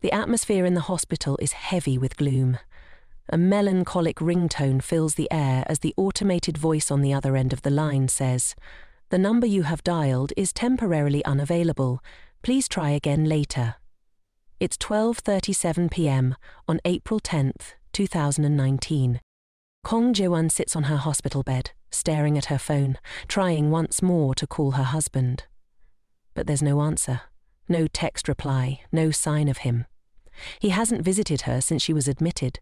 The atmosphere in the hospital is heavy with gloom. A melancholic ringtone fills the air as the automated voice on the other end of the line says, "The number you have dialed is temporarily unavailable. Please try again later." It's 12:37 p.m. on April 10th, 2019. Kong Jae-won sits on her hospital bed, staring at her phone, trying once more to call her husband. But there's no answer, no text reply, no sign of him. He hasn't visited her since she was admitted.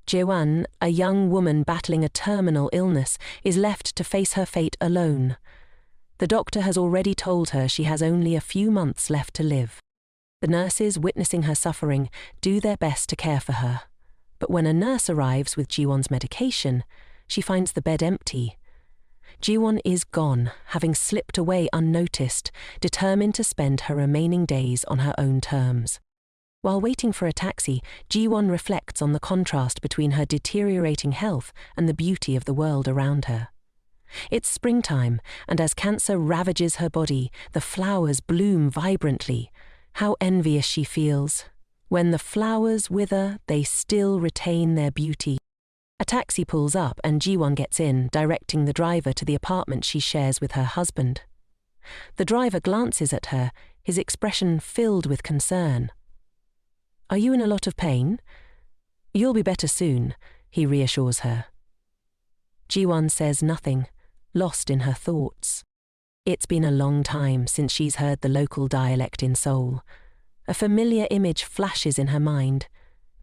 Jae-won, a young woman battling a terminal illness, is left to face her fate alone. The doctor has already told her she has only a few months left to live. The nurses, witnessing her suffering, do their best to care for her. But when a nurse arrives with Ji-won's medication, she finds the bed empty. Ji-won is gone, having slipped away unnoticed, determined to spend her remaining days on her own terms. While waiting for a taxi, Ji-won reflects on the contrast between her deteriorating health and the beauty of the world around her. It's springtime, and as cancer ravages her body, the flowers bloom vibrantly. How envious she feels. When the flowers wither, they still retain their beauty. A taxi pulls up and Ji-won gets in, directing the driver to the apartment she shares with her husband. The driver glances at her, his expression filled with concern. "Are you in a lot of pain?" "You'll be better soon," he reassures her. Ji-won says nothing, lost in her thoughts. It's been a long time since she's heard the local dialect in Seoul. A familiar image flashes in her mind,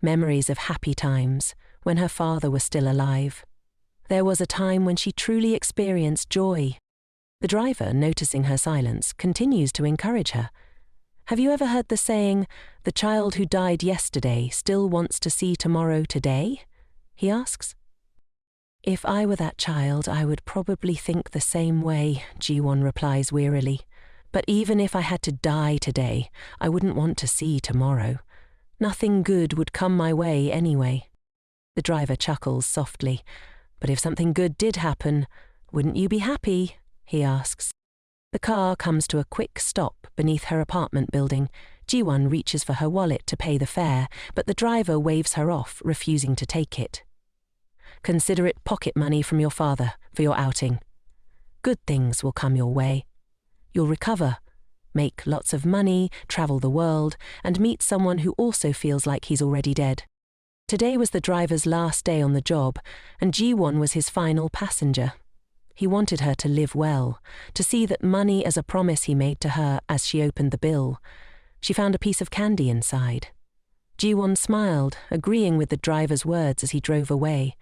memories of happy times, when her father was still alive. There was a time when she truly experienced joy. The driver, noticing her silence, continues to encourage her. "Have you ever heard the saying, 'The child who died yesterday still wants to see tomorrow today'?" he asks. "If I were that child, I would probably think the same way," Ji-won replies wearily. "But even if I had to die today, I wouldn't want to see tomorrow. Nothing good would come my way anyway." The driver chuckles softly. "But if something good did happen, wouldn't you be happy?" he asks. The car comes to a quick stop beneath her apartment building. Ji-won reaches for her wallet to pay the fare, but the driver waves her off, refusing to take it. "Consider it pocket money from your father for your outing. Good things will come your way. You'll recover, make lots of money, travel the world, and meet someone who also feels like he's already dead." Today was the driver's last day on the job, and Ji-won was his final passenger. He wanted her to live well, to see that money as a promise he made to her as she opened the bill. She found a piece of candy inside. Ji-won smiled, agreeing with the driver's words as he drove away.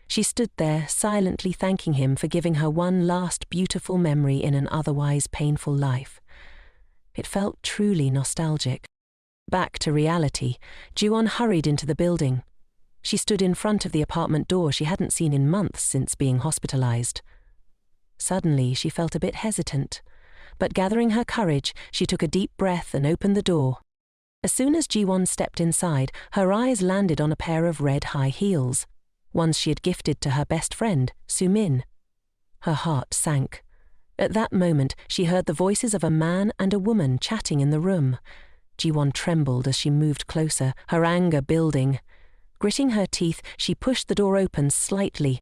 She stood there, silently thanking him for giving her one last beautiful memory in an otherwise painful life. It felt truly nostalgic. Back to reality, Ji-won hurried into the building. She stood in front of the apartment door she hadn't seen in months since being hospitalized. Suddenly, she felt a bit hesitant, but gathering her courage, she took a deep breath and opened the door. As soon as Ji-won stepped inside, her eyes landed on a pair of red high heels, ones she had gifted to her best friend, Soo-min. Her heart sank. At that moment, she heard the voices of a man and a woman chatting in the room. Ji-won trembled as she moved closer, her anger building. Gritting her teeth, she pushed the door open slightly.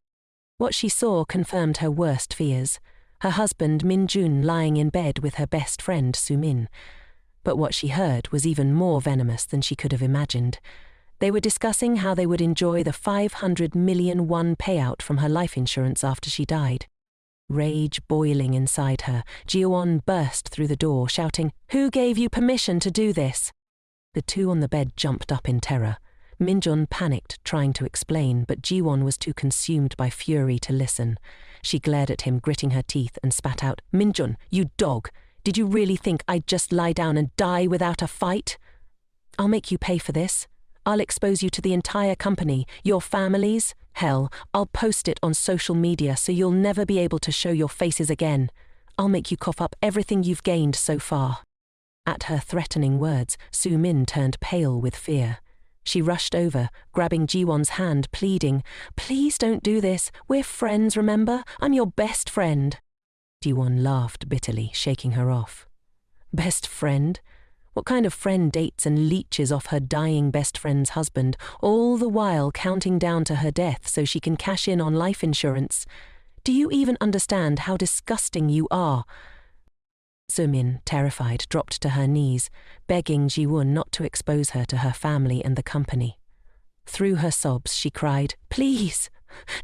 What she saw confirmed her worst fears. Her husband, Min-jun, lying in bed with her best friend, Soo-min. But what she heard was even more venomous than she could have imagined. They were discussing how they would enjoy the 500 million won payout from her life insurance after she died. Rage boiling inside her, Ji-won burst through the door, shouting, "Who gave you permission to do this?" The two on the bed jumped up in terror. Min-jun panicked, trying to explain, but Ji-won was too consumed by fury to listen. She glared at him, gritting her teeth, and spat out, "Min-jun, you dog! Did you really think I'd just lie down and die without a fight? I'll make you pay for this. I'll expose you to the entire company, your families. Hell, I'll post it on social media so you'll never be able to show your faces again. I'll make you cough up everything you've gained so far." At her threatening words, Soo-min turned pale with fear. She rushed over, grabbing Ji-won's hand, pleading, "Please don't do this. We're friends, remember? I'm your best friend." Ji-won laughed bitterly, shaking her off. "Best friend? What kind of friend dates and leeches off her dying best friend's husband, all the while counting down to her death so she can cash in on life insurance? Do you even understand how disgusting you are? Sumin, terrified, dropped to her knees, begging Ji-won not to expose her to her family and the company. Through her sobs, she cried, "Please,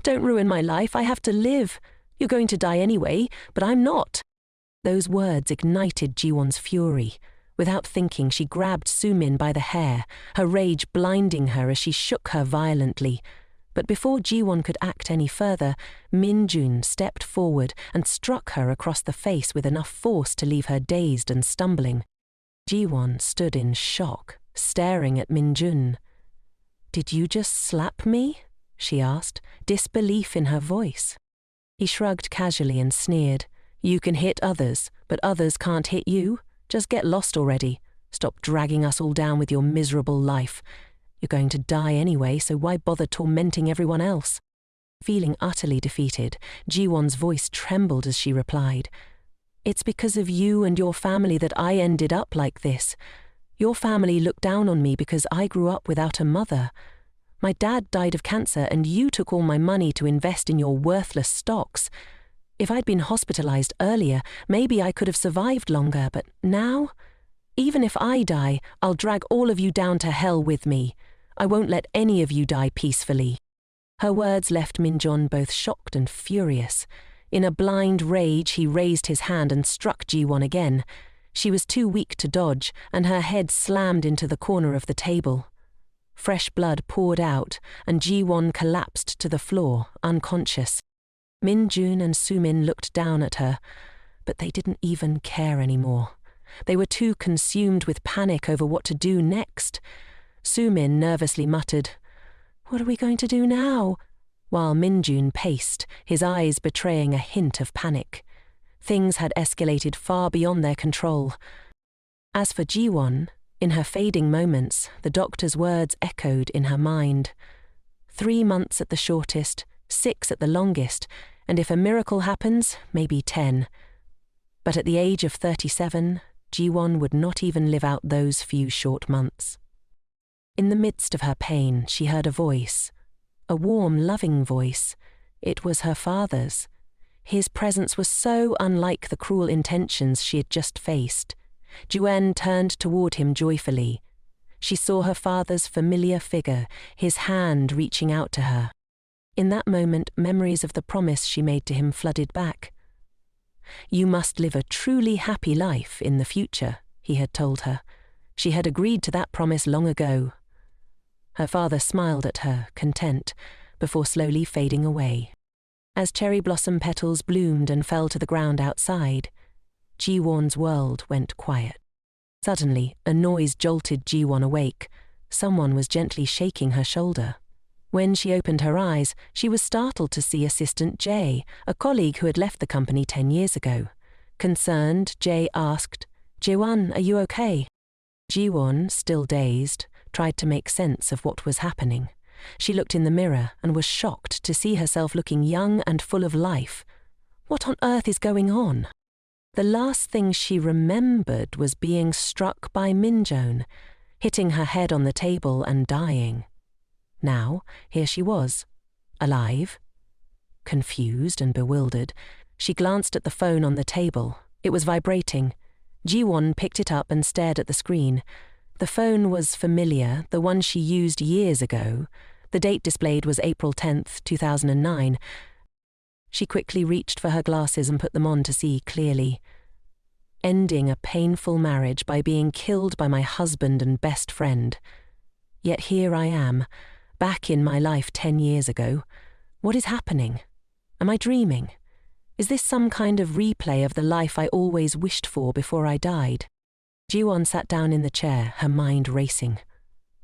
don't ruin my life. I have to live. You're going to die anyway, but I'm not." Those words ignited Ji-won's fury. Without thinking, she grabbed Sumin by the hair, her rage blinding her as she shook her violently. But before Ji-won could act any further, Min-jun stepped forward and struck her across the face with enough force to leave her dazed and stumbling. Ji-won stood in shock, staring at Min-jun. "Did you just slap me?" she asked, disbelief in her voice. He shrugged casually and sneered. "You can hit others, but others can't hit you. Just get lost already. Stop dragging us all down with your miserable life. You're going to die anyway, so why bother tormenting everyone else?" Feeling utterly defeated, Ji-won's voice trembled as she replied, "It's because of you and your family that I ended up like this. Your family looked down on me because I grew up without a mother. My dad died of cancer and you took all my money to invest in your worthless stocks. If I'd been hospitalized earlier, maybe I could have survived longer, but now? Even if I die, I'll drag all of you down to hell with me. I won't let any of you die peacefully." Her words left Min-jun both shocked and furious. In a blind rage, he raised his hand and struck Ji-won again. She was too weak to dodge, and her head slammed into the corner of the table. Fresh blood poured out, and Ji-won collapsed to the floor, unconscious. Min-jun and Sumin looked down at her, but they didn't even care anymore. They were too consumed with panic over what to do next. Sumin nervously muttered, "What are we going to do now?" while Min-jun paced, his eyes betraying a hint of panic. Things had escalated far beyond their control. As for Ji-won, in her fading moments, the doctor's words echoed in her mind. 3 months at the shortest, 6 at the longest, and if a miracle happens, maybe 10. But at the age of 37, Ji-won would not even live out those few short months. In the midst of her pain, she heard a voice, a warm, loving voice. It was her father's. His presence was so unlike the cruel intentions she had just faced. Juen turned toward him joyfully. She saw her father's familiar figure, his hand reaching out to her. In that moment, memories of the promise she made to him flooded back. "You must live a truly happy life in the future," he had told her. She had agreed to that promise long ago. Her father smiled at her, content, before slowly fading away. As cherry blossom petals bloomed and fell to the ground outside, Ji-won's world went quiet. Suddenly, a noise jolted Ji-won awake. Someone was gently shaking her shoulder. When she opened her eyes, she was startled to see Assistant Jae, a colleague who had left the company 10 years ago. Concerned, Jae asked, "Ji-won, are you okay?" Ji-won, still dazed, tried to make sense of what was happening. She looked in the mirror and was shocked to see herself looking young and full of life. What on earth is going on? The last thing she remembered was being struck by Min-jun, hitting her head on the table and dying. Now, here she was, alive. Confused and bewildered, she glanced at the phone on the table. It was vibrating. Ji-won picked it up and stared at the screen. The phone was familiar, the one she used years ago. The date displayed was April 10th, 2009. She quickly reached for her glasses and put them on to see clearly. "Ending a painful marriage by being killed by my husband and best friend. Yet here I am, back in my life 10 years ago. What is happening? Am I dreaming? Is this some kind of replay of the life I always wished for before I died?" Ji-won sat down in the chair, her mind racing.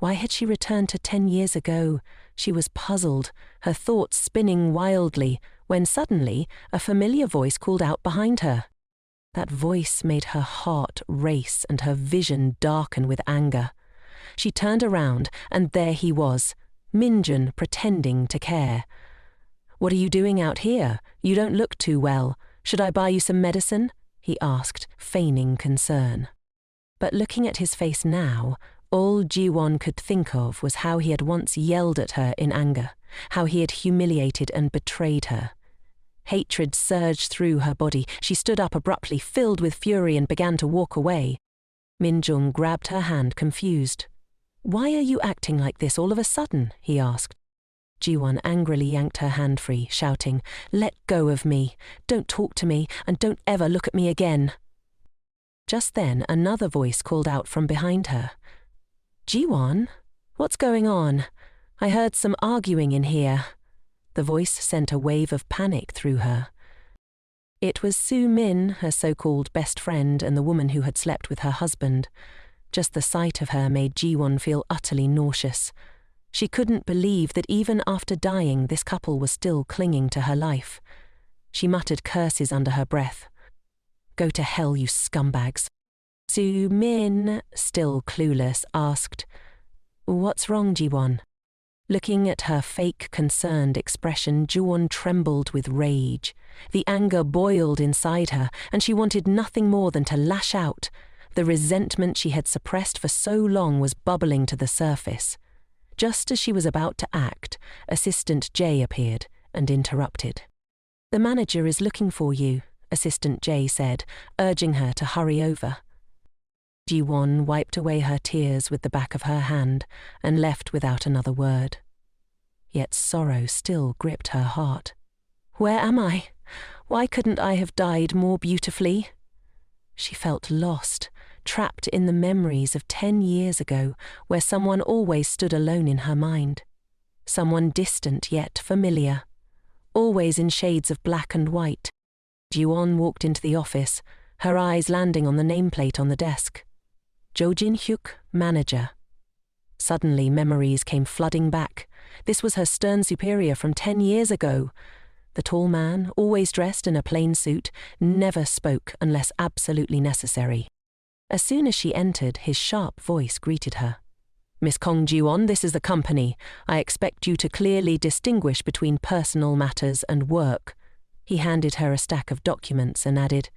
Why had she returned to 10 years ago? She was puzzled, her thoughts spinning wildly, when suddenly a familiar voice called out behind her. That voice made her heart race and her vision darken with anger. She turned around, and there he was, Min-jun pretending to care. "What are you doing out here? You don't look too well. Should I buy you some medicine?" he asked, feigning concern. But looking at his face now, all Ji-won could think of was how he had once yelled at her in anger, how he had humiliated and betrayed her. Hatred surged through her body. She stood up abruptly, filled with fury, and began to walk away. Min-jung grabbed her hand, confused. "Why are you acting like this all of a sudden?" he asked. Ji-won angrily yanked her hand free, shouting, "Let go of me! Don't talk to me, and don't ever look at me again!" Just then, another voice called out from behind her. "Ji-won? What's going on? I heard some arguing in here." The voice sent a wave of panic through her. It was Su-min, her so-called best friend and the woman who had slept with her husband. Just the sight of her made Ji-won feel utterly nauseous. She couldn't believe that even after dying, this couple was still clinging to her life. She muttered curses under her breath. "Go to hell, you scumbags." Su-min, still clueless, asked, "What's wrong, Ji-won?" Looking at her fake, concerned expression, Ji-won trembled with rage. The anger boiled inside her, and she wanted nothing more than to lash out. The resentment she had suppressed for so long was bubbling to the surface. Just as she was about to act, Assistant J appeared and interrupted. "The manager is looking for you," Assistant J said, urging her to hurry over. Ji-won wiped away her tears with the back of her hand and left without another word. Yet sorrow still gripped her heart. "Where am I? Why couldn't I have died more beautifully?" She felt lost, trapped in the memories of 10 years ago, where someone always stood alone in her mind. Someone distant yet familiar, always in shades of black and white. Ji-won walked into the office, her eyes landing on the nameplate on the desk. Jo Jin-hyuk, manager. Suddenly memories came flooding back. This was her stern superior from 10 years ago. The tall man, always dressed in a plain suit, never spoke unless absolutely necessary. As soon as she entered, his sharp voice greeted her. "Miss Kong Ji-won, this is the company. I expect you to clearly distinguish between personal matters and work." He handed her a stack of documents and added,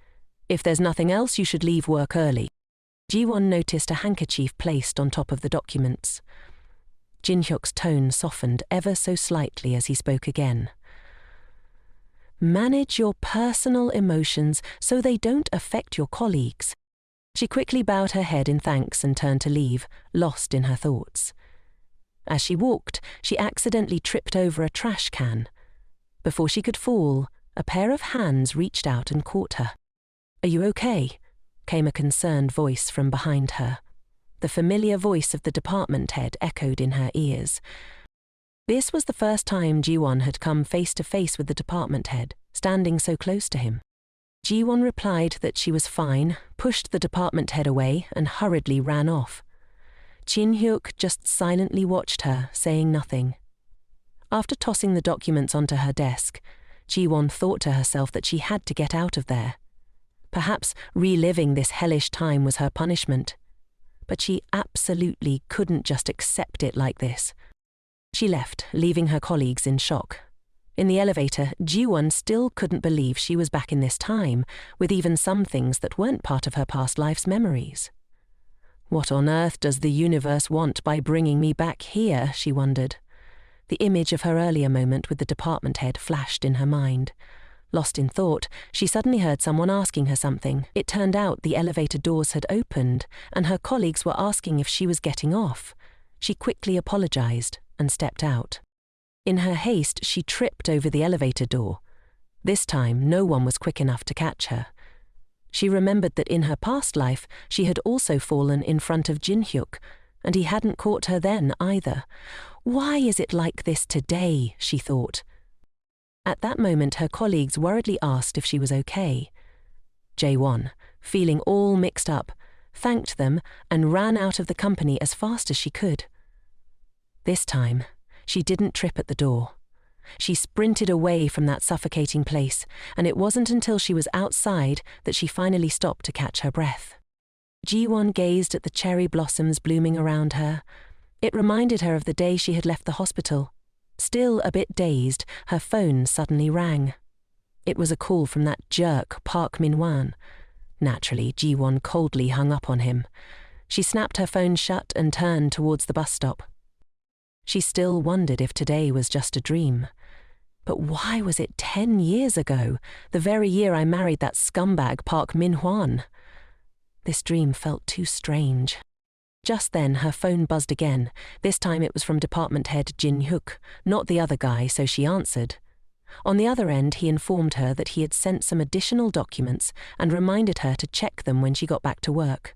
"If there's nothing else, you should leave work early." Ji-won noticed a handkerchief placed on top of the documents. Jin-hyuk's tone softened ever so slightly as he spoke again. "Manage your personal emotions so they don't affect your colleagues." She quickly bowed her head in thanks and turned to leave, lost in her thoughts. As she walked, she accidentally tripped over a trash can. Before she could fall, a pair of hands reached out and caught her. "Are you okay?" came a concerned voice from behind her. The familiar voice of the department head echoed in her ears. This was the first time Ji-won had come face to face with the department head, standing so close to him. Ji-won replied that she was fine, pushed the department head away, and hurriedly ran off. Jin-hyuk just silently watched her, saying nothing. After tossing the documents onto her desk, Ji-won thought to herself that she had to get out of there. Perhaps reliving this hellish time was her punishment. But she absolutely couldn't just accept it like this. She left, leaving her colleagues in shock. In the elevator, Ji-won still couldn't believe she was back in this time, with even some things that weren't part of her past life's memories. What on earth does the universe want by bringing me back here, she wondered. The image of her earlier moment with the department head flashed in her mind. Lost in thought, she suddenly heard someone asking her something. It turned out the elevator doors had opened, and her colleagues were asking if she was getting off. She quickly apologized and stepped out. In her haste, she tripped over the elevator door. This time, no one was quick enough to catch her. She remembered that in her past life, she had also fallen in front of Jin-hyuk, and he hadn't caught her then either. Why is it like this today, she thought. At that moment, her colleagues worriedly asked if she was okay. Jae-won, feeling all mixed up, thanked them and ran out of the company as fast as she could. This time, she didn't trip at the door. She sprinted away from that suffocating place, and it wasn't until she was outside that she finally stopped to catch her breath. Ji-won gazed at the cherry blossoms blooming around her. It reminded her of the day she had left the hospital. Still a bit dazed, her phone suddenly rang. It was a call from that jerk Park Min-wan. Naturally, Ji-won coldly hung up on him. She snapped her phone shut and turned towards the bus stop. She still wondered if today was just a dream. But why was it 10 years ago, the very year I married that scumbag Park Min-hwan? This dream felt too strange. Just then, her phone buzzed again. This time it was from department head Jin-hyuk, not the other guy, so she answered. On the other end, he informed her that he had sent some additional documents and reminded her to check them when she got back to work.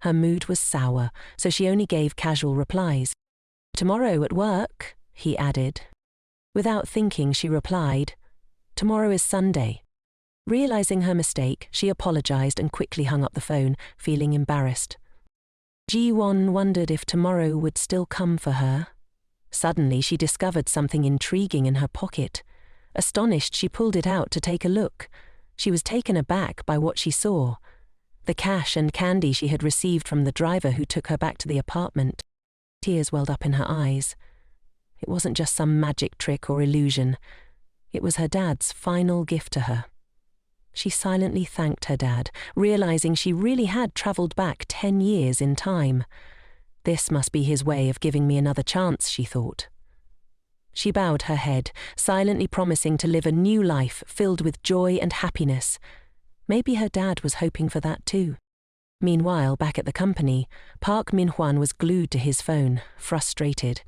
Her mood was sour, so she only gave casual replies. "Tomorrow at work," he added. Without thinking, she replied, "Tomorrow is Sunday." Realizing her mistake, she apologized and quickly hung up the phone, feeling embarrassed. Ji-won wondered if tomorrow would still come for her. Suddenly, she discovered something intriguing in her pocket. Astonished, she pulled it out to take a look. She was taken aback by what she saw. The cash and candy she had received from the driver who took her back to the apartment. Tears welled up in her eyes. It wasn't just some magic trick or illusion. It was her dad's final gift to her. She silently thanked her dad, realizing she really had travelled back 10 years in time. This must be his way of giving me another chance, she thought. She bowed her head, silently promising to live a new life filled with joy and happiness. Maybe her dad was hoping for that too. Meanwhile, back at the company, Park Min-hwan was glued to his phone, frustrated.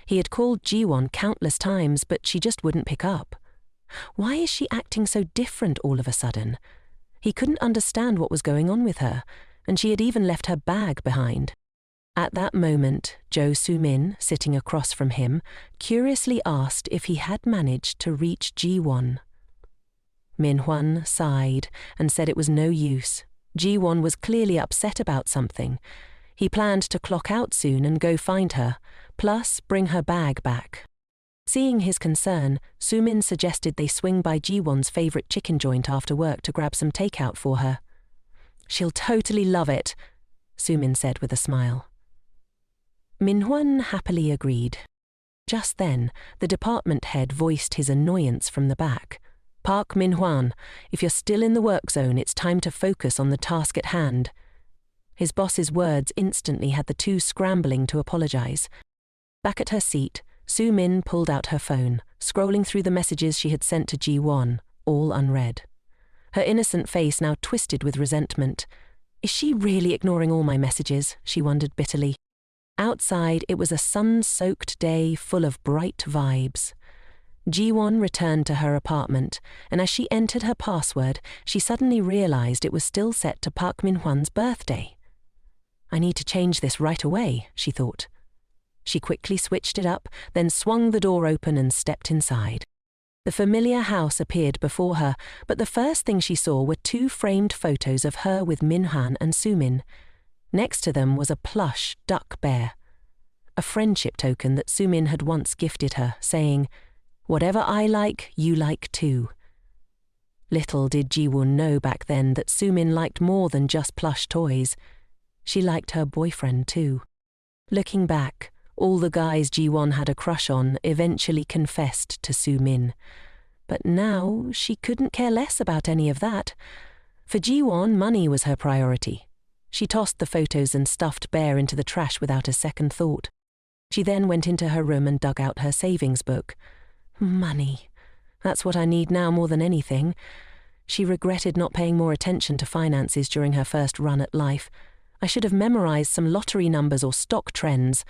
He had called Ji-won countless times, but she just wouldn't pick up. Why is she acting so different all of a sudden? He couldn't understand what was going on with her, and she had even left her bag behind. At that moment, Jo Soo-min, sitting across from him, curiously asked if he had managed to reach Ji-won. Min-hwan sighed and said it was no use. Ji-won was clearly upset about something. He planned to clock out soon and go find her, plus bring her bag back. Seeing his concern, Soo-min suggested they swing by Ji-won's favourite chicken joint after work to grab some takeout for her. "She'll totally love it," Soo-min said with a smile. Min-hwan happily agreed. Just then, the department head voiced his annoyance from the back. "Park Min-hwan, if you're still in the work zone, it's time to focus on the task at hand." His boss's words instantly had the two scrambling to apologize. Back at her seat, Soo-min pulled out her phone, scrolling through the messages she had sent to Ji-won, all unread. Her innocent face now twisted with resentment. Is she really ignoring all my messages? She wondered bitterly. Outside, it was a sun-soaked day full of bright vibes. Ji-won returned to her apartment, and as she entered her password, she suddenly realized it was still set to Park Min-hwan's birthday. "I need to change this right away," she thought. She quickly switched it up, then swung the door open and stepped inside. The familiar house appeared before her, but the first thing she saw were two framed photos of her with Min-hwan and Soo-min. Next to them was a plush duck bear, a friendship token that Soo-min had once gifted her, saying, "Whatever I like, you like too." Little did Ji-won know back then that Soo-min liked more than just plush toys. She liked her boyfriend too. Looking back, all the guys Ji-won had a crush on eventually confessed to Soo-min. But now she couldn't care less about any of that. For Ji-won, money was her priority. She tossed the photos and stuffed bear into the trash without a second thought. She then went into her room and dug out her savings book. Money. That's what I need now more than anything. She regretted not paying more attention to finances during her first run at life. I should have memorized some lottery numbers or stock trends.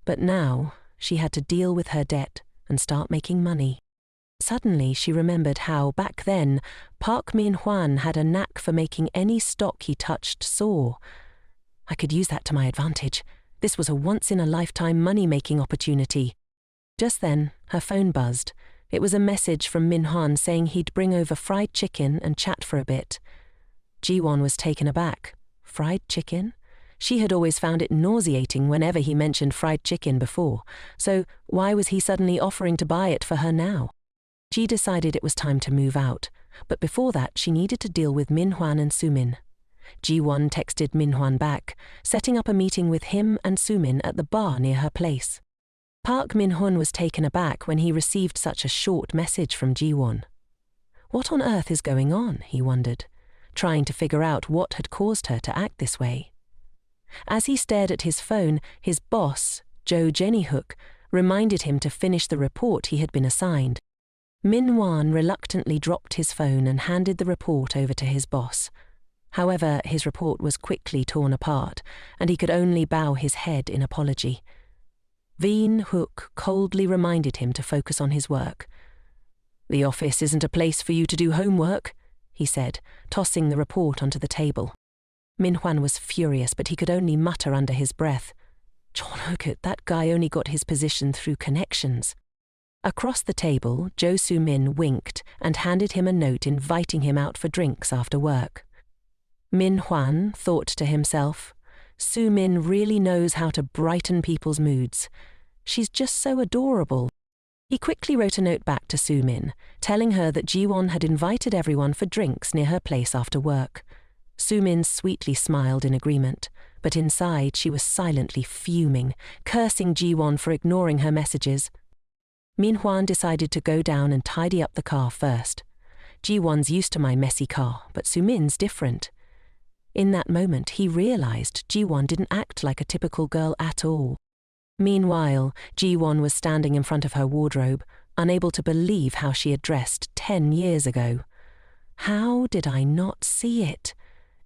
But now she had to deal with her debt and start making money. Suddenly she remembered how, back then, Park Min-hwan had a knack for making any stock he touched soar. I could use that to my advantage. This was a once-in-a-lifetime money-making opportunity. Just then, her phone buzzed. It was a message from Min-hwan saying he'd bring over fried chicken and chat for a bit. Ji-won was taken aback. Fried chicken? She had always found it nauseating whenever he mentioned fried chicken before, so why was he suddenly offering to buy it for her now? She decided it was time to move out, but before that she needed to deal with Min-hwan and Soo-min. Ji-won texted Min-hwan back, setting up a meeting with him and Soo-min at the bar near her place. Park Min-hwan was taken aback when he received such a short message from Ji-won. What on earth is going on, he wondered. trying to figure out what had caused her to act this way. As he stared at his phone, his boss, Joe Jennyhook, reminded him to finish the report he had been assigned. Min-hwan reluctantly dropped his phone and handed the report over to his boss. However, his report was quickly torn apart, and he could only bow his head in apology. Veen Hook coldly reminded him to focus on his work. "The office isn't a place for you to do homework," he said, tossing the report onto the table. Min-hwan was furious, but he could only mutter under his breath, "John Hookett, that guy only got his position through connections." Across the table, Jo Soo-min winked and handed him a note inviting him out for drinks after work. Min-hwan thought to himself, Soo-min really knows how to brighten people's moods. She's just so adorable. He quickly wrote a note back to Soo-min, telling her that Ji-won had invited everyone for drinks near her place after work. Soo-min sweetly smiled in agreement, but inside she was silently fuming, cursing Ji-won for ignoring her messages. Min-hwan decided to go down and tidy up the car first. Ji-won's used to my messy car, but Soo-min's different. In that moment, he realized Ji-won didn't act like a typical girl at all. Meanwhile, Ji-won was standing in front of her wardrobe, unable to believe how she had dressed 10 years ago. How did I not see it?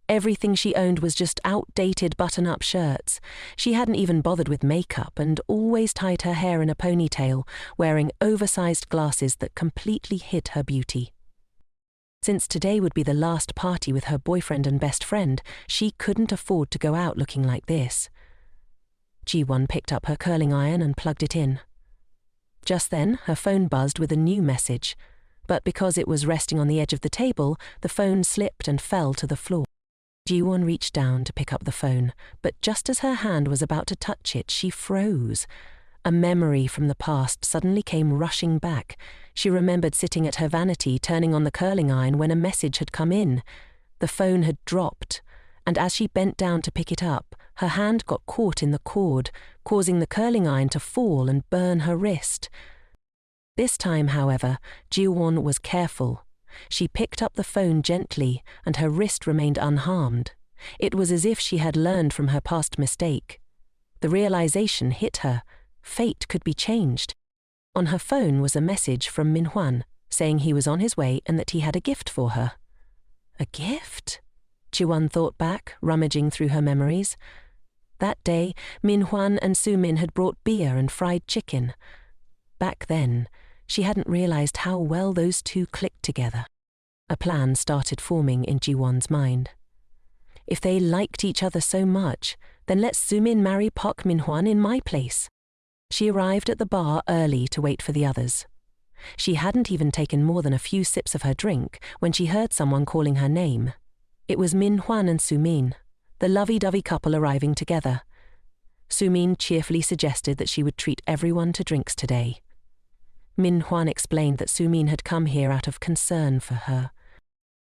Everything she owned was just outdated button-up shirts. She hadn't even bothered with makeup and always tied her hair in a ponytail, wearing oversized glasses that completely hid her beauty. Since today would be the last party with her boyfriend and best friend, she couldn't afford to go out looking like this. Ji-won picked up her curling iron and plugged it in. Just then, her phone buzzed with a new message, but because it was resting on the edge of the table, the phone slipped and fell to the floor. Ji-won reached down to pick up the phone, but just as her hand was about to touch it, she froze. A memory from the past suddenly came rushing back. She remembered sitting at her vanity, turning on the curling iron when a message had come in. The phone had dropped, and as she bent down to pick it up, her hand got caught in the cord, causing the curling iron to fall and burn her wrist. This time, however, Ji-won was careful. She picked up the phone gently, and her wrist remained unharmed. It was as if she had learned from her past mistake. The realization hit her. Fate could be changed. On her phone was a message from Min-hwan, saying he was on his way and that he had a gift for her. A gift? Ji-won thought back, rummaging through her memories. That day, Min-hwan and Soo-min had brought beer and fried chicken. Back then, she hadn't realized how well those two clicked together. A plan started forming in Ji-won's mind. If they liked each other so much, then let Soo-min marry Park Min-hwan in my place. She arrived at the bar early to wait for the others. She hadn't even taken more than a few sips of her drink when she heard someone calling her name. It was Min-hwan and Soo-min, the lovey-dovey couple arriving together. Soo-min cheerfully suggested that she would treat everyone to drinks today. Min-hwan explained that Soo-min had come here out of concern for her.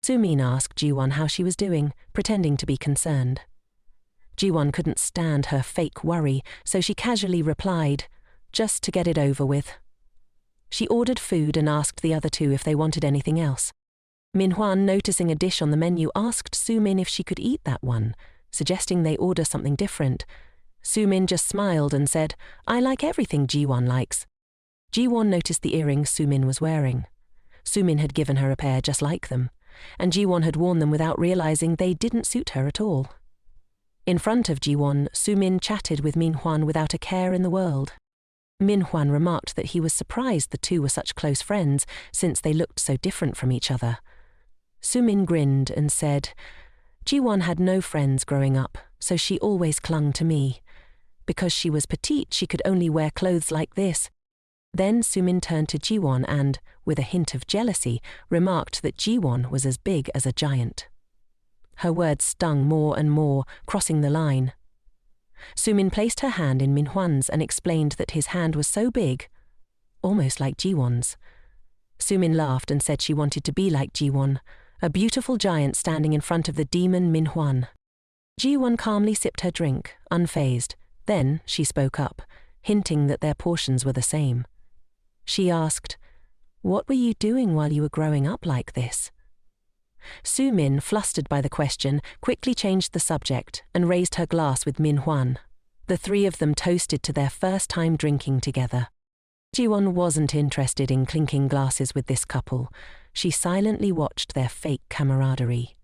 Soo-min asked Ji-won how she was doing, pretending to be concerned. Ji-won couldn't stand her fake worry, so she casually replied, "Just to get it over with." She ordered food and asked the other two if they wanted anything else. Min-hwan, noticing a dish on the menu, asked Soo-min if she could eat that one, suggesting they order something different. Soo-min just smiled and said, "I like everything Ji-won likes." Ji-won noticed the earrings Soo-min was wearing. Soo-min had given her a pair just like them, and Ji-won had worn them without realizing they didn't suit her at all. In front of Ji-won, Soo-min chatted with Min-hwan without a care in the world. Min-hwan remarked that he was surprised the two were such close friends since they looked so different from each other. Soo-min grinned and said, "Ji-won had no friends growing up, so she always clung to me. Because she was petite, she could only wear clothes like this." Then Soo-min turned to Ji-won and, with a hint of jealousy, remarked that Ji-won was as big as a giant. Her words stung more and more, crossing the line. Soo-min placed her hand in Min-hwan's and explained that his hand was so big, almost like Ji-won's. Soo-min laughed and said she wanted to be like Ji-won, a beautiful giant standing in front of the demon Min-hwan. Ji-won calmly sipped her drink, unfazed. Then she spoke up, hinting that their portions were the same. She asked, "What were you doing while you were growing up like this?" Su-min, flustered by the question, quickly changed the subject and raised her glass with Min-hwan. The three of them toasted to their first time drinking together. Ji-won wasn't interested in clinking glasses with this couple. She silently watched their fake camaraderie.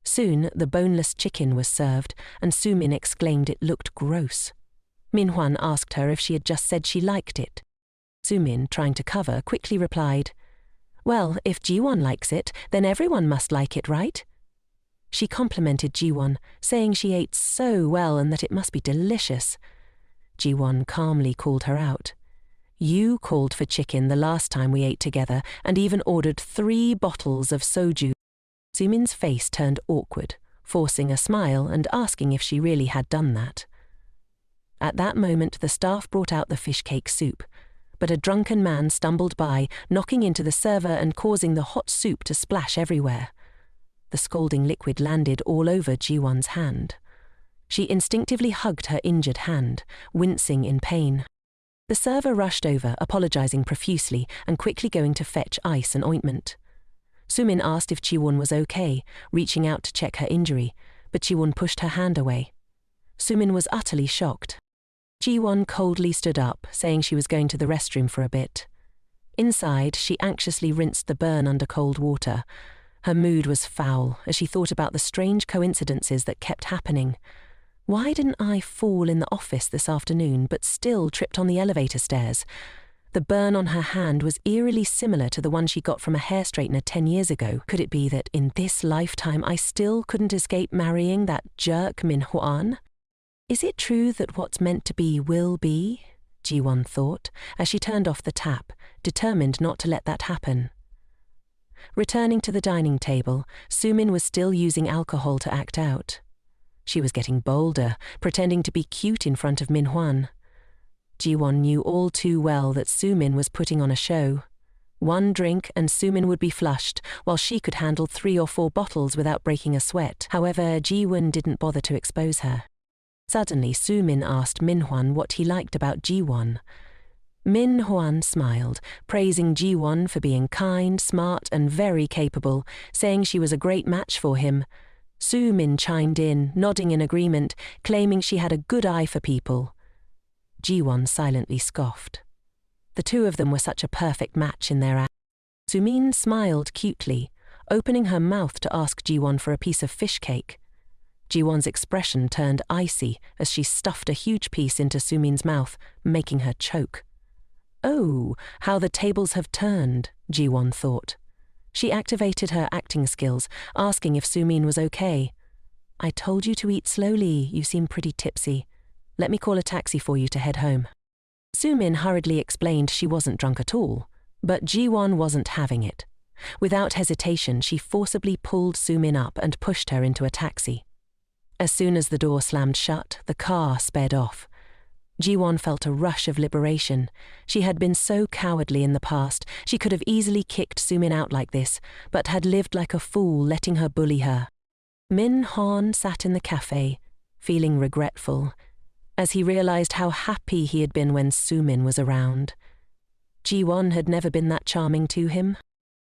Soon, the boneless chicken was served, and Su-min exclaimed it looked gross. Min-hwan asked her if she had just said she liked it. Su-min, trying to cover, quickly replied, "Well, if Ji-won likes it, then everyone must like it, right?" She complimented Ji-won, saying she ate so well and that it must be delicious. Ji-won calmly called her out. "You called for chicken the last time we ate together and even ordered 3 bottles of soju." Su-min's face turned awkward, forcing a smile and asking if she really had done that. At that moment, the staff brought out the fish cake soup, but a drunken man stumbled by, knocking into the server and causing the hot soup to splash everywhere. The scalding liquid landed all over Ji-won's hand. She instinctively hugged her injured hand, wincing in pain. The server rushed over, apologizing profusely and quickly going to fetch ice and ointment. Su-min asked if Ji-won was okay, reaching out to check her injury, but Ji-won pushed her hand away. Su-min was utterly shocked. Ji-won coldly stood up, saying she was going to the restroom for a bit. Inside, she anxiously rinsed the burn under cold water. Her mood was foul as she thought about the strange coincidences that kept happening. Why didn't I fall in the office this afternoon but still tripped on the elevator stairs? The burn on her hand was eerily similar to the one she got from a hair straightener 10 years ago. Could it be that in this lifetime I still couldn't escape marrying that jerk Min-hwan? Is it true that what's meant to be will be? Ji-won thought, as she turned off the tap, determined not to let that happen. Returning to the dining table, Su-min was still using alcohol to act out. She was getting bolder, pretending to be cute in front of Min-hwan. Ji-won knew all too well that Su-min was putting on a show. 1 drink and Su-min would be flushed, while she could handle 3 or 4 bottles without breaking a sweat. However, Ji-won didn't bother to expose her. Suddenly, Su-min asked Min-hwan what he liked about Ji-won. Min-hwan smiled, praising Ji-won for being kind, smart, and very capable, saying she was a great match for him. Su-min chimed in, nodding in agreement, claiming she had a good eye for people. Ji-won silently scoffed. The two of them were such a perfect match in their act. Su-min smiled cutely, opening her mouth to ask Ji-won for a piece of fish cake. Ji-won's expression turned icy as she stuffed a huge piece into Su-min's mouth, making her choke. Oh, how the tables have turned, Ji-won thought. She activated her acting skills, asking if Su-min was okay. "I told you to eat slowly, you seem pretty tipsy. Let me call a taxi for you to head home." Su-min hurriedly explained she wasn't drunk at all, but Ji-won wasn't having it. Without hesitation, she forcibly pulled Su-min up and pushed her into a taxi. As soon as the door slammed shut, the car sped off. Ji-won felt a rush of liberation. She had been so cowardly in the past, she could have easily kicked Su-min out like this, but had lived like a fool, letting her bully her. Min-hwan sat in the cafe, feeling regretful, as he realized how happy he had been when Su-min was around. Ji-won had never been that charming to him.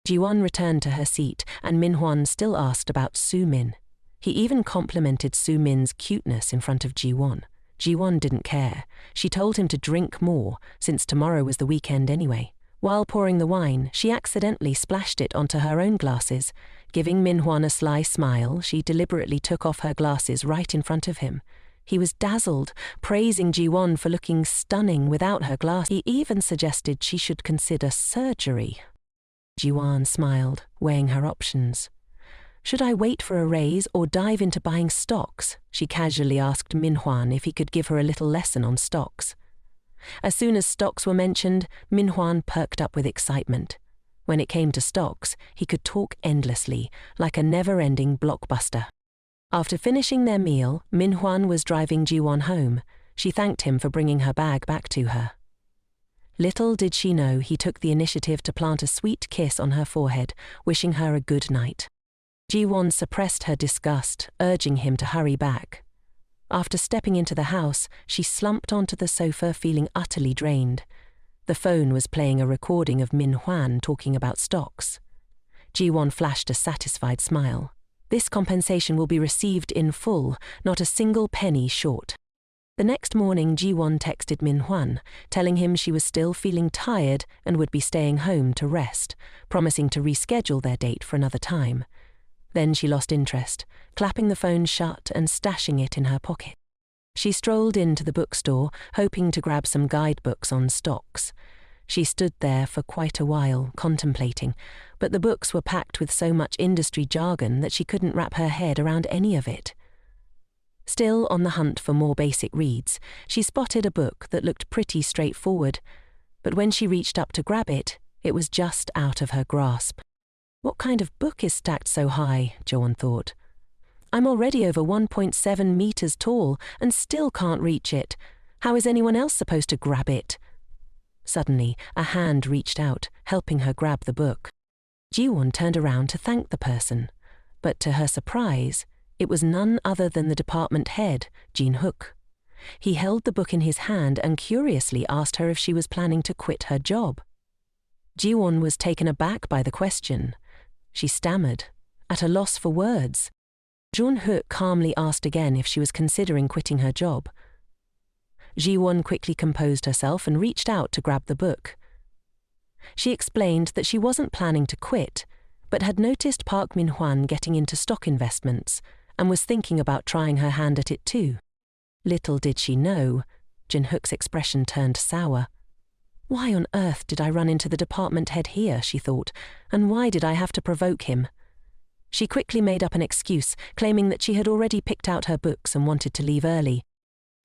Ji-won returned to her seat, and Min-hwan still asked about Su-min. He even complimented Su-min's cuteness in front of Ji-won. Ji-won didn't care. She told him to drink more, since tomorrow was the weekend anyway. While pouring the wine, she accidentally splashed it onto her own glasses. Giving Min-hwan a sly smile, she deliberately took off her glasses right in front of him. He was dazzled, praising Ji-won for looking stunning without her glasses. He even suggested she should consider surgery. Ji-won smiled, weighing her options. "Should I wait for a raise or dive into buying stocks?" She casually asked Min-hwan if he could give her a little lesson on stocks. As soon as stocks were mentioned, Min-hwan perked up with excitement. When it came to stocks, he could talk endlessly, like a never-ending blockbuster. After finishing their meal, Min-hwan was driving Ji-won home. She thanked him for bringing her bag back to her. Little did she know he took the initiative to plant a sweet kiss on her forehead, wishing her a good night. Ji-won suppressed her disgust, urging him to hurry back. After stepping into the house, she slumped onto the sofa feeling utterly drained. The phone was playing a recording of Min-hwan talking about stocks. Ji-won flashed a satisfied smile. This compensation will be received in full, not a single penny short. The next morning, Ji-won texted Min-hwan, telling him she was still feeling tired and would be staying home to rest, promising to reschedule their date for another time. Then she lost interest, clapping the phone shut and stashing it in her pocket. She strolled into the bookstore, hoping to grab some guidebooks on stocks. She stood there for quite a while, contemplating, but the books were packed with so much industry jargon that she couldn't wrap her head around any of it. Still on the hunt for more basic reads, she spotted a book that looked pretty straightforward, but when she reached up to grab it, it was just out of her grasp. What kind of book is stacked so high, Ji-won thought. I'm already over 1.7 meters tall and still can't reach it. How is anyone else supposed to grab it? Suddenly, a hand reached out, helping her grab the book. Ji-won turned around to thank the person, but to her surprise, it was none other than the department head, Jin-hook. He held the book in his hand and curiously asked her if she was planning to quit her job. Ji-won was taken aback by the question. She stammered, at a loss for words. Jin-hook calmly asked again if she was considering quitting her job. Ji-won quickly composed herself and reached out to grab the book. She explained that she wasn't planning to quit, but had noticed Park Min-hwan getting into stock investments and was thinking about trying her hand at it too. Little did she know, Jin-hook's expression turned sour. Why on earth did I run into the department head here, she thought, and why did I have to provoke him? She quickly made up an excuse, claiming that she had already picked out her books and wanted to leave early.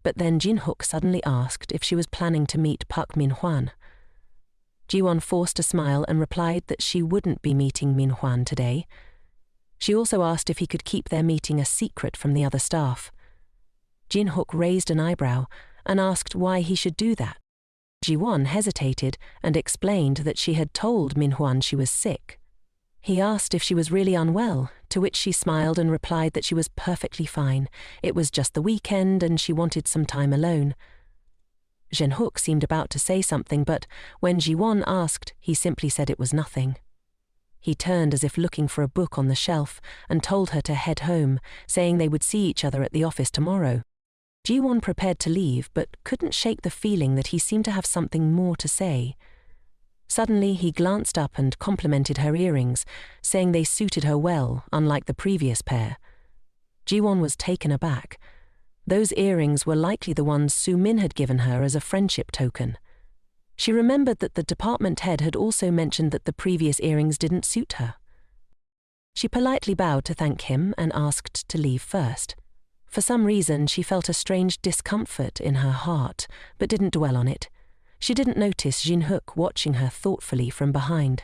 But then Jin-hook suddenly asked if she was planning to meet Park Min-hwan. Ji-won forced a smile and replied that she wouldn't be meeting Min-hwan today. She also asked if he could keep their meeting a secret from the other staff. Jin-hook raised an eyebrow and asked why he should do that. Ji-won hesitated and explained that she had told Min-hwan she was sick. He asked if she was really unwell, to which she smiled and replied that she was perfectly fine. It was just the weekend and she wanted some time alone. Jin-hook seemed about to say something, but when Ji-won asked, he simply said it was nothing. He turned as if looking for a book on the shelf and told her to head home, saying they would see each other at the office tomorrow. Ji-won prepared to leave, but couldn't shake the feeling that he seemed to have something more to say. Suddenly, he glanced up and complimented her earrings, saying they suited her well, unlike the previous pair. Ji-won was taken aback. Those earrings were likely the ones Soo-min had given her as a friendship token. She remembered that the department head had also mentioned that the previous earrings didn't suit her. She politely bowed to thank him and asked to leave first. For some reason, she felt a strange discomfort in her heart, but didn't dwell on it. She didn't notice Jin-hook watching her thoughtfully from behind.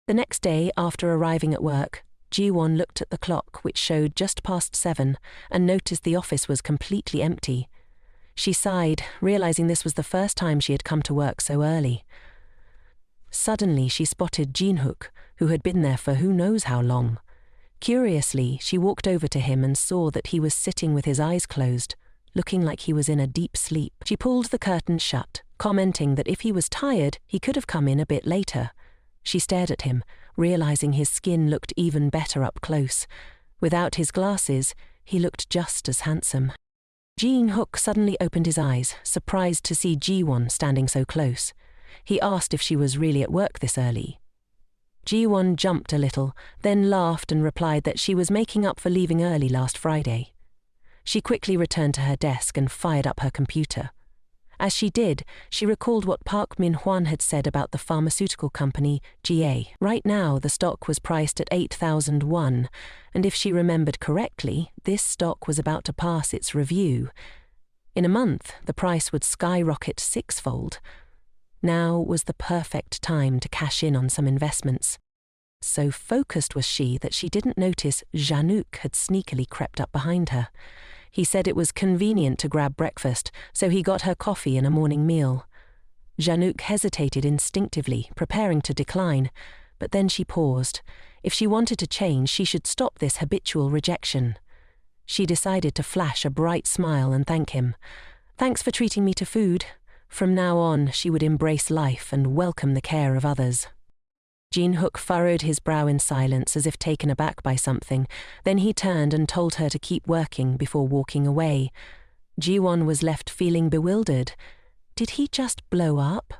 The next day, after arriving at work, Ji-won looked at the clock, which showed just past 7, and noticed the office was completely empty. She sighed, realizing this was the first time she had come to work so early. Suddenly, she spotted Jin-hook, who had been there for who knows how long. Curiously, she walked over to him and saw that he was sitting with his eyes closed, looking like he was in a deep sleep. She pulled the curtain shut, commenting that if he was tired, he could have come in a bit later. She stared at him, realizing his skin looked even better up close. Without his glasses, he looked just as handsome. Jin-hook suddenly opened his eyes, surprised to see Ji-won standing so close. He asked if she was really at work this early. Ji-won jumped a little, then laughed and replied that she was making up for leaving early last Friday. She quickly returned to her desk and fired up her computer. As she did, she recalled what Park Min-hwan had said about the pharmaceutical company, GA. Right now, the stock was priced at 8,001, and if she remembered correctly, this stock was about to pass its review. In a month, the price would skyrocket 6-fold. Now was the perfect time to cash in on some investments. So focused was she that she didn't notice Janook had sneakily crept up behind her. He said it was convenient to grab breakfast, so he got her coffee and a morning meal. Janook hesitated instinctively, preparing to decline, but then she paused. If she wanted to change, she should stop this habitual rejection. She decided to flash a bright smile and thank him. Thanks for treating me to food. From now on, she would embrace life and welcome the care of others. Jin-hook furrowed his brow in silence as if taken aback by something. Then he turned and told her to keep working before walking away. Ji-won was left feeling bewildered. Did he just blow up?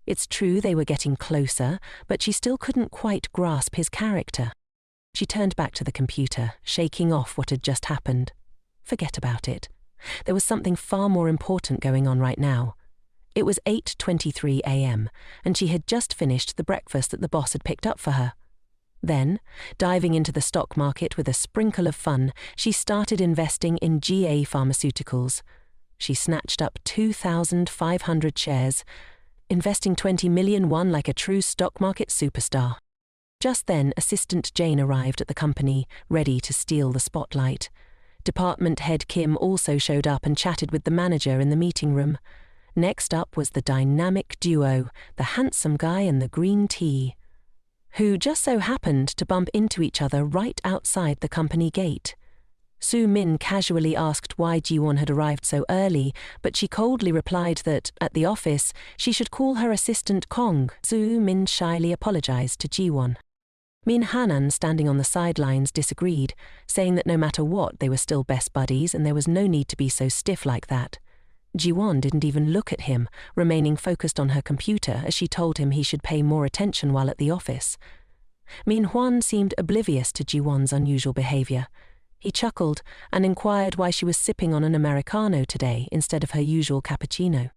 It's true they were getting closer, but she still couldn't quite grasp his character. She turned back to the computer, shaking off what had just happened. Forget about it. There was something far more important going on right now. It was 8:23 a.m., and she had just finished the breakfast that the boss had picked up for her. Then, diving into the stock market with a sprinkle of fun, she started investing in GA Pharmaceuticals. She snatched up 2,500 shares, investing 20 million won like a true stock market superstar. Just then, Assistant Jane arrived at the company, ready to steal the spotlight. Department head Kim also showed up and chatted with the manager in the meeting room. Next up was the dynamic duo, the handsome guy and the green tea, who just so happened to bump into each other right outside the company gate. Soo-min casually asked why Ji-won had arrived so early, but she coldly replied that, at the office, she should call her assistant Kong. Soo-min shyly apologized to Ji-won. Min Hanan, standing on the sidelines, disagreed, saying that no matter what, they were still best buddies and there was no need to be so stiff like that. Ji-won didn't even look at him, remaining focused on her computer as she told him he should pay more attention while at the office. Min Hwan seemed oblivious to Ji-won's unusual behavior. He chuckled and inquired why she was sipping on an Americano today instead of her usual cappuccino.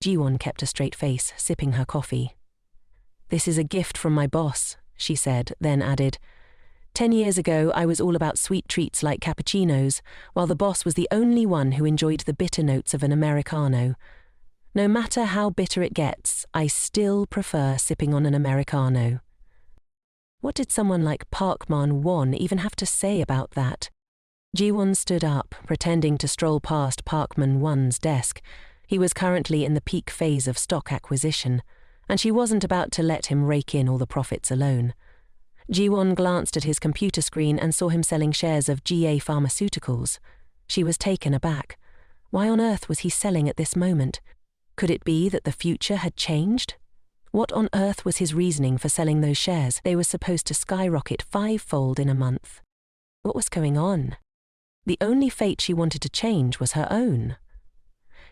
Ji-won kept a straight face, sipping her coffee. "This is a gift from my boss," she said, then added, 10 years ago, I was all about sweet treats like cappuccinos, while the boss was the only one who enjoyed the bitter notes of an Americano. No matter how bitter it gets, I still prefer sipping on an Americano." What did someone like Park Man-won even have to say about that? Ji-won stood up, pretending to stroll past Park Man-won's desk. He was currently in the peak phase of stock acquisition, and she wasn't about to let him rake in all the profits alone. Ji-won glanced at his computer screen and saw him selling shares of GA Pharmaceuticals. She was taken aback. Why on earth was he selling at this moment? Could it be that the future had changed? What on earth was his reasoning for selling those shares? They were supposed to skyrocket 5-fold in a month. What was going on? The only fate she wanted to change was her own.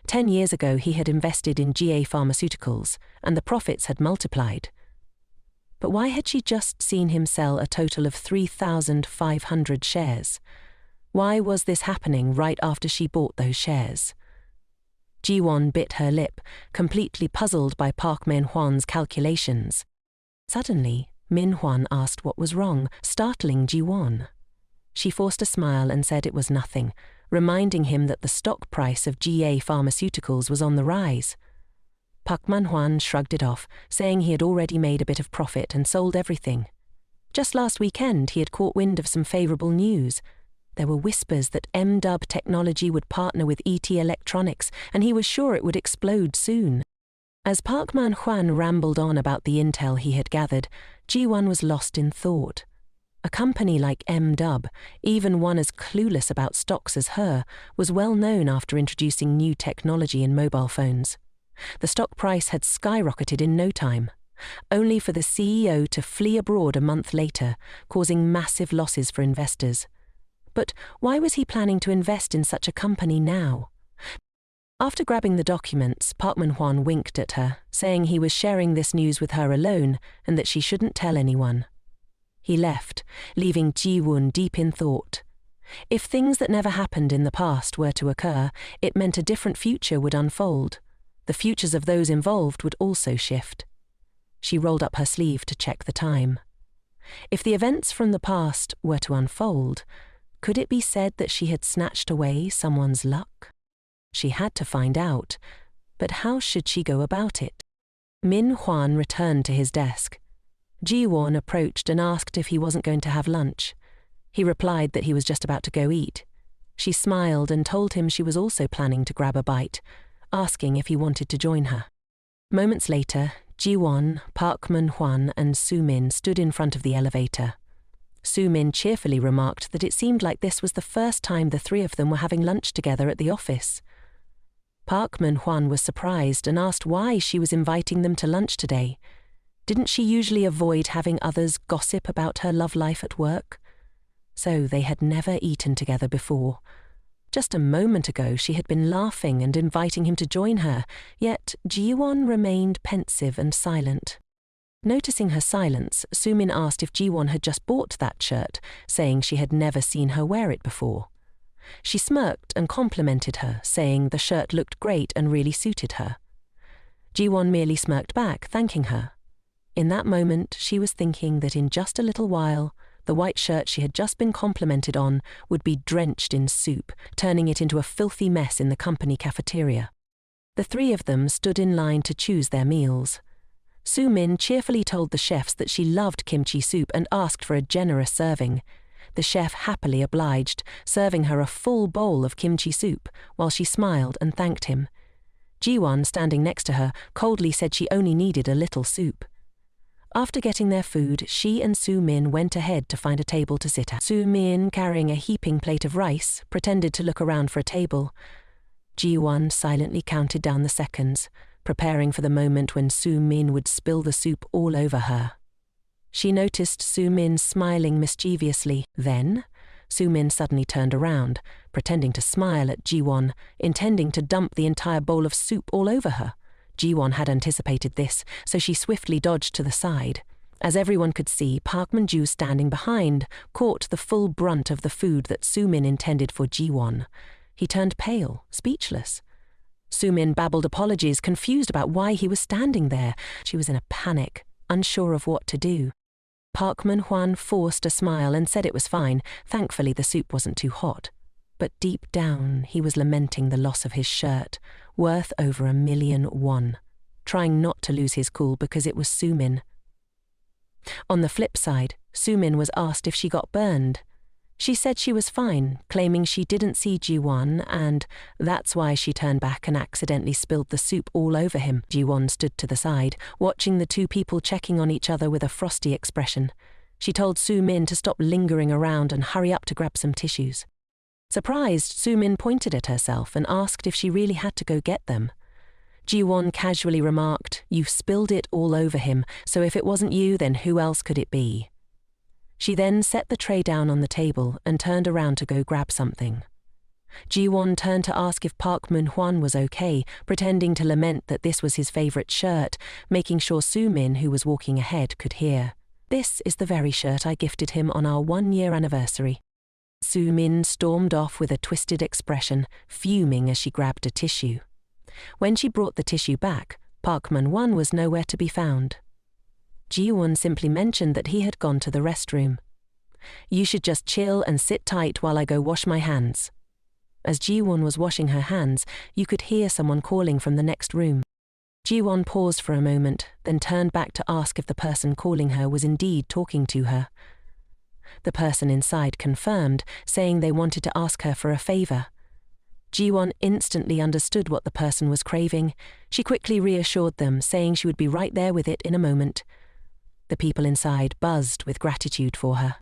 10 years ago he had invested in GA Pharmaceuticals, and the profits had multiplied. But why had she just seen him sell a total of 3,500 shares? Why was this happening right after she bought those shares? Ji-won bit her lip, completely puzzled by Park Min-hwan's calculations. Suddenly, Min-hwan asked what was wrong, startling Ji-won. She forced a smile and said it was nothing, reminding him that the stock price of GA Pharmaceuticals was on the rise. Park Man-hwan shrugged it off, saying he had already made a bit of profit and sold everything. Just last weekend he had caught wind of some favourable news. There were whispers that M-Dub Technology would partner with ET Electronics, and he was sure it would explode soon. As Park Man-hwan rambled on about the intel he had gathered, Ji-won was lost in thought. A company like M-Dub, even one as clueless about stocks as her, was well known after introducing new technology in mobile phones. The stock price had skyrocketed in no time, only for the CEO to flee abroad a month later, causing massive losses for investors. But why was he planning to invest in such a company now? After grabbing the documents, Park Man-hwan winked at her, saying he was sharing this news with her alone and that she shouldn't tell anyone. He left, leaving Ji-won deep in thought. If things that never happened in the past were to occur, it meant a different future would unfold. The futures of those involved would also shift. She rolled up her sleeve to check the time. If the events from the past were to unfold, could it be said that she had snatched away someone's luck? She had to find out, but how should she go about it? Min-hwan returned to his desk. Ji-won approached and asked if he wasn't going to have lunch. He replied that he was just about to go eat. She smiled and told him she was also planning to grab a bite, asking if he wanted to join her. Moments later, Ji-won, Park Man-hwan and Soo-min stood in front of the elevator. Soo-min cheerfully remarked that it seemed like this was the first time the three of them were having lunch together at the office. Park Man-hwan was surprised and asked why she was inviting them to lunch today. Didn't she usually avoid having others gossip about her love life at work? So they had never eaten together before. Just a moment ago she had been laughing and inviting him to join her, yet Ji-won remained pensive and silent. Noticing her silence, Soo-min asked if Ji-won had just bought that shirt, saying she had never seen her wear it before. She smirked and complimented her, saying the shirt looked great and really suited her. Ji-won merely smirked back, thanking her. In that moment, she was thinking that in just a little while, the white shirt she had just been complimented on would be drenched in soup, turning it into a filthy mess in the company cafeteria. The three of them stood in line to choose their meals. Soo-min cheerfully told the chefs that she loved kimchi soup and asked for a generous serving. The chef happily obliged, serving her a full bowl of kimchi soup, while she smiled and thanked him. Ji-won, standing next to her, coldly said she only needed a little soup. After getting their food, she and Soo-min went ahead to find a table to sit at. Soo-min, carrying a heaping plate of rice, pretended to look around for a table. Ji-won silently counted down the seconds, preparing for the moment when Soo-min would spill the soup all over her. She noticed Soo-min smiling mischievously. Then, Soo-min suddenly turned around, pretending to smile at Ji-won, intending to dump the entire bowl of soup all over her. Ji-won had anticipated this, so she swiftly dodged to the side. As everyone could see, Park Min-ju, standing behind, caught the full brunt of the food that Soo-min intended for Ji-won. He turned pale, speechless. Soo-min babbled apologies, confused about why he was standing there. She was in a panic, unsure of what to do. Park Min-hwan forced a smile and said it was fine. Thankfully, the soup wasn't too hot. But deep down, he was lamenting the loss of his shirt, worth over 1,000,000 won, trying not to lose his cool because it was Soo-min. On the flip side, Soo-min was asked if she got burned. She said she was fine, claiming she didn't see Ji-won, and that's why she turned back and accidentally spilled the soup all over him. Ji-won stood to the side, watching the two people checking on each other with a frosty expression. She told Soo-min to stop lingering around and hurry up to grab some tissues. Surprised, Soo-min pointed at herself and asked if she really had to go get them. Ji-won casually remarked, "You spilled it all over him, so if it wasn't you, then who else could it be?" She then set the tray down on the table and turned around to go grab something. Ji-won turned to ask if Park Min-hwan was okay, pretending to lament that this was his favorite shirt, making sure Soo-min, who was walking ahead, could hear. "This is the very shirt I gifted him on our 1-year anniversary." Soo-min stormed off with a twisted expression, fuming as she grabbed a tissue. When she brought the tissue back, Park Min-hwan was nowhere to be found. Ji-won simply mentioned that he had gone to the restroom. "You should just chill and sit tight while I go wash my hands." As Ji-won was washing her hands, you could hear someone calling from the next room. Ji-won paused for a moment, then turned back to ask if the person calling her was indeed talking to her. The person inside confirmed, saying they wanted to ask her for a favor. Ji-won instantly understood what the person was craving. She quickly reassured them, saying she would be right there with it in a moment. The people inside buzzed with gratitude for her.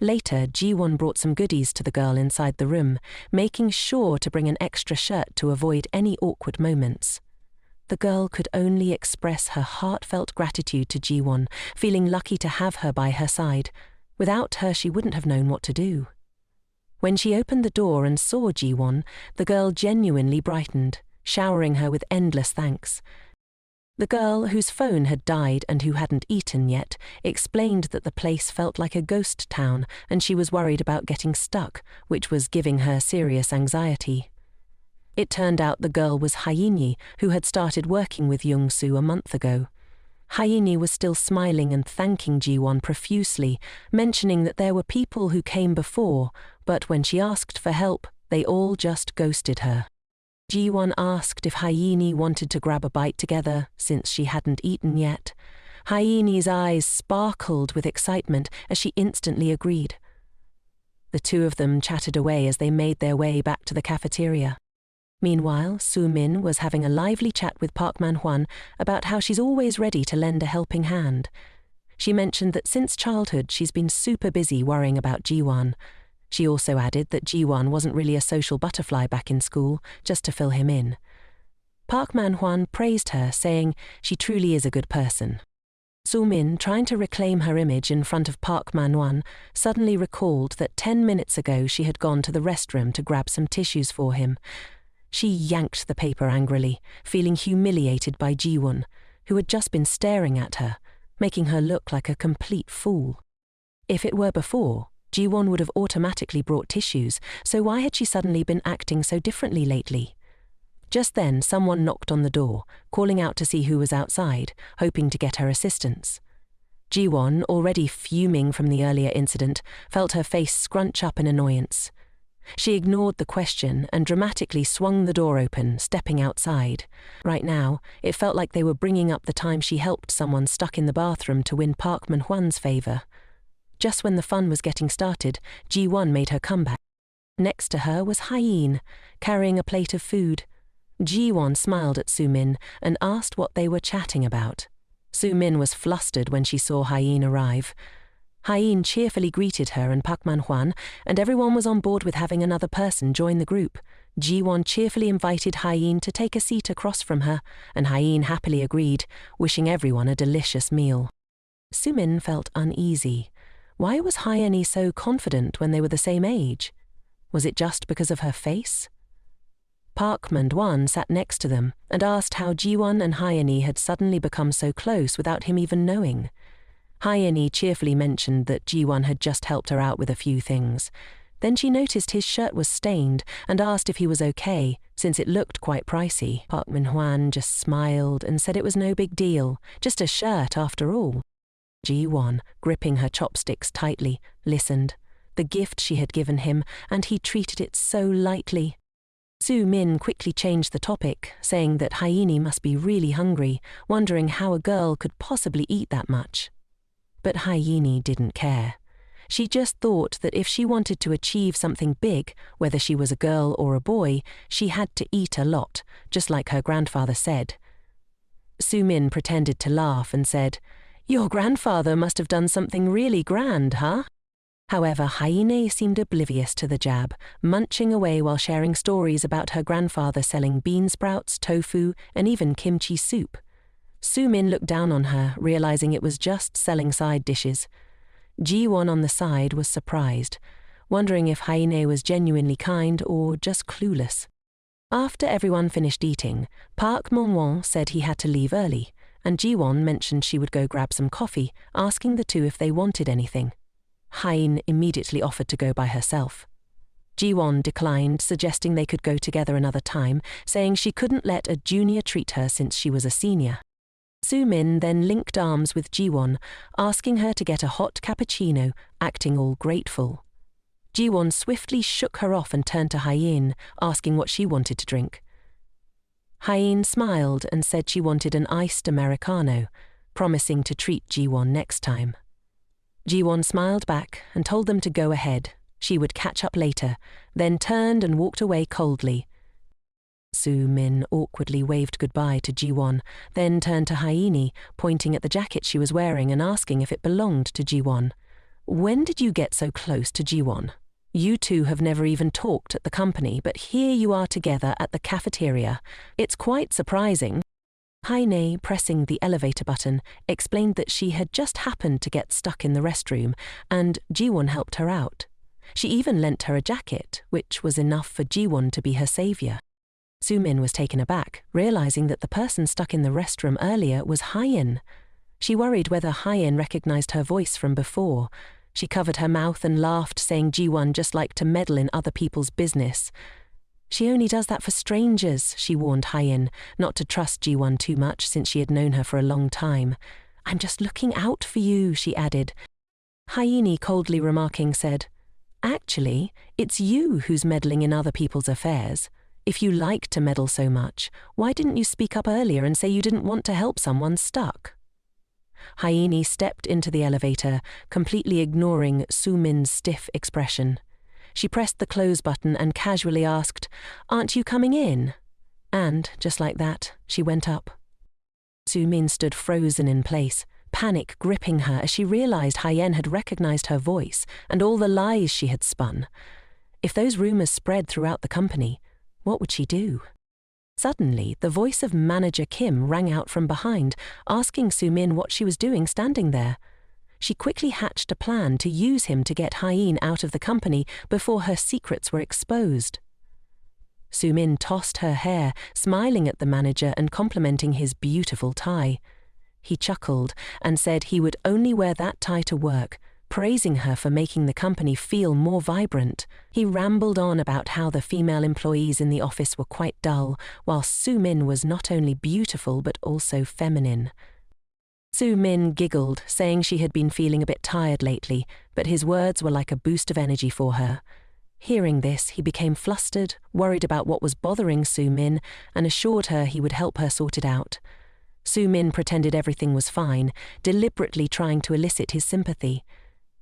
Later, Ji-won brought some goodies to the girl inside the room, making sure to bring an extra shirt to avoid any awkward moments. The girl could only express her heartfelt gratitude to Ji-won, feeling lucky to have her by her side. Without her, she wouldn't have known what to do. When she opened the door and saw Ji-won, the girl genuinely brightened, showering her with endless thanks. The girl, whose phone had died and who hadn't eaten yet, explained that the place felt like a ghost town and she was worried about getting stuck, which was giving her serious anxiety. It turned out the girl was Hyeni, who had started working with Young-soo a month ago. Hyeni was still smiling and thanking Ji-won profusely, mentioning that there were people who came before, but when she asked for help, they all just ghosted her. Ji-won asked if Hyeni wanted to grab a bite together, since she hadn't eaten yet. Hyeni's eyes sparkled with excitement as she instantly agreed. The two of them chatted away as they made their way back to the cafeteria. Meanwhile, Soo-min was having a lively chat with Park Man-hwan about how she's always ready to lend a helping hand. She mentioned that since childhood she's been super busy worrying about Ji-won. She also added that Ji-won wasn't really a social butterfly back in school, just to fill him in. Park Man-hwan praised her, saying she truly is a good person. Sumin, trying to reclaim her image in front of Park Man-won, suddenly recalled that 10 minutes ago she had gone to the restroom to grab some tissues for him. She yanked the paper angrily, feeling humiliated by Ji-won, who had just been staring at her, making her look like a complete fool. If it were before, Ji-won would have automatically brought tissues, so why had she suddenly been acting so differently lately? Just then, someone knocked on the door, calling out to see who was outside, hoping to get her assistance. Ji-won, already fuming from the earlier incident, felt her face scrunch up in annoyance. She ignored the question and dramatically swung the door open, stepping outside. Right now, it felt like they were bringing up the time she helped someone stuck in the bathroom to win Park Man-hwan's favor. Just when the fun was getting started, Ji-won made her comeback. Next to her was Hyeen, carrying a plate of food. Ji-won smiled at Sumin and asked what they were chatting about. Sumin was flustered when she saw Hyeen arrive. Hyeen cheerfully greeted her and Park Man-hwan, and everyone was on board with having another person join the group. Ji-won cheerfully invited Hyeen to take a seat across from her, and Hyeen happily agreed, wishing everyone a delicious meal. Sumin felt uneasy. Why was Hyeen so confident when they were the same age? Was it just because of her face? Park Man-hwan sat next to them and asked how Ji-won and Hyeen had suddenly become so close without him even knowing. Hyeen cheerfully mentioned that Ji-won had just helped her out with a few things. Then she noticed his shirt was stained and asked if he was okay, since it looked quite pricey. Park Man-hwan just smiled and said it was no big deal, just a shirt after all. Ji-won, gripping her chopsticks tightly, listened. The gift she had given him, and he treated it so lightly. Sumin quickly changed the topic, saying that Hyeen must be really hungry, wondering how a girl could possibly eat that much. But Hyeen didn't care. She just thought that if she wanted to achieve something big, whether she was a girl or a boy, she had to eat a lot, just like her grandfather said. Sumin pretended to laugh and said, "Your grandfather must have done something really grand, huh?" However, Hyeen seemed oblivious to the jab, munching away while sharing stories about her grandfather selling bean sprouts, tofu, and even kimchi soup. Sumin looked down on her, realizing it was just selling side dishes. Ji-won on the side was surprised, wondering if Hyeen was genuinely kind or just clueless. After everyone finished eating, Park Man-won said he had to leave early, and Ji-won mentioned she would go grab some coffee, asking the two if they wanted anything. Hyeen immediately offered to go by herself. Ji-won declined, suggesting they could go together another time, saying she couldn't let a junior treat her since she was a senior. Sumin then linked arms with Ji-won, asking her to get a hot cappuccino, acting all grateful. Ji-won swiftly shook her off and turned to Hyeen, asking what she wanted to drink. Hyeen smiled and said she wanted an iced Americano, promising to treat Ji-won next time. Ji-won smiled back and told them to go ahead. She would catch up later, then turned and walked away coldly. Sumin awkwardly waved goodbye to Ji-won, then turned to Hyeen, pointing at the jacket she was wearing and asking if it belonged to Ji-won. "When did you get so close to Ji-won? You two have never even talked at the company, but here you are together at the cafeteria. It's quite surprising." Hyeen, pressing the elevator button, explained that she had just happened to get stuck in the restroom, and Ji-won helped her out. She even lent her a jacket, which was enough for Ji-won to be her savior. Sumin was taken aback, realizing that the person stuck in the restroom earlier was Hyeen. She worried whether Hyeen recognized her voice from before. She covered her mouth and laughed, saying Ji-won just liked to meddle in other people's business. "She only does that for strangers," she warned Hyeen, not to trust Ji-won too much since she had known her for a long time. "I'm just looking out for you," she added. Hyeen, coldly remarking, said, "Actually, it's you who's meddling in other people's affairs. If you like to meddle so much, why didn't you speak up earlier and say you didn't want to help someone stuck?" Hyeen stepped into the elevator, completely ignoring Sumin's stiff expression. She pressed the close button and casually asked, "Aren't you coming in?" And, just like that, she went up. Sumin stood frozen in place, panic gripping her as she realized Hyeen had recognized her voice and all the lies she had spun. If those rumors spread throughout the company, what would she do? Suddenly, the voice of Manager Kim rang out from behind, asking Soo-min what she was doing standing there. She quickly hatched a plan to use him to get Hyeen out of the company before her secrets were exposed. Soo-min tossed her hair, smiling at the manager and complimenting his beautiful tie. He chuckled and said he would only wear that tie to work, praising her for making the company feel more vibrant. He rambled on about how the female employees in the office were quite dull, while Soo-min was not only beautiful but also feminine. Soo-min giggled, saying she had been feeling a bit tired lately, but his words were like a boost of energy for her. Hearing this, he became flustered, worried about what was bothering Soo-min, and assured her he would help her sort it out. Soo-min pretended everything was fine, deliberately trying to elicit his sympathy.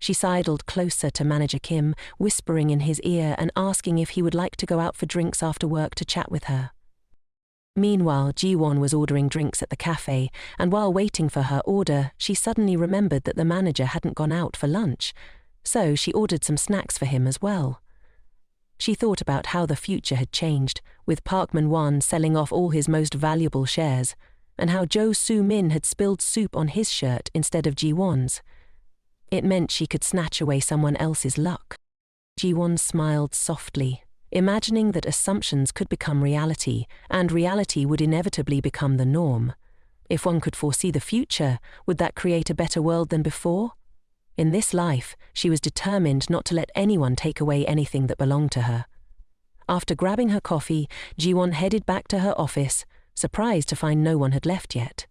She sidled closer to Manager Kim, whispering in his ear and asking if he would like to go out for drinks after work to chat with her. Meanwhile, Ji-won was ordering drinks at the cafe, and while waiting for her order, she suddenly remembered that the manager hadn't gone out for lunch, so she ordered some snacks for him as well. She thought about how the future had changed, with Park Man-won selling off all his most valuable shares, and how Jo Soo-min had spilled soup on his shirt instead of Ji-won's. It meant she could snatch away someone else's luck. Ji-won smiled softly, imagining that assumptions could become reality, and reality would inevitably become the norm. If one could foresee the future, would that create a better world than before? In this life, she was determined not to let anyone take away anything that belonged to her. After grabbing her coffee, Ji-won headed back to her office, surprised to find no one had left yet.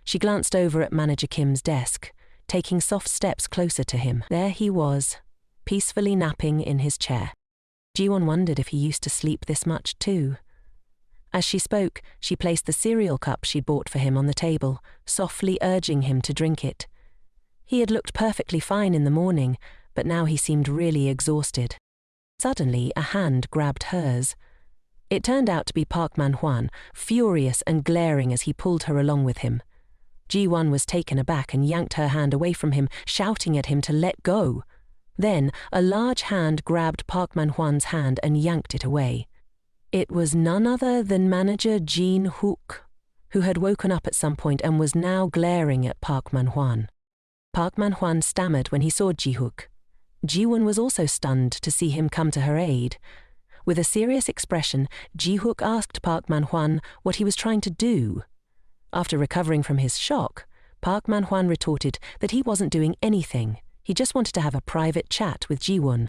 She glanced over at Manager Kim's desk, taking soft steps closer to him. There he was, peacefully napping in his chair. Ji-won wondered if he used to sleep this much too. As she spoke, she placed the cereal cup she'd bought for him on the table, softly urging him to drink it. He had looked perfectly fine in the morning, but now he seemed really exhausted. Suddenly, a hand grabbed hers. It turned out to be Park Man-hwan, furious and glaring as he pulled her along with him. Ji-won was taken aback and yanked her hand away from him, shouting at him to let go. Then, a large hand grabbed Park Man-hwan's hand and yanked it away. It was none other than manager Jin-hook, who had woken up at some point and was now glaring at Park Man-hwan. Park Man-hwan stammered when he saw Ji-hook. Ji-won was also stunned to see him come to her aid. With a serious expression, Ji-hook asked Park Man-hwan what he was trying to do. After recovering from his shock, Park Man-hwan retorted that he wasn't doing anything. He just wanted to have a private chat with Ji-won.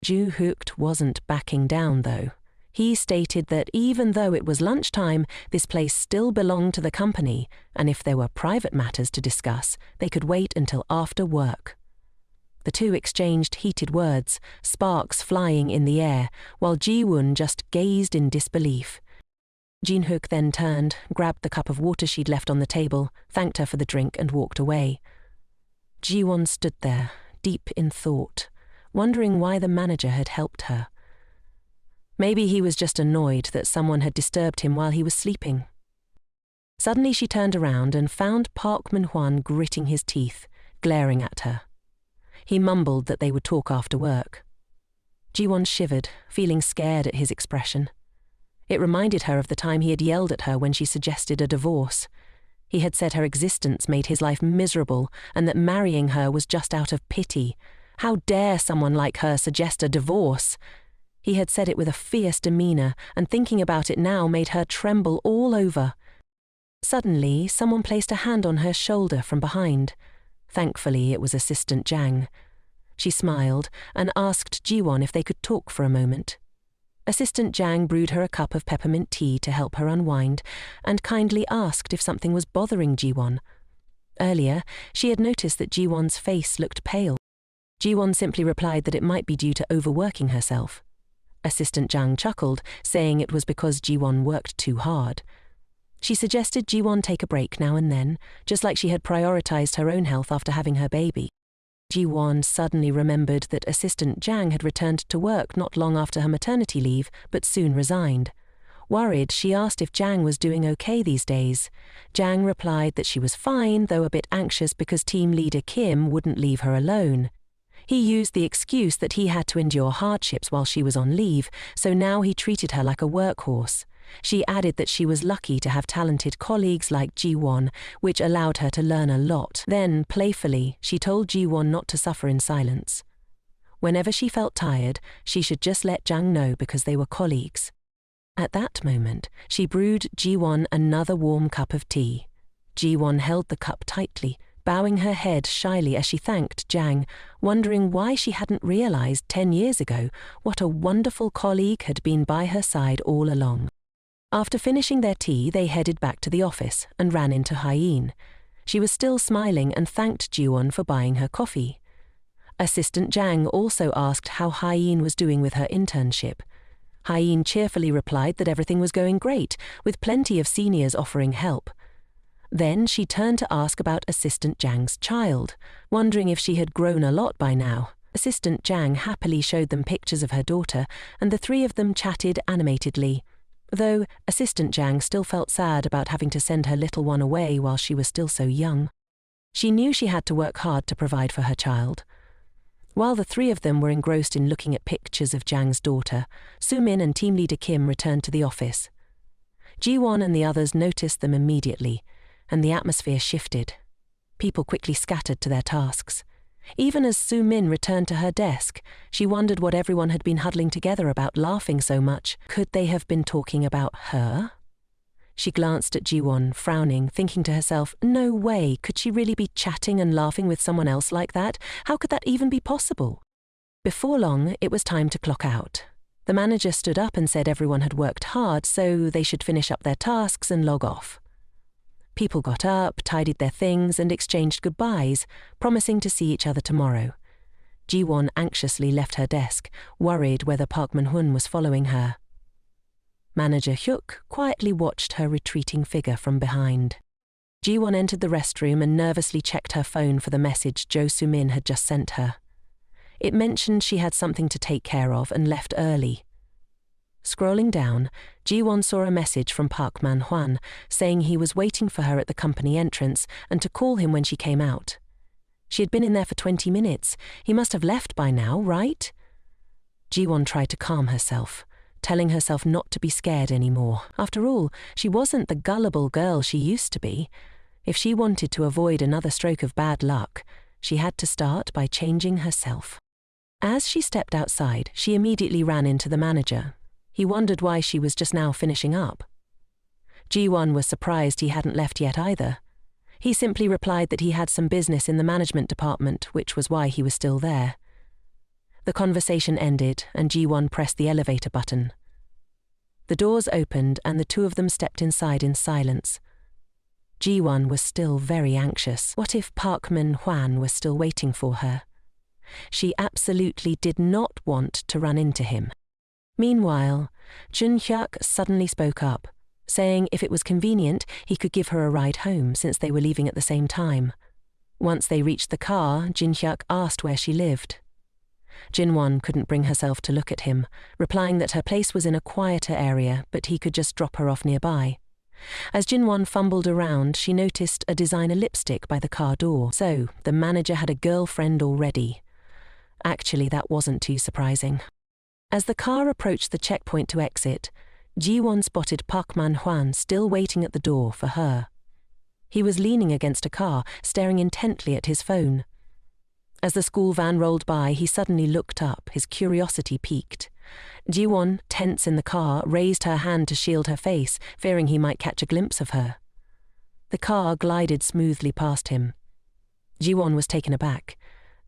Ji-hook wasn't backing down, though. He stated that even though it was lunchtime, this place still belonged to the company, and if there were private matters to discuss, they could wait until after work. The two exchanged heated words, sparks flying in the air, while Ji-won just gazed in disbelief. Jin-hook then turned, grabbed the cup of water she'd left on the table, thanked her for the drink and walked away. Ji-won stood there, deep in thought, wondering why the manager had helped her. Maybe he was just annoyed that someone had disturbed him while he was sleeping. Suddenly she turned around and found Park Man-hwan gritting his teeth, glaring at her. He mumbled that they would talk after work. Ji-won shivered, feeling scared at his expression. It reminded her of the time he had yelled at her when she suggested a divorce. He had said her existence made his life miserable and that marrying her was just out of pity. How dare someone like her suggest a divorce? He had said it with a fierce demeanor, and thinking about it now made her tremble all over. Suddenly, someone placed a hand on her shoulder from behind. Thankfully, it was Assistant Jang. She smiled and asked Ji-won if they could talk for a moment. Assistant Jang brewed her a cup of peppermint tea to help her unwind and kindly asked if something was bothering Ji-won. Earlier, she had noticed that Ji-won's face looked pale. Ji-won simply replied that it might be due to overworking herself. Assistant Jang chuckled, saying it was because Ji-won worked too hard. She suggested Ji-won take a break now and then, just like she had prioritized her own health after having her baby. Ji-won suddenly remembered that Assistant Jang had returned to work not long after her maternity leave, but soon resigned. Worried, she asked if Jang was doing okay these days. Jang replied that she was fine, though a bit anxious because team leader Kim wouldn't leave her alone. He used the excuse that he had to endure hardships while she was on leave, so now he treated her like a workhorse. She added that she was lucky to have talented colleagues like Ji-won, which allowed her to learn a lot. Then, playfully, she told Ji-won not to suffer in silence. Whenever she felt tired, she should just let Jang know because they were colleagues. At that moment, she brewed Ji-won another warm cup of tea. Ji-won held the cup tightly, bowing her head shyly as she thanked Jang, wondering why she hadn't realized 10 years ago what a wonderful colleague had been by her side all along. After finishing their tea, they headed back to the office and ran into Hyeen. She was still smiling and thanked Ji-won for buying her coffee. Assistant Jang also asked how Hyeen was doing with her internship. Hyeen cheerfully replied that everything was going great, with plenty of seniors offering help. Then she turned to ask about Assistant Jang's child, wondering if she had grown a lot by now. Assistant Jang happily showed them pictures of her daughter, and the three of them chatted animatedly, though Assistant Jang still felt sad about having to send her little one away while she was still so young. She knew she had to work hard to provide for her child. While the three of them were engrossed in looking at pictures of Jang's daughter, Soo-min and team leader Kim returned to the office. Ji-won and the others noticed them immediately, and the atmosphere shifted. People quickly scattered to their tasks. Even as Soo-min returned to her desk, she wondered what everyone had been huddling together about, laughing so much. Could they have been talking about her? She glanced at Ji-won, frowning, thinking to herself, no way, could she really be chatting and laughing with someone else like that? How could that even be possible? Before long, it was time to clock out. The manager stood up and said everyone had worked hard, so they should finish up their tasks and log off. People got up, tidied their things, and exchanged goodbyes, promising to see each other tomorrow. Ji-won anxiously left her desk, worried whether Park Man-hun was following her. Manager Hyuk quietly watched her retreating figure from behind. Ji-won entered the restroom and nervously checked her phone for the message Jo Soo-min had just sent her. It mentioned she had something to take care of and left early. Scrolling down, Ji-won saw a message from Park Man-hwan saying he was waiting for her at the company entrance and to call him when she came out. She had been in there for 20 minutes. He must have left by now, right? Ji-won tried to calm herself, telling herself not to be scared anymore. After all, she wasn't the gullible girl she used to be. If she wanted to avoid another stroke of bad luck, she had to start by changing herself. As she stepped outside, she immediately ran into the manager. He wondered why she was just now finishing up. Ji-won was surprised he hadn't left yet either. He simply replied that he had some business in the management department, which was why he was still there. The conversation ended, and Ji-won pressed the elevator button. The doors opened, and the two of them stepped inside in silence. Ji-won was still very anxious. What if Park Man-hwan was still waiting for her? She absolutely did not want to run into him. Meanwhile, Jun-hyuk suddenly spoke up, saying if it was convenient, he could give her a ride home since they were leaving at the same time. Once they reached the car, Jun-hyuk asked where she lived. Jin-won couldn't bring herself to look at him, replying that her place was in a quieter area, but he could just drop her off nearby. As Jin-won fumbled around, she noticed a designer lipstick by the car door. So, the manager had a girlfriend already. Actually, that wasn't too surprising. As the car approached the checkpoint to exit, Ji-won spotted Park Man-hwan still waiting at the door for her. He was leaning against a car, staring intently at his phone. As the school van rolled by, he suddenly looked up, his curiosity piqued. Ji-won, tense in the car, raised her hand to shield her face, fearing he might catch a glimpse of her. The car glided smoothly past him. Ji-won was taken aback,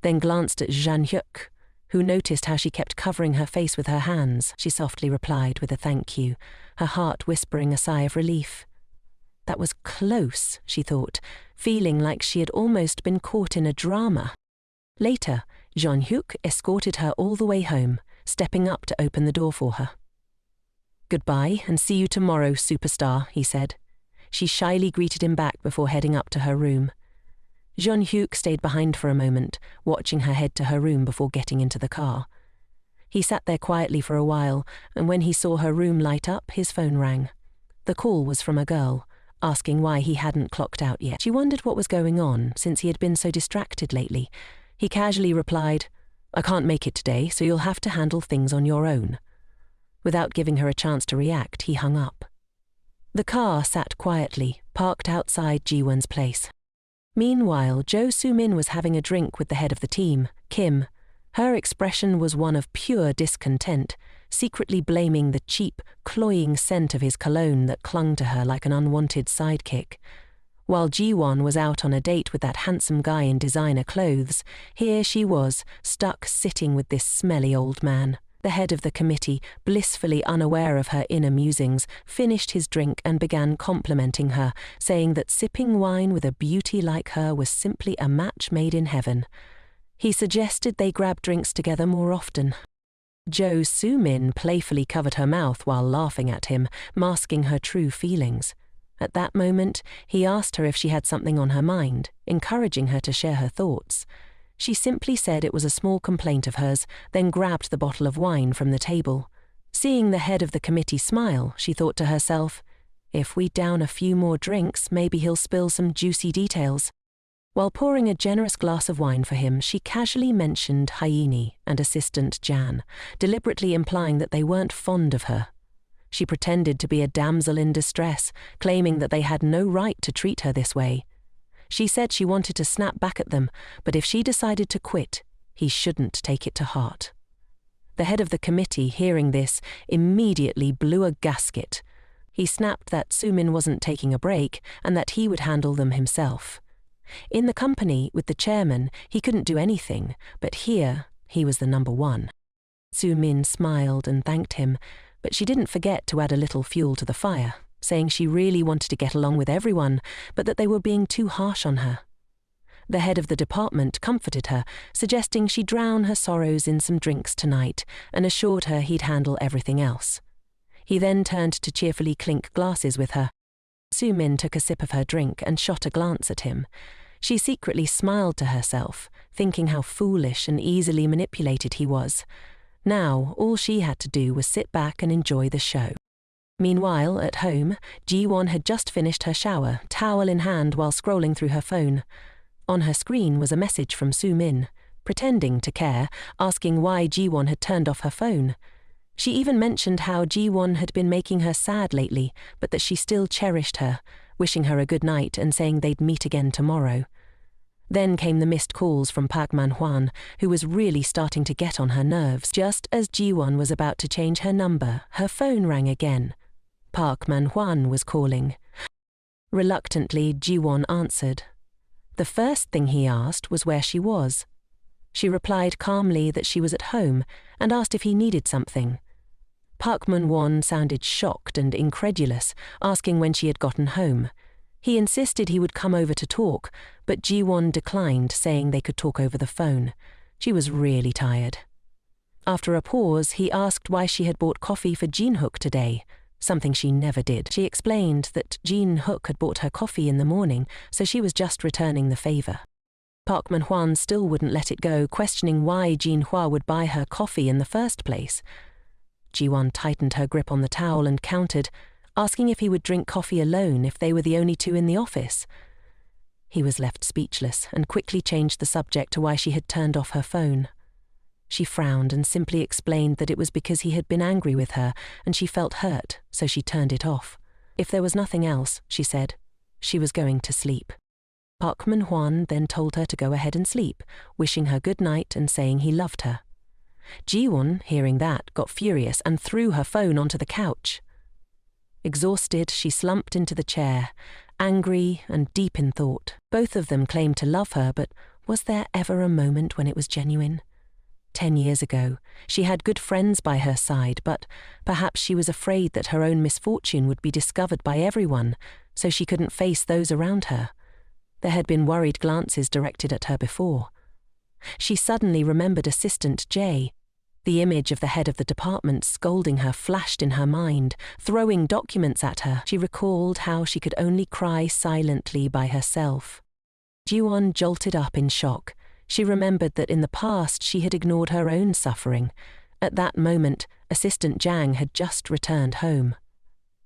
then glanced at Jun-hyuk, who noticed how she kept covering her face with her hands. She softly replied with a thank you, her heart whispering a sigh of relief. That was close, she thought, feeling like she had almost been caught in a drama. Later, Jun-hyuk escorted her all the way home, stepping up to open the door for her. "Goodbye, and see you tomorrow, superstar," he said. She shyly greeted him back before heading up to her room. Jun-hyuk stayed behind for a moment, watching her head to her room before getting into the car. He sat there quietly for a while, and when he saw her room light up, his phone rang. The call was from a girl, asking why he hadn't clocked out yet. She wondered what was going on, since he had been so distracted lately. He casually replied, "I can't make it today, so you'll have to handle things on your own." Without giving her a chance to react, he hung up. The car sat quietly, parked outside Ji-won's place. Meanwhile, Jo Soo-min was having a drink with the head of the team, Kim. Her expression was one of pure discontent, secretly blaming the cheap, cloying scent of his cologne that clung to her like an unwanted sidekick. While Ji-won was out on a date with that handsome guy in designer clothes, here she was, stuck sitting with this smelly old man. The head of the committee, blissfully unaware of her inner musings, finished his drink and began complimenting her, saying that sipping wine with a beauty like her was simply a match made in heaven. He suggested they grab drinks together more often. Jo Soo-min playfully covered her mouth while laughing at him, masking her true feelings. At that moment, he asked her if she had something on her mind, encouraging her to share her thoughts. She simply said it was a small complaint of hers, then grabbed the bottle of wine from the table. Seeing the head of the committee smile, she thought to herself, if we down a few more drinks, maybe he'll spill some juicy details. While pouring a generous glass of wine for him, she casually mentioned Hyeni and assistant Jan, deliberately implying that they weren't fond of her. She pretended to be a damsel in distress, claiming that they had no right to treat her this way. She said she wanted to snap back at them, but if she decided to quit, he shouldn't take it to heart. The head of the committee, hearing this, immediately blew a gasket. He snapped that Soo-min wasn't taking a break and that he would handle them himself. In the company, with the chairman, he couldn't do anything, but here, he was the number one. Soo-min smiled and thanked him, but she didn't forget to add a little fuel to the fire, saying she really wanted to get along with everyone, but that they were being too harsh on her. The head of the department comforted her, suggesting she drown her sorrows in some drinks tonight, and assured her he'd handle everything else. He then turned to cheerfully clink glasses with her. Soo-min took a sip of her drink and shot a glance at him. She secretly smiled to herself, thinking how foolish and easily manipulated he was. Now, all she had to do was sit back and enjoy the show. Meanwhile, at home, Ji-won had just finished her shower, towel in hand while scrolling through her phone. On her screen was a message from Soo-min, pretending to care, asking why Ji-won had turned off her phone. She even mentioned how Ji-won had been making her sad lately, but that she still cherished her, wishing her a good night and saying they'd meet again tomorrow. Then came the missed calls from Park Man-hwan, who was really starting to get on her nerves. Just as Ji-won was about to change her number, her phone rang again. Park Man-hwan was calling. Reluctantly, Ji-won answered. The first thing he asked was where she was. She replied calmly that she was at home and asked if he needed something. Park Man-hwan sounded shocked and incredulous, asking when she had gotten home. He insisted he would come over to talk, but Ji-won declined, saying they could talk over the phone. She was really tired. After a pause, he asked why she had bought coffee for Jin-hook today, something she never did. She explained that Jin-hook had bought her coffee in the morning, so she was just returning the favor. Park Man-hwan still wouldn't let it go, questioning why Jin-hwa would buy her coffee in the first place. Ji-won tightened her grip on the towel and countered, asking if he would drink coffee alone if they were the only two in the office. He was left speechless and quickly changed the subject to why she had turned off her phone. She frowned and simply explained that it was because he had been angry with her and she felt hurt, so she turned it off. If there was nothing else, she said, she was going to sleep. Park Man-hwan then told her to go ahead and sleep, wishing her good night and saying he loved her. Ji-won, hearing that, got furious and threw her phone onto the couch. Exhausted, she slumped into the chair, angry and deep in thought. Both of them claimed to love her, but was there ever a moment when it was genuine? 10 years ago, she had good friends by her side, but perhaps she was afraid that her own misfortune would be discovered by everyone, so she couldn't face those around her. There had been worried glances directed at her before. She suddenly remembered Assistant J. The image of the head of the department scolding her flashed in her mind, throwing documents at her. She recalled how she could only cry silently by herself. Ji-won jolted up in shock. She remembered that in the past she had ignored her own suffering. At that moment, Assistant Jang had just returned home.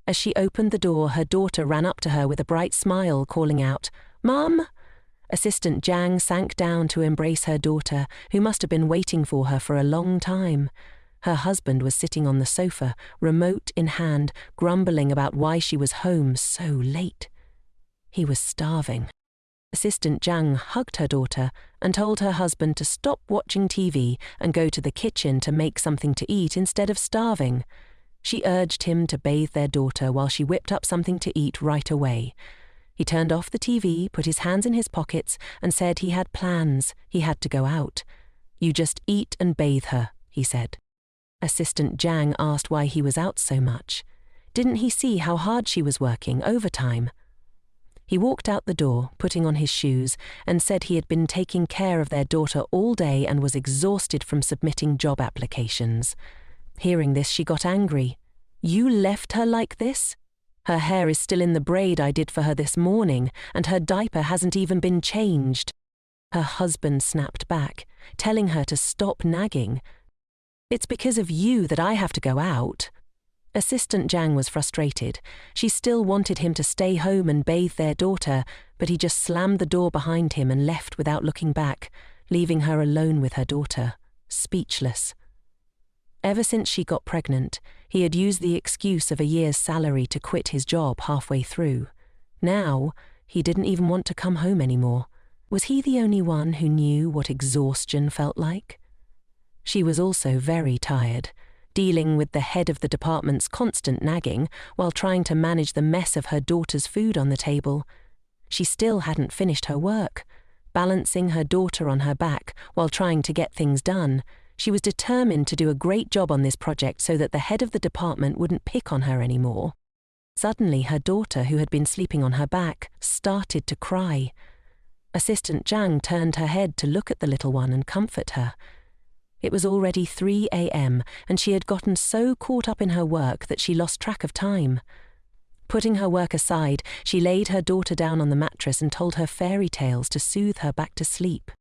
As she opened the door, her daughter ran up to her with a bright smile, calling out, "Mom!" Assistant Jang sank down to embrace her daughter, who must have been waiting for her for a long time. Her husband was sitting on the sofa, remote in hand, grumbling about why she was home so late. He was starving. Assistant Zhang hugged her daughter and told her husband to stop watching TV and go to the kitchen to make something to eat instead of starving. She urged him to bathe their daughter while she whipped up something to eat right away. He turned off the TV, put his hands in his pockets, and said he had plans. He had to go out. "You just eat and bathe her," he said. Assistant Zhang asked why he was out so much. Didn't he see how hard she was working overtime? He walked out the door, putting on his shoes, and said he had been taking care of their daughter all day and was exhausted from submitting job applications. Hearing this, she got angry. "You left her like this? Her hair is still in the braid I did for her this morning, and her diaper hasn't even been changed." Her husband snapped back, telling her to stop nagging. "It's because of you that I have to go out." Assistant Zhang was frustrated. She still wanted him to stay home and bathe their daughter, but he just slammed the door behind him and left without looking back, leaving her alone with her daughter, speechless. Ever since she got pregnant, he had used the excuse of a year's salary to quit his job halfway through. Now, he didn't even want to come home anymore. Was he the only one who knew what exhaustion felt like? She was also very tired, dealing with the head of the department's constant nagging while trying to manage the mess of her daughter's food on the table. She still hadn't finished her work. Balancing her daughter on her back while trying to get things done, she was determined to do a great job on this project so that the head of the department wouldn't pick on her anymore. Suddenly, her daughter, who had been sleeping on her back, started to cry. Assistant Zhang turned her head to look at the little one and comfort her. It was already 3 a.m., and she had gotten so caught up in her work that she lost track of time. Putting her work aside, she laid her daughter down on the mattress and told her fairy tales to soothe her back to sleep.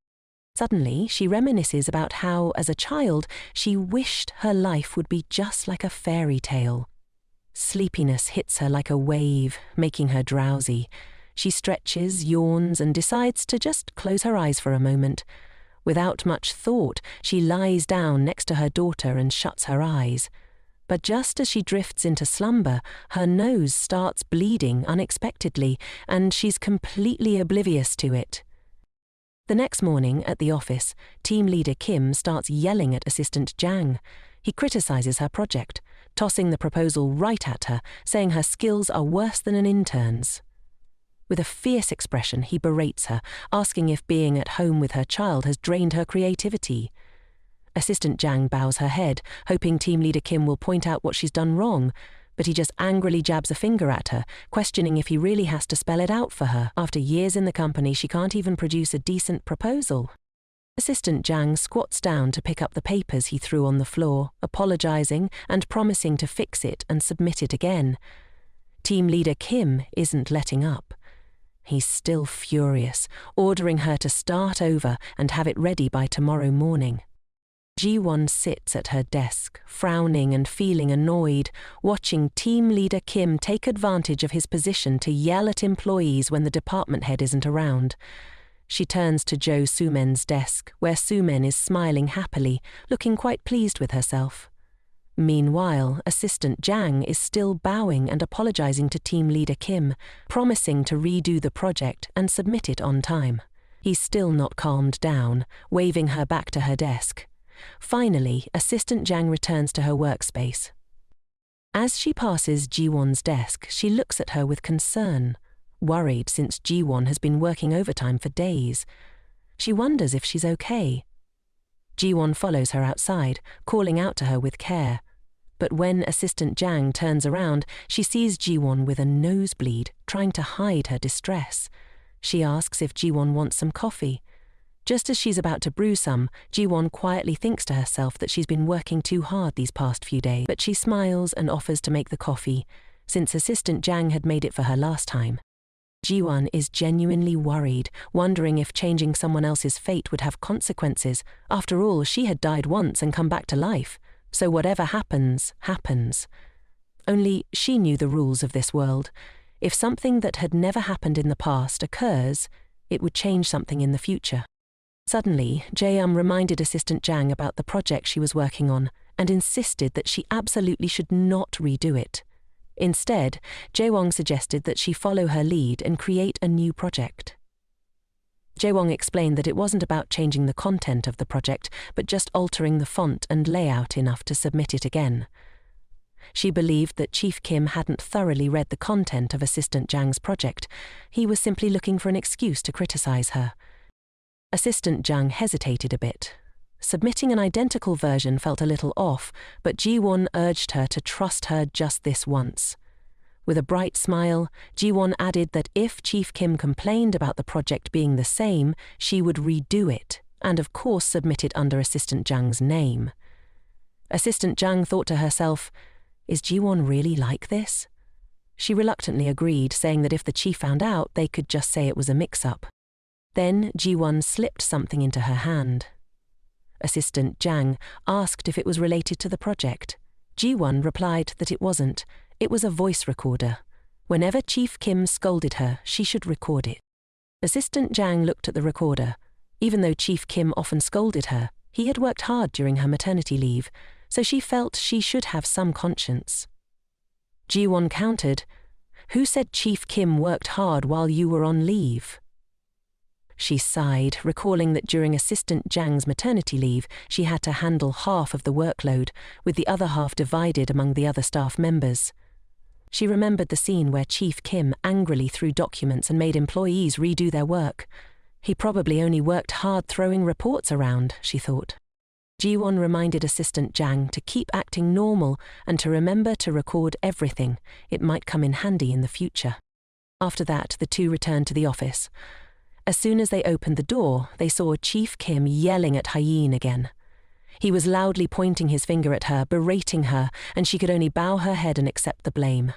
Suddenly, she reminisces about how, as a child, she wished her life would be just like a fairy tale. Sleepiness hits her like a wave, making her drowsy. She stretches, yawns, and decides to just close her eyes for a moment. Without much thought, she lies down next to her daughter and shuts her eyes. But just as she drifts into slumber, her nose starts bleeding unexpectedly, and she's completely oblivious to it. The next morning at the office, team leader Kim starts yelling at Assistant Zhang. He criticizes her project, tossing the proposal right at her, saying her skills are worse than an intern's. With a fierce expression, he berates her, asking if being at home with her child has drained her creativity. Assistant Zhang bows her head, hoping team leader Kim will point out what she's done wrong, but he just angrily jabs a finger at her, questioning if he really has to spell it out for her. After years in the company, she can't even produce a decent proposal. Assistant Zhang squats down to pick up the papers he threw on the floor, apologizing and promising to fix it and submit it again. Team leader Kim isn't letting up. He's still furious, ordering her to start over and have it ready by tomorrow morning. Ji-won sits at her desk, frowning and feeling annoyed, watching team leader Kim take advantage of his position to yell at employees when the department head isn't around. She turns to Jo Sumen's desk, where Sumen is smiling happily, looking quite pleased with herself. Meanwhile, Assistant Zhang is still bowing and apologizing to team leader Kim, promising to redo the project and submit it on time. He's still not calmed down, waving her back to her desk. Finally, Assistant Zhang returns to her workspace. As she passes Ji-won's desk, she looks at her with concern, worried since Ji-won has been working overtime for days. She wonders if she's okay. Ji-won follows her outside, calling out to her with care. But when Assistant Zhang turns around, she sees Ji-won with a nosebleed, trying to hide her distress. She asks if Ji-won wants some coffee. Just as she's about to brew some, Ji-won quietly thinks to herself that she's been working too hard these past few days, but she smiles and offers to make the coffee, since Assistant Zhang had made it for her last time. Ji-won is genuinely worried, wondering if changing someone else's fate would have consequences. After all, she had died once and come back to life, so whatever happens, happens. Only she knew the rules of this world. If something that had never happened in the past occurs, it would change something in the future. Suddenly, Jae-um reminded Assistant Zhang about the project she was working on, and insisted that she absolutely should not redo it. Instead, Jae-won suggested that she follow her lead and create a new project. Jae-won explained that it wasn't about changing the content of the project, but just altering the font and layout enough to submit it again. She believed that Chief Kim hadn't thoroughly read the content of Assistant Jang's project. He was simply looking for an excuse to criticize her. Assistant Jang hesitated a bit. Submitting an identical version felt a little off, but Ji-won urged her to trust her just this once. With a bright smile, Ji-won added that if Chief Kim complained about the project being the same, she would redo it, and of course submit it under Assistant Jang's name. Assistant Jang thought to herself, "Is Ji-won really like this?" She reluctantly agreed, saying that if the chief found out, they could just say it was a mix-up. Then Ji-won slipped something into her hand. Assistant Jang asked if it was related to the project. Ji-won replied that it wasn't. It was a voice recorder. Whenever Chief Kim scolded her, she should record it. Assistant Jang looked at the recorder. Even though Chief Kim often scolded her, he had worked hard during her maternity leave, so she felt she should have some conscience. Ji-won countered, "Who said Chief Kim worked hard while you were on leave?" She sighed, recalling that during Assistant Jang's maternity leave, she had to handle half of the workload, with the other half divided among the other staff members. She remembered the scene where Chief Kim angrily threw documents and made employees redo their work. He probably only worked hard throwing reports around, she thought. Ji-won reminded Assistant Jang to keep acting normal and to remember to record everything. It might come in handy in the future. After that, the two returned to the office. As soon as they opened the door, they saw Chief Kim yelling at Hye-in again. He was loudly pointing his finger at her, berating her, and she could only bow her head and accept the blame.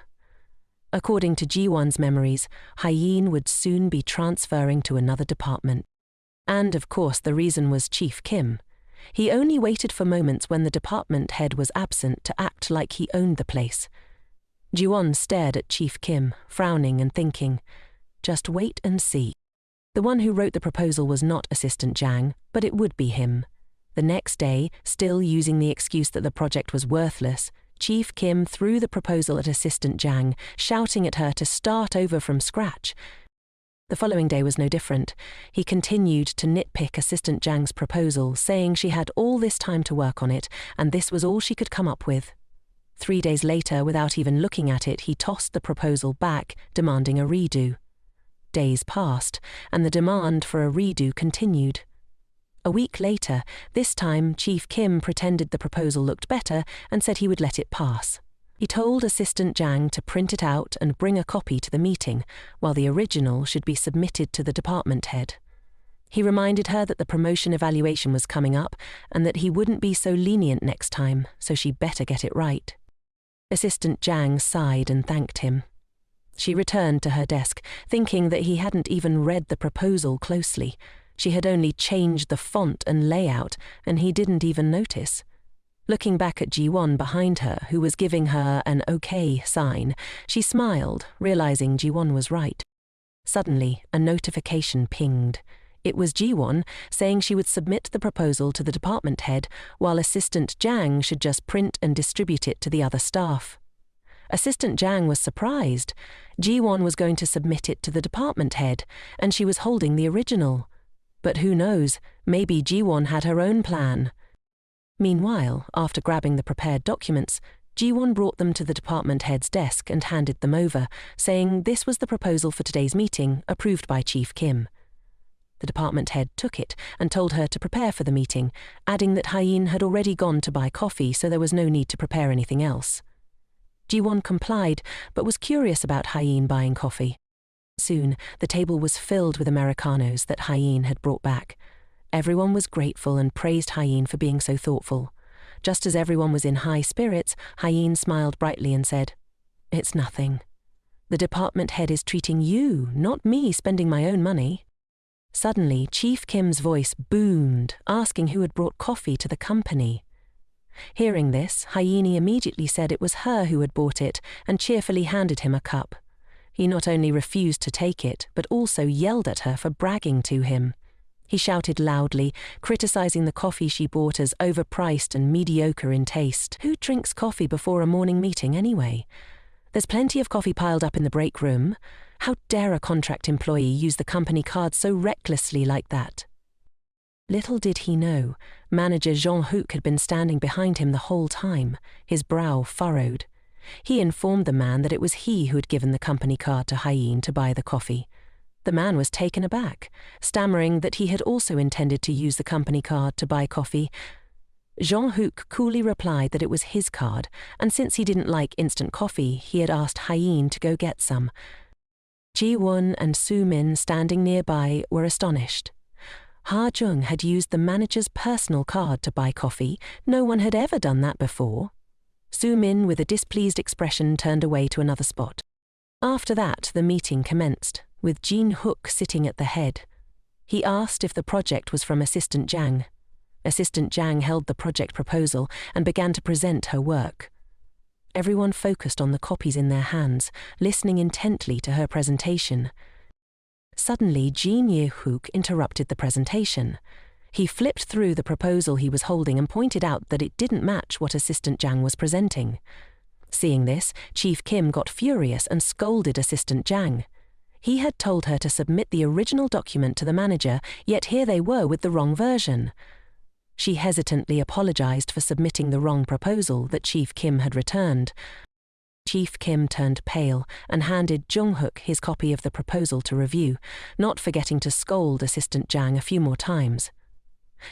According to Ji-won's memories, Hye-in would soon be transferring to another department. And, of course, the reason was Chief Kim. He only waited for moments when the department head was absent to act like he owned the place. Ji-won stared at Chief Kim, frowning and thinking, "Just wait and see." The one who wrote the proposal was not Assistant Jang, but it would be him. The next day, still using the excuse that the project was worthless, Chief Kim threw the proposal at Assistant Jang, shouting at her to start over from scratch. The following day was no different. He continued to nitpick Assistant Jang's proposal, saying she had all this time to work on it, and this was all she could come up with. 3 days later, without even looking at it, he tossed the proposal back, demanding a redo. Days passed, and the demand for a redo continued. A week later, this time Chief Kim pretended the proposal looked better and said he would let it pass. He told Assistant Jang to print it out and bring a copy to the meeting, while the original should be submitted to the department head. He reminded her that the promotion evaluation was coming up and that he wouldn't be so lenient next time, so she better get it right. Assistant Jang sighed and thanked him. She returned to her desk, thinking that he hadn't even read the proposal closely. She had only changed the font and layout, and he didn't even notice. Looking back at Ji-won behind her, who was giving her an okay sign, she smiled, realizing Ji-won was right. Suddenly, a notification pinged. It was Ji-won saying she would submit the proposal to the department head, while Assistant Jang should just print and distribute it to the other staff. Assistant Jang was surprised. Ji-won was going to submit it to the department head, and she was holding the original. But who knows, maybe Ji-won had her own plan. Meanwhile, after grabbing the prepared documents, Ji-won brought them to the department head's desk and handed them over, saying this was the proposal for today's meeting, approved by Chief Kim. The department head took it and told her to prepare for the meeting, adding that Hye-in had already gone to buy coffee, so there was no need to prepare anything else. Ji-won complied, but was curious about Hye-in buying coffee. Soon, the table was filled with Americanos that Hye-in had brought back. Everyone was grateful and praised Hye-in for being so thoughtful. Just as everyone was in high spirits, Hye-in smiled brightly and said, "It's nothing. The department head is treating you, not me spending my own money." Suddenly, Chief Kim's voice boomed, asking who had brought coffee to the company. Hearing this, Hye-in immediately said it was her who had bought it and cheerfully handed him a cup. He not only refused to take it, but also yelled at her for bragging to him. He shouted loudly, criticizing the coffee she bought as overpriced and mediocre in taste. Who drinks coffee before a morning meeting anyway? There's plenty of coffee piled up in the break room. How dare a contract employee use the company card so recklessly like that? Little did he know, manager Jean-Hook had been standing behind him the whole time, his brow furrowed. He informed the man that it was he who had given the company card to Hyene to buy the coffee. The man was taken aback, stammering that he had also intended to use the company card to buy coffee. Jean-Hook coolly replied that it was his card, and since he didn't like instant coffee, he had asked Hyene to go get some. Ji-won and Soo-min, standing nearby, were astonished. Ha-jung had used the manager's personal card to buy coffee. No one had ever done that before. Soo-min, with a displeased expression, turned away to another spot. After that, the meeting commenced, with Jin-hook sitting at the head. He asked if the project was from Assistant Jang. Assistant Jang held the project proposal and began to present her work. Everyone focused on the copies in their hands, listening intently to her presentation. Suddenly, Jin Ye-hook interrupted the presentation. He flipped through the proposal he was holding and pointed out that it didn't match what Assistant Jang was presenting. Seeing this, Chief Kim got furious and scolded Assistant Jang. He had told her to submit the original document to the manager, yet here they were with the wrong version. She hesitantly apologized for submitting the wrong proposal that Chief Kim had returned. Chief Kim turned pale and handed Jung-hook his copy of the proposal to review, not forgetting to scold Assistant Jang a few more times.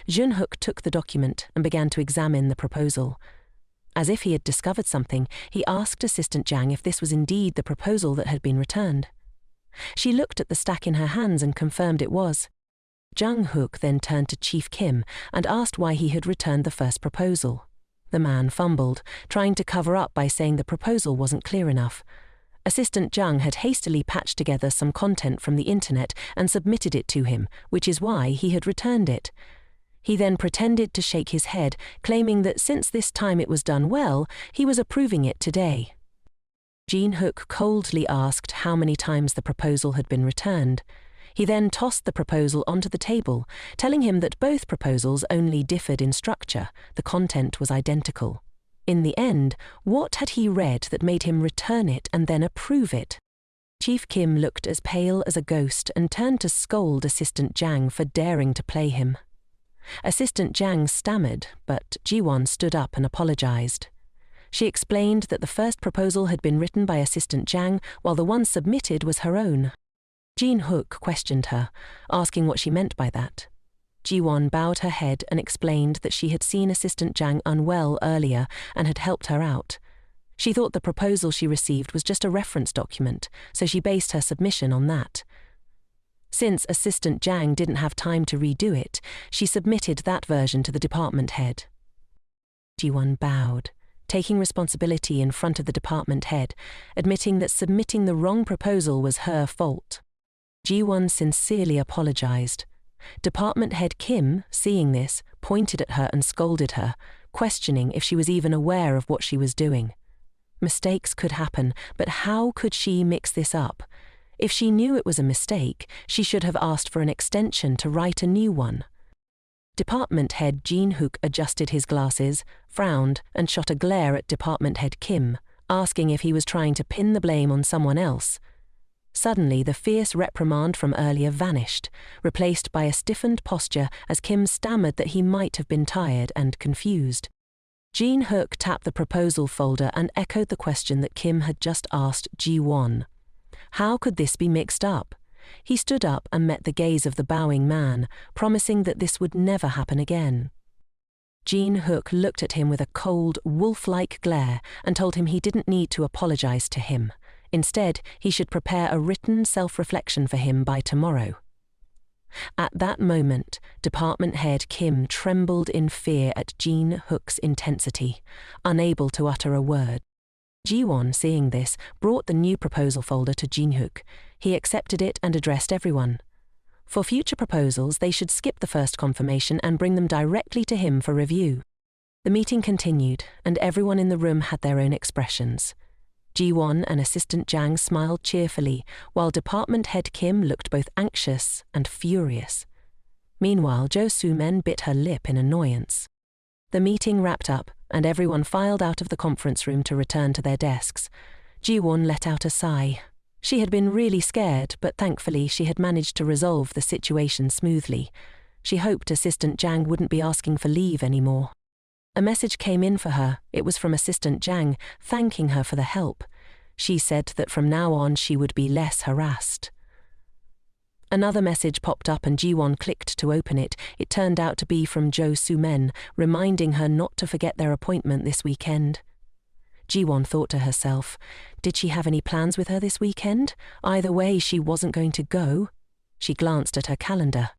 Jun-hook took the document and began to examine the proposal. As if he had discovered something, he asked Assistant Jang if this was indeed the proposal that had been returned. She looked at the stack in her hands and confirmed it was. Jung-hook then turned to Chief Kim and asked why he had returned the first proposal. The man fumbled, trying to cover up by saying the proposal wasn't clear enough. Assistant Jung had hastily patched together some content from the internet and submitted it to him, which is why he had returned it. He then pretended to shake his head, claiming that since this time it was done well, he was approving it today. Jin-hook coldly asked how many times the proposal had been returned. He then tossed the proposal onto the table, telling him that both proposals only differed in structure, the content was identical. In the end, what had he read that made him return it and then approve it? Chief Kim looked as pale as a ghost and turned to scold Assistant Jang for daring to play him. Assistant Jang stammered, but Ji-won stood up and apologized. She explained that the first proposal had been written by Assistant Jang, while the one submitted was her own. Jin-hook questioned her, asking what she meant by that. Ji-won bowed her head and explained that she had seen Assistant Jang unwell earlier and had helped her out. She thought the proposal she received was just a reference document, so she based her submission on that. Since Assistant Jang didn't have time to redo it, she submitted that version to the department head. Ji-won bowed, taking responsibility in front of the department head, admitting that submitting the wrong proposal was her fault. Ji-won sincerely apologized. Department head Kim, seeing this, pointed at her and scolded her, questioning if she was even aware of what she was doing. Mistakes could happen, but how could she mix this up? If she knew it was a mistake, she should have asked for an extension to write a new one. Department head Jin-hook adjusted his glasses, frowned, and shot a glare at department head Kim, asking if he was trying to pin the blame on someone else. Suddenly, the fierce reprimand from earlier vanished, replaced by a stiffened posture as Kim stammered that he might have been tired and confused. Jin-hook tapped the proposal folder and echoed the question that Kim had just asked Ji-won. How could this be mixed up? He stood up and met the gaze of the bowing man, promising that this would never happen again. Jin-hook looked at him with a cold, wolf-like glare and told him he didn't need to apologize to him. Instead, he should prepare a written self-reflection for him by tomorrow. At that moment, department head Kim trembled in fear at Jin-hook's intensity, unable to utter a word. Ji-won, seeing this, brought the new proposal folder to Jin-hook. He accepted it and addressed everyone. For future proposals, they should skip the first confirmation and bring them directly to him for review. The meeting continued, and everyone in the room had their own expressions. Ji-won and Assistant Jang smiled cheerfully, while Department Head Kim looked both anxious and furious. Meanwhile, Jo Soo-men bit her lip in annoyance. The meeting wrapped up, and everyone filed out of the conference room to return to their desks. Ji-won let out a sigh. She had been really scared, but thankfully she had managed to resolve the situation smoothly. She hoped Assistant Jang wouldn't be asking for leave anymore. A message came in for her. It was from Assistant Jang, thanking her for the help. She said that from now on she would be less harassed. Another message popped up and Ji-won clicked to open it. It turned out to be from Jo Soo-men, reminding her not to forget their appointment this weekend. Ji-won thought to herself, did she have any plans with her this weekend? Either way, she wasn't going to go. She glanced at her calendar.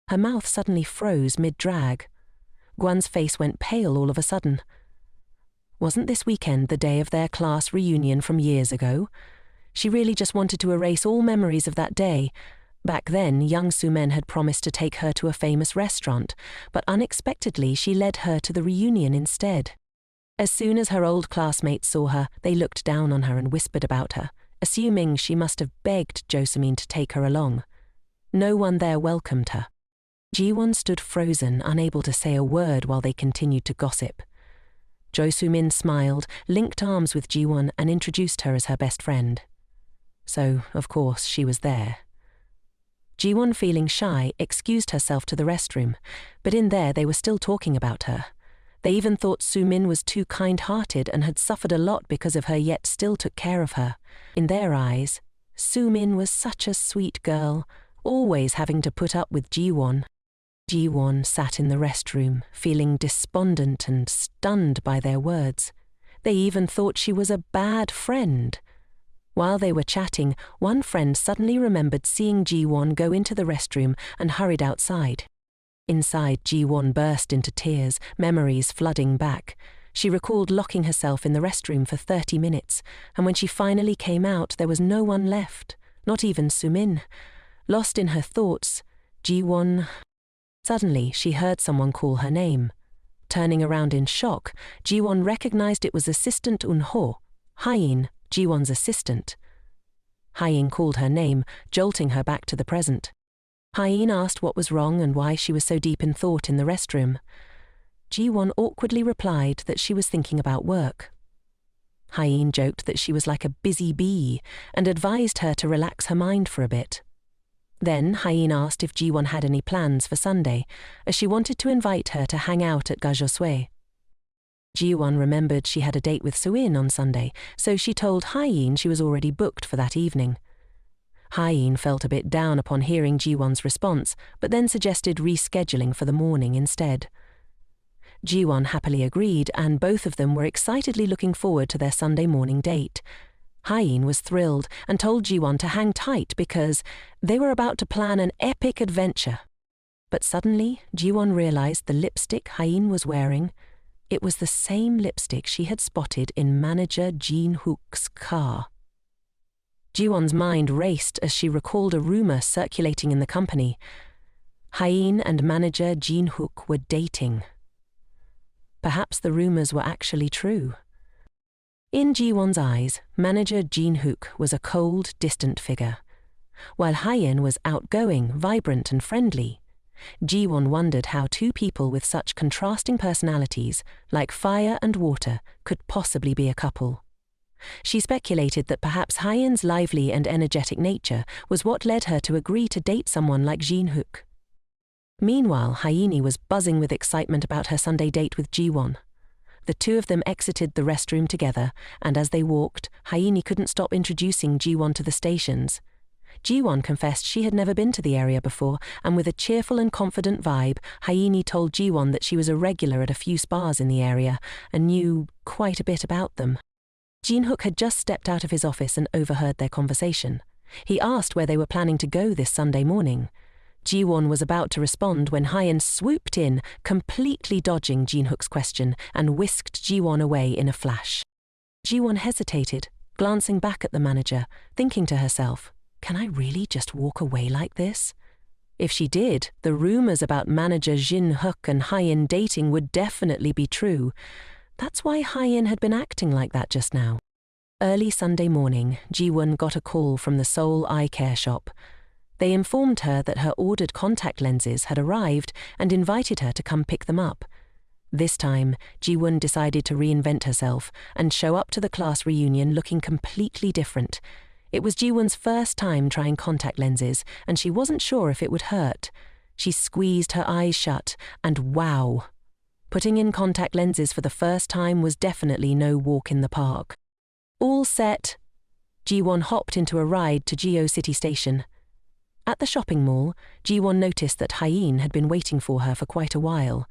Her mouth suddenly froze mid-drag. Gwan's face went pale all of a sudden. Wasn't this weekend the day of their class reunion from years ago? She really just wanted to erase all memories of that day. Back then, young Soo-men had promised to take her to a famous restaurant, but unexpectedly she led her to the reunion instead. As soon as her old classmates saw her, they looked down on her and whispered about her, assuming she must have begged Jo Soo-min to take her along. No one there welcomed her. Ji-won stood frozen, unable to say a word while they continued to gossip. Jo Soo-min smiled, linked arms with Ji-won and introduced her as her best friend. So, of course, she was there. Ji-won, feeling shy, excused herself to the restroom, but in there they were still talking about her. They even thought Soo-min was too kind-hearted and had suffered a lot because of her, yet still took care of her. In their eyes, Soo-min was such a sweet girl, always having to put up with Ji-won. Ji-won sat in the restroom, feeling despondent and stunned by their words. They even thought she was a bad friend. While they were chatting, one friend suddenly remembered seeing Ji-won go into the restroom and hurried outside. Inside, Ji-won burst into tears, memories flooding back. She recalled locking herself in the restroom for 30 minutes, and when she finally came out, there was no one left, not even Soo-min. Lost in her thoughts, Ji-won... Suddenly, she heard someone call her name. Turning around in shock, Ji-won recognized it was Assistant Un-ho, Hye-in, Ji-won's assistant. Hye-in called her name, jolting her back to the present. Hye-in asked what was wrong and why she was so deep in thought in the restroom. Ji-won awkwardly replied that she was thinking about work. Hye-in joked that she was like a busy bee and advised her to relax her mind for a bit. Then Hye-in asked if Ji-won had any plans for Sunday, as she wanted to invite her to hang out at Gajosue. Ji-won remembered she had a date with Soo-in on Sunday, so she told Hye-in she was already booked for that evening. Hye-in felt a bit down upon hearing Ji-won's response, but then suggested rescheduling for the morning instead. Ji-won happily agreed, and both of them were excitedly looking forward to their Sunday morning date. Hye-in was thrilled and told Ji-won to hang tight because they were about to plan an epic adventure. But suddenly, Ji-won realized the lipstick Hye-in was wearing. It was the same lipstick she had spotted in manager Jin-hook's car. Ji-won's mind raced as she recalled a rumor circulating in the company. Hye-in and manager Jin-hook were dating. Perhaps the rumors were actually true. In Ji-won's eyes, manager Jin-hook was a cold, distant figure, while Hye-in was outgoing, vibrant and friendly. Ji-won wondered how two people with such contrasting personalities, like fire and water, could possibly be a couple. She speculated that perhaps Hye-in's lively and energetic nature was what led her to agree to date someone like Jin-hook. Meanwhile, Hye-in was buzzing with excitement about her Sunday date with Ji-won. The two of them exited the restroom together, and as they walked, Hye-in couldn't stop introducing Ji-won to the stations. Ji-won confessed she had never been to the area before, and with a cheerful and confident vibe, Hye-in told Ji-won that she was a regular at a few spas in the area and knew quite a bit about them. Jin-hook had just stepped out of his office and overheard their conversation. He asked where they were planning to go this Sunday morning. Ji-won was about to respond when Hye-in swooped in, completely dodging Jin-hook's question, and whisked Ji-won away in a flash. Ji-won hesitated, glancing back at the manager, thinking to herself, can I really just walk away like this? If she did, the rumors about manager Jin-hook and Hye-in dating would definitely be true. That's why Hye-in had been acting like that just now. Early Sunday morning, Ji-won got a call from the Seoul eye care shop. They informed her that her ordered contact lenses had arrived and invited her to come pick them up. This time, Ji-won decided to reinvent herself and show up to the class reunion looking completely different. It was Ji-won's first time trying contact lenses, and she wasn't sure if it would hurt. She squeezed her eyes shut, and wow! Putting in contact lenses for the first time was definitely no walk in the park. All set, Ji-won hopped into a ride to Geo City Station. At the shopping mall, Ji-won noticed that Hyeen had been waiting for her for quite a while.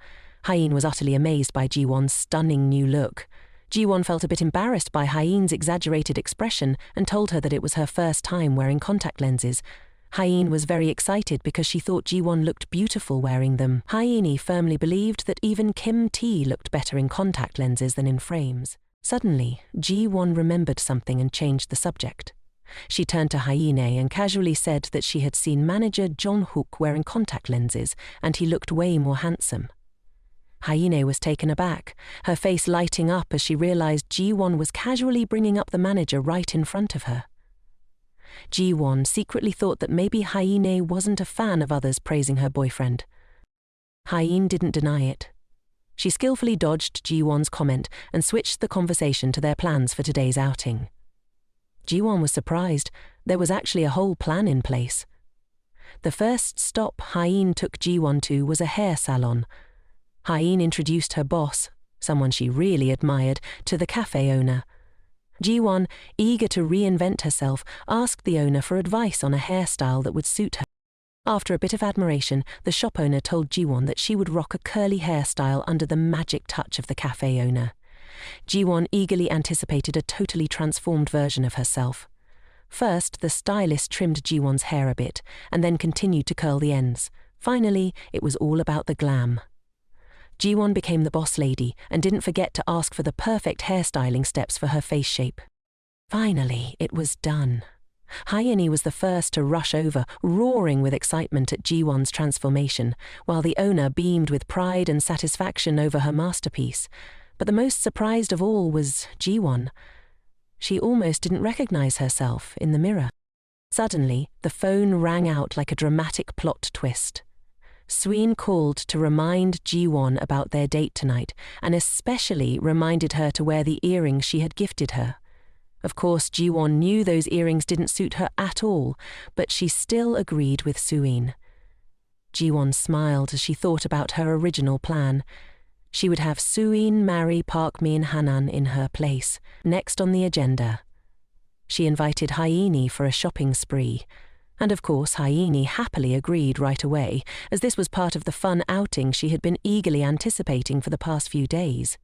Hyeen was utterly amazed by Ji-won's stunning new look. Ji-won felt a bit embarrassed by Hyeen's exaggerated expression and told her that it was her first time wearing contact lenses. Hyeen was very excited because she thought Ji-won looked beautiful wearing them. Hyeen firmly believed that even Kim Tae looked better in contact lenses than in frames. Suddenly, Ji-won remembered something and changed the subject. She turned to Hyeen and casually said that she had seen manager Jong-hook wearing contact lenses, and he looked way more handsome. Hyeen was taken aback, her face lighting up as she realized Ji-won was casually bringing up the manager right in front of her. Ji-won secretly thought that maybe Hyeen wasn't a fan of others praising her boyfriend. Hyeen didn't deny it. She skillfully dodged Ji-won's comment and switched the conversation to their plans for today's outing. Ji-won was surprised. There was actually a whole plan in place. The first stop Hyeen took Ji-won to was a hair salon. Hyeen introduced her boss, someone she really admired, to the cafe owner. Ji-won, eager to reinvent herself, asked the owner for advice on a hairstyle that would suit her. After a bit of admiration, the shop owner told Ji-won that she would rock a curly hairstyle under the magic touch of the cafe owner. Ji-won eagerly anticipated a totally transformed version of herself. First, the stylist trimmed Ji-won's hair a bit, and then continued to curl the ends. Finally, it was all about the glam. Ji-won became the boss lady and didn't forget to ask for the perfect hairstyling steps for her face shape. Finally, it was done. Hyeen was the first to rush over, roaring with excitement at Ji-won's transformation, while the owner beamed with pride and satisfaction over her masterpiece. But the most surprised of all was Ji-won. She almost didn't recognize herself in the mirror. Suddenly, the phone rang out like a dramatic plot twist. Sween called to remind Ji-won about their date tonight, and especially reminded her to wear the earrings she had gifted her. Of course, Ji-won knew those earrings didn't suit her at all, but she still agreed with Sween. Ji-won smiled as she thought about her original plan. She would have Sween marry Park Min-hanan in her place, next on the agenda. She invited Hyeen for a shopping spree. And of course, Hyeen happily agreed right away, as this was part of the fun outing she had been eagerly anticipating for the past few days.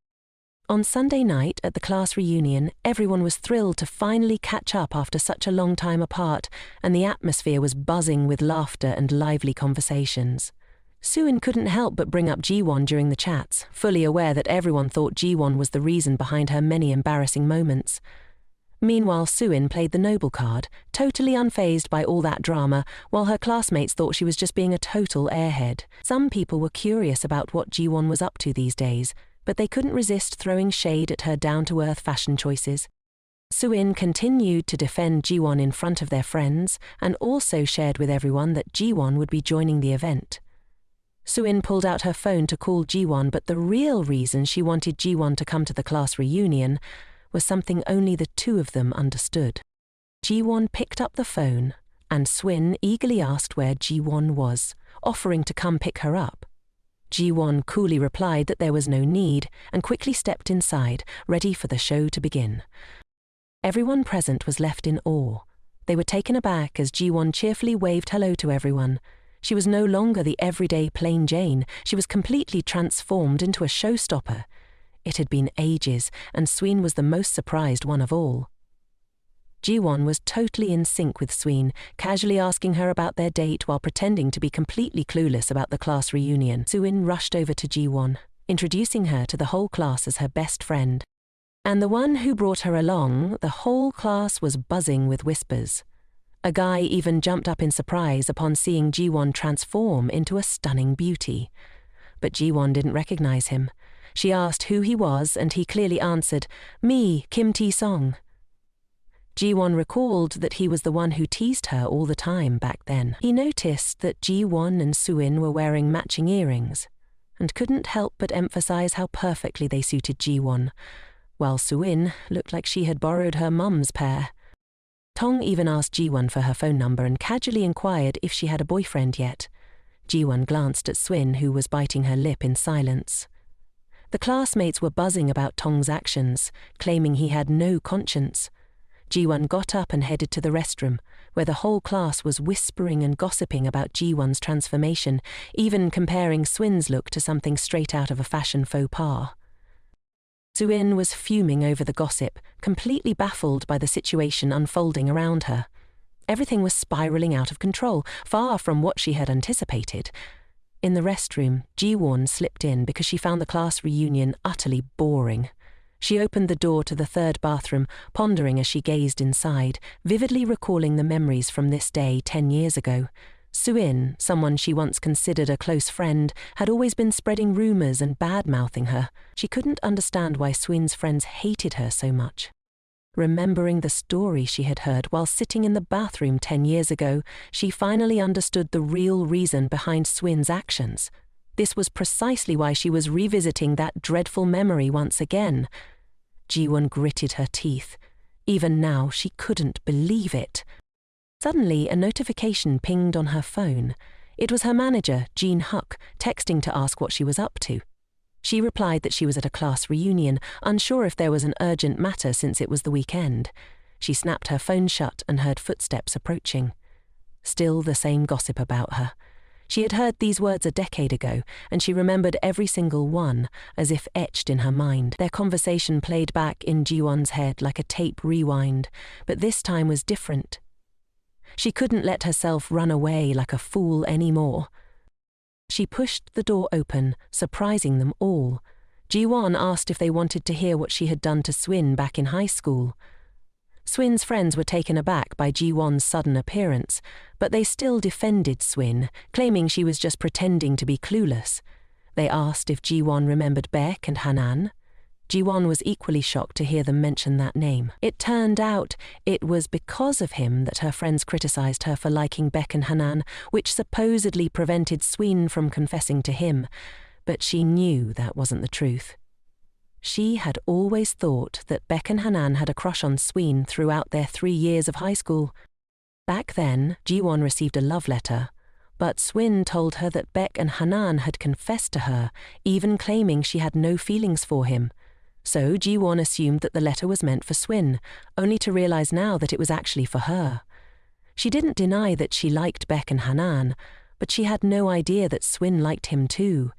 On Sunday night at the class reunion, everyone was thrilled to finally catch up after such a long time apart, and the atmosphere was buzzing with laughter and lively conversations. Suin couldn't help but bring up Ji-won during the chats, fully aware that everyone thought Ji-won was the reason behind her many embarrassing moments. Meanwhile, Suin played the noble card, totally unfazed by all that drama, while her classmates thought she was just being a total airhead. Some people were curious about what Ji-won was up to these days, but they couldn't resist throwing shade at her down-to-earth fashion choices. Suin continued to defend Ji-won in front of their friends, and also shared with everyone that Ji-won would be joining the event. Suin pulled out her phone to call Ji-won, but the real reason she wanted Ji-won to come to the class reunion was something only the two of them understood. Ji-won picked up the phone, and Swin eagerly asked where Ji-won was, offering to come pick her up. Ji-won coolly replied that there was no need, and quickly stepped inside, ready for the show to begin. Everyone present was left in awe. They were taken aback as Ji-won cheerfully waved hello to everyone. She was no longer the everyday plain Jane. She was completely transformed into a showstopper. It had been ages, and Sween was the most surprised one of all. Ji-won was totally in sync with Sween, casually asking her about their date while pretending to be completely clueless about the class reunion. Sween rushed over to Ji-won, introducing her to the whole class as her best friend. And the one who brought her along, the whole class was buzzing with whispers. A guy even jumped up in surprise upon seeing Ji-won transform into a stunning beauty. But Ji-won didn't recognize him. She asked who he was, and he clearly answered, "Me, Kim Tae-song." Ji-won recalled that he was the one who teased her all the time back then. He noticed that Ji-won and Soo-in were wearing matching earrings, and couldn't help but emphasize how perfectly they suited Ji-won, while Soo-in looked like she had borrowed her mum's pair. Tong even asked Ji-won for her phone number and casually inquired if she had a boyfriend yet. Ji-won glanced at Swin, who was biting her lip in silence. The classmates were buzzing about Tong's actions, claiming he had no conscience. Ji-won got up and headed to the restroom, where the whole class was whispering and gossiping about Ji-won's transformation, even comparing Swin's look to something straight out of a fashion faux pas. Soo-in was fuming over the gossip, completely baffled by the situation unfolding around her. Everything was spiraling out of control, far from what she had anticipated. In the restroom, Ji-won slipped in because she found the class reunion utterly boring. She opened the door to the third bathroom, pondering as she gazed inside, vividly recalling the memories from this day 10 years ago. Soo-in, someone she once considered a close friend, had always been spreading rumors and bad-mouthing her. She couldn't understand why Swin's friends hated her so much. Remembering the story she had heard while sitting in the bathroom 10 years ago, she finally understood the real reason behind Swin's actions. This was precisely why she was revisiting that dreadful memory once again. Ji-won gritted her teeth. Even now, she couldn't believe it. Suddenly, a notification pinged on her phone. It was her manager, Jean Huck, texting to ask what she was up to. She replied that she was at a class reunion, unsure if there was an urgent matter since it was the weekend. She snapped her phone shut and heard footsteps approaching. Still the same gossip about her. She had heard these words a decade ago, and she remembered every single one, as if etched in her mind. Their conversation played back in Ji-won's head like a tape rewind, but this time was different. She couldn't let herself run away like a fool anymore. She pushed the door open, surprising them all. Ji-won asked if they wanted to hear what she had done to Swin back in high school. Swin's friends were taken aback by Ji-won's sudden appearance, but they still defended Swin, claiming she was just pretending to be clueless. They asked if Ji-won remembered Baek and Hanan. Ji-won was equally shocked to hear them mention that name. It turned out it was because of him that her friends criticized her for liking Baek and Hanan, which supposedly prevented Swin from confessing to him, but she knew that wasn't the truth. She had always thought that Baek and Hanan had a crush on Swin throughout their 3 years of high school. Back then, Ji-won received a love letter, but Swin told her that Baek and Hanan had confessed to her, even claiming she had no feelings for him. So Ji-won assumed that the letter was meant for Swin, only to realize now that it was actually for her. She didn't deny that she liked Baek and Hanan, but she had no idea that Swin liked him too.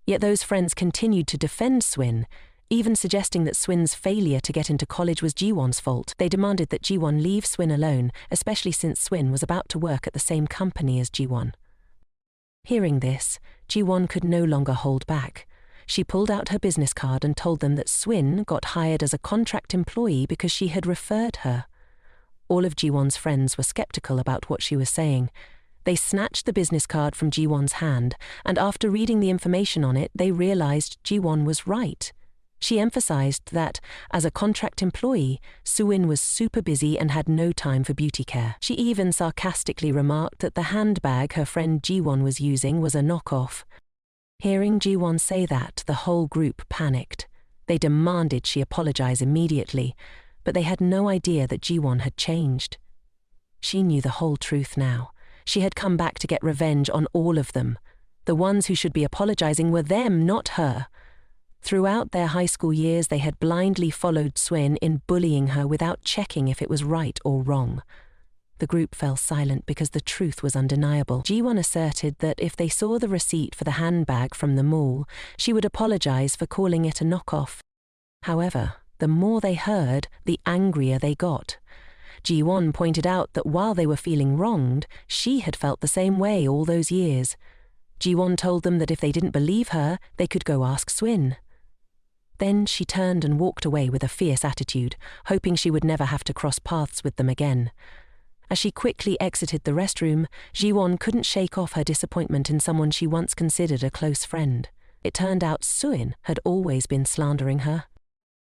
Yet those friends continued to defend Swin, even suggesting that Swin's failure to get into college was Ji-won's fault. They demanded that Ji-won leave Swin alone, especially since Swin was about to work at the same company as Ji-won. Hearing this, Ji-won could no longer hold back. She pulled out her business card and told them that Swin got hired as a contract employee because she had referred her. All of Ji-won's friends were skeptical about what she was saying. They snatched the business card from Ji-won's hand, and after reading the information on it, they realized Ji-won was right. She emphasized that, as a contract employee, Soo-in was super busy and had no time for beauty care. She even sarcastically remarked that the handbag her friend Ji-won was using was a knockoff. Hearing Ji-won say that, the whole group panicked. They demanded she apologize immediately, but they had no idea that Ji-won had changed. She knew the whole truth now. She had come back to get revenge on all of them. The ones who should be apologizing were them, not her. Throughout their high school years, they had blindly followed Swin in bullying her without checking if it was right or wrong. The group fell silent because the truth was undeniable. Ji-won asserted that if they saw the receipt for the handbag from the mall, she would apologize for calling it a knockoff. However, the more they heard, the angrier they got. Ji-won pointed out that while they were feeling wronged, she had felt the same way all those years. Ji-won told them that if they didn't believe her, they could go ask Swin. Then she turned and walked away with a fierce attitude, hoping she would never have to cross paths with them again. As she quickly exited the restroom, Ji-won couldn't shake off her disappointment in someone she once considered a close friend. It turned out Soo-in had always been slandering her.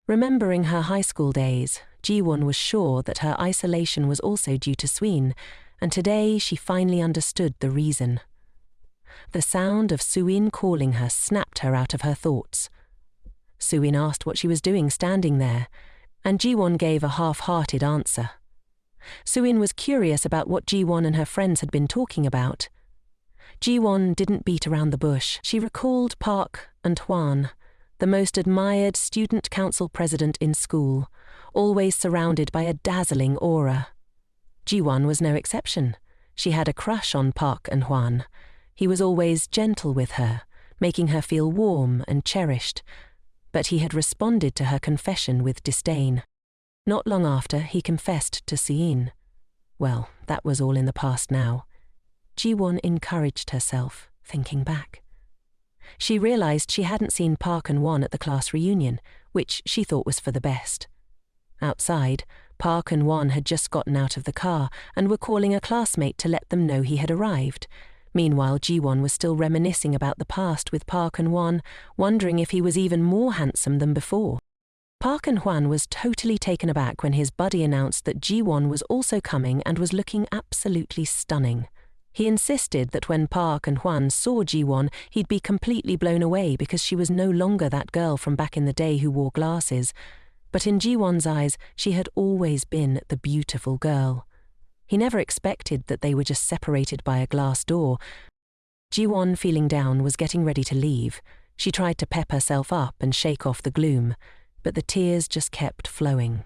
Remembering her high school days, Ji-won was sure that her isolation was also due to Sween, and today she finally understood the reason. The sound of Suin calling her snapped her out of her thoughts. Suin asked what she was doing standing there, and Ji-won gave a half-hearted answer. Suin was curious about what Ji-won and her friends had been talking about. Ji-won didn't beat around the bush. She recalled Park and Hwan, the most admired student council president in school, always surrounded by a dazzling aura. Ji-won was no exception. She had a crush on Park and Hwan. He was always gentle with her, making her feel warm and cherished, but he had responded to her confession with disdain. Not long after, he confessed to Suin. Well, that was all in the past now. Ji-won encouraged herself, thinking back. She realized she hadn't seen Park and Hwan at the class reunion, which she thought was for the best. Outside, Park and Hwan had just gotten out of the car and were calling a classmate to let them know he had arrived. Meanwhile, Ji-won was still reminiscing about the past with Park and Hwan, wondering if he was even more handsome than before. Park and Hwan was totally taken aback when his buddy announced that Ji-won was also coming and was looking absolutely stunning. He insisted that when Park and Hwan saw Ji-won, he'd be completely blown away because she was no longer that girl from back in the day who wore glasses. But in Ji-won's eyes, she had always been the beautiful girl. He never expected that they were just separated by a glass door. Ji-won, feeling down, was getting ready to leave. She tried to pep herself up and shake off the gloom, but the tears just kept flowing.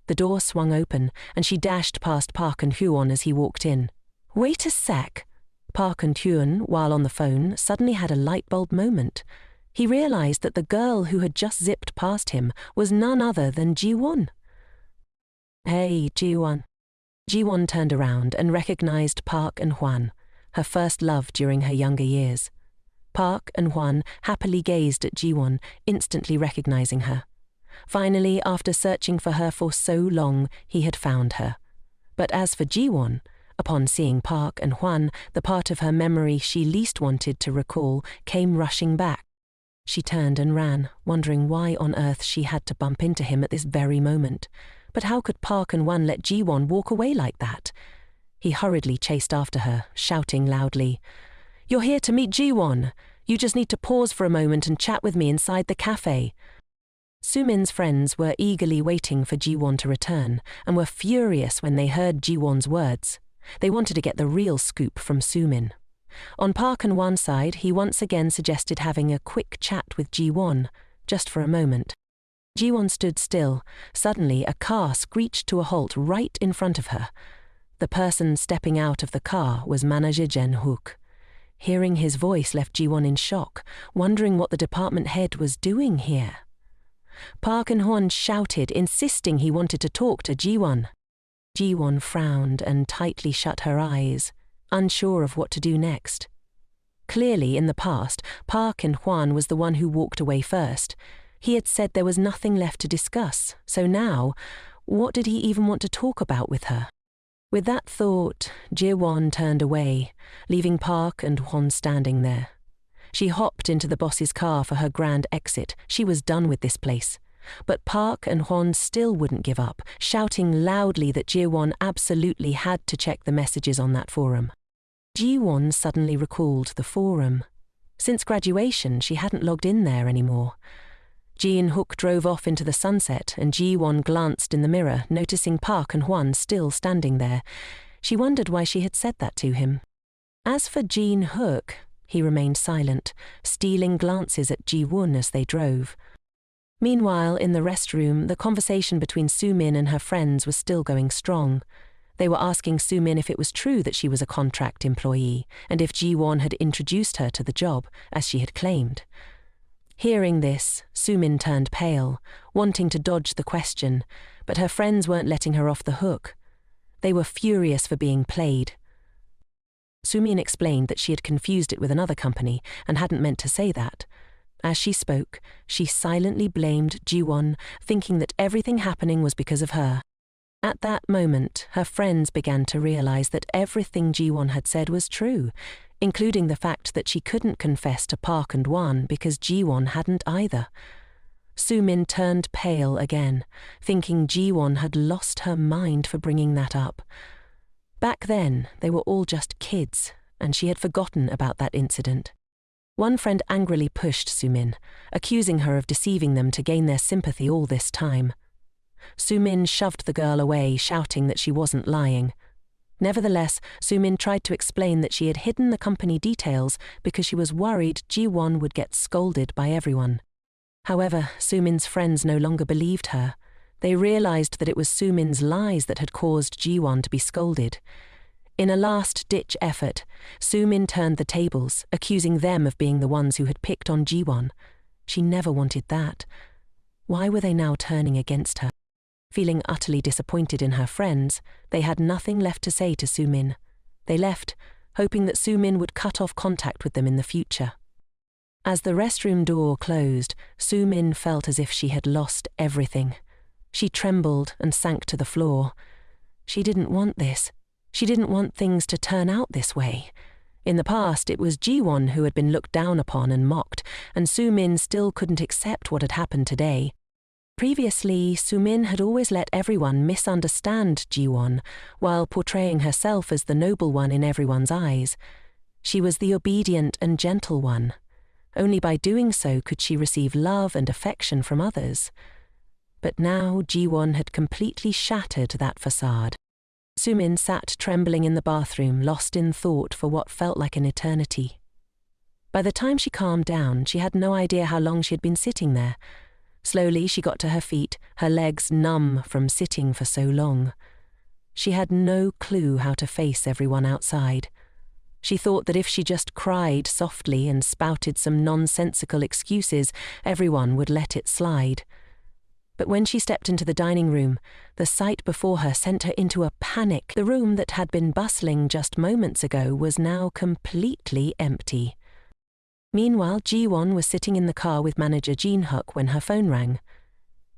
The door swung open, and she dashed past Park and Hwan as he walked in. "Wait a sec." Park and Hwan, while on the phone, suddenly had a light bulb moment. He realized that the girl who had just zipped past him was none other than Ji-won. "Hey, Ji-won." Ji-won turned around and recognized Park and Hwan, her first love during her younger years. Park and Hwan happily gazed at Ji-won, instantly recognizing her. Finally, after searching for her for so long, he had found her. But as for Ji-won, upon seeing Park and Hwan, the part of her memory she least wanted to recall came rushing back. She turned and ran, wondering why on earth she had to bump into him at this very moment. But how could Park and Hwan let Ji-won walk away like that? He hurriedly chased after her, shouting loudly, "You're here to meet Ji-won. You just need to pause for a moment and chat with me inside the cafe." Sumin's friends were eagerly waiting for Ji-won to return and were furious when they heard Ji-won's words. They wanted to get the real scoop from Sumin. On Park and Hwan's side, he once again suggested having a quick chat with Ji-won, just for a moment. Ji-won stood still. Suddenly, a car screeched to a halt right in front of her. The person stepping out of the car was manager Jin-hook. Hearing his voice left Ji-won in shock, wondering what the department head was doing here. Park and Hwan shouted, insisting he wanted to talk to Ji-won. Ji-won frowned and tightly shut her eyes, unsure of what to do next. Clearly, in the past, Park and Hwan was the one who walked away first. He had said there was nothing left to discuss, so now, what did he even want to talk about with her? With that thought, Ji-won turned away, leaving Park and Hwan standing there. She hopped into the boss's car for her grand exit. She was done with this place. But Park and Hwan still wouldn't give up, shouting loudly that Ji-won absolutely had to check the messages on that forum. Ji-won suddenly recalled the forum. Since graduation, she hadn't logged in there anymore. Jin-hook drove off into the sunset, and Ji-won glanced in the mirror, noticing Park and Hwan still standing there. She wondered why she had said that to him. As for Jin-hook, he remained silent, stealing glances at Ji-won as they drove. Meanwhile, in the restroom, the conversation between Sumin and her friends was still going strong. They were asking Sumin if it was true that she was a contract employee, and if Ji-won had introduced her to the job, as she had claimed. Hearing this, Sumin turned pale, wanting to dodge the question, but her friends weren't letting her off the hook. They were furious for being played. Sumin explained that she had confused it with another company and hadn't meant to say that. As she spoke, she silently blamed Ji-won, thinking that everything happening was because of her. At that moment, her friends began to realize that everything Ji-won had said was true, including the fact that she couldn't confess to Park and Hwan because Ji-won hadn't either. Soo-min turned pale again, thinking Ji-won had lost her mind for bringing that up. Back then, they were all just kids, and she had forgotten about that incident. One friend angrily pushed Soo-min, accusing her of deceiving them to gain their sympathy all this time. Soo-min shoved the girl away, shouting that she wasn't lying. Nevertheless, Soo-min tried to explain that she had hidden the company details because she was worried Ji-won would get scolded by everyone. However, Soo-min's friends no longer believed her. They realized that it was Soo-min's lies that had caused Ji-won to be scolded. In a last-ditch effort, Soo-min turned the tables, accusing them of being the ones who had picked on Ji-won. She never wanted that. Why were they now turning against her? Feeling utterly disappointed in her friends, they had nothing left to say to Soo-min. They left, hoping that Soo-min would cut off contact with them in the future. As the restroom door closed, Soo-min felt as if she had lost everything. She trembled and sank to the floor. She didn't want this. She didn't want things to turn out this way. In the past, it was Ji-won who had been looked down upon and mocked, and Soo-min still couldn't accept what had happened today. Previously, Soo-min had always let everyone misunderstand Ji-won, while portraying herself as the noble one in everyone's eyes. She was the obedient and gentle one. Only by doing so could she receive love and affection from others. But now Ji-won had completely shattered that facade. Soo-min sat trembling in the bathroom, lost in thought for what felt like an eternity. By the time she calmed down, she had no idea how long she had been sitting there. Slowly she got to her feet, her legs numb from sitting for so long. She had no clue how to face everyone outside. She thought that if she just cried softly and spouted some nonsensical excuses, everyone would let it slide. But when she stepped into the dining room, the sight before her sent her into a panic. The room that had been bustling just moments ago was now completely empty. Meanwhile, Ji-won was sitting in the car with manager Jin-hook when her phone rang.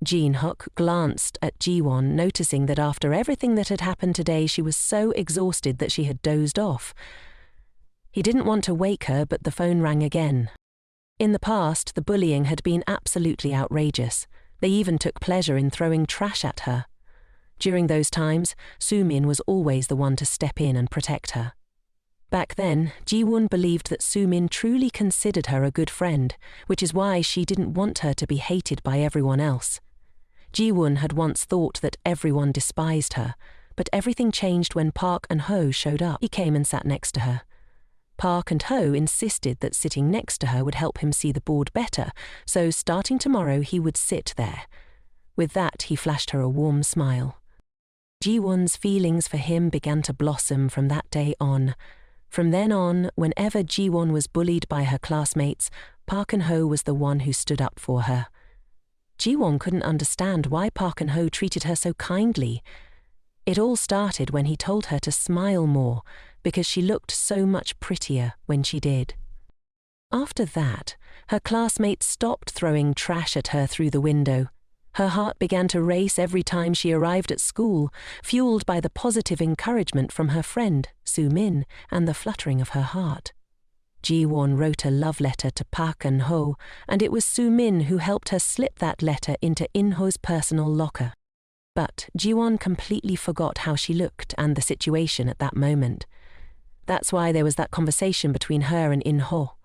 Jin-hook glanced at Ji-won, noticing that after everything that had happened today, she was so exhausted that she had dozed off. He didn't want to wake her, but the phone rang again. In the past, the bullying had been absolutely outrageous. They even took pleasure in throwing trash at her. During those times, Soo-min was always the one to step in and protect her. Back then, Ji-won believed that Soo-min truly considered her a good friend, which is why she didn't want her to be hated by everyone else. Ji-won had once thought that everyone despised her, but everything changed when Park and Ho showed up. He came and sat next to her. Park and Ho insisted that sitting next to her would help him see the board better, so starting tomorrow he would sit there. With that, he flashed her a warm smile. Ji-won's feelings for him began to blossom from that day on. From then on, whenever Ji-won was bullied by her classmates, Park and Ho was the one who stood up for her. Ji-won couldn't understand why Park and Ho treated her so kindly. It all started when he told her to smile more, because she looked so much prettier when she did. After that, her classmates stopped throwing trash at her through the window. Her heart began to race every time she arrived at school, fueled by the positive encouragement from her friend, Soo-min, and the fluttering of her heart. Ji-won wrote a love letter to Park and Ho, and it was Soo-min who helped her slip that letter into In-ho's personal locker. But Ji-won completely forgot how she looked and the situation at that moment. That's why there was that conversation between her and In-ho.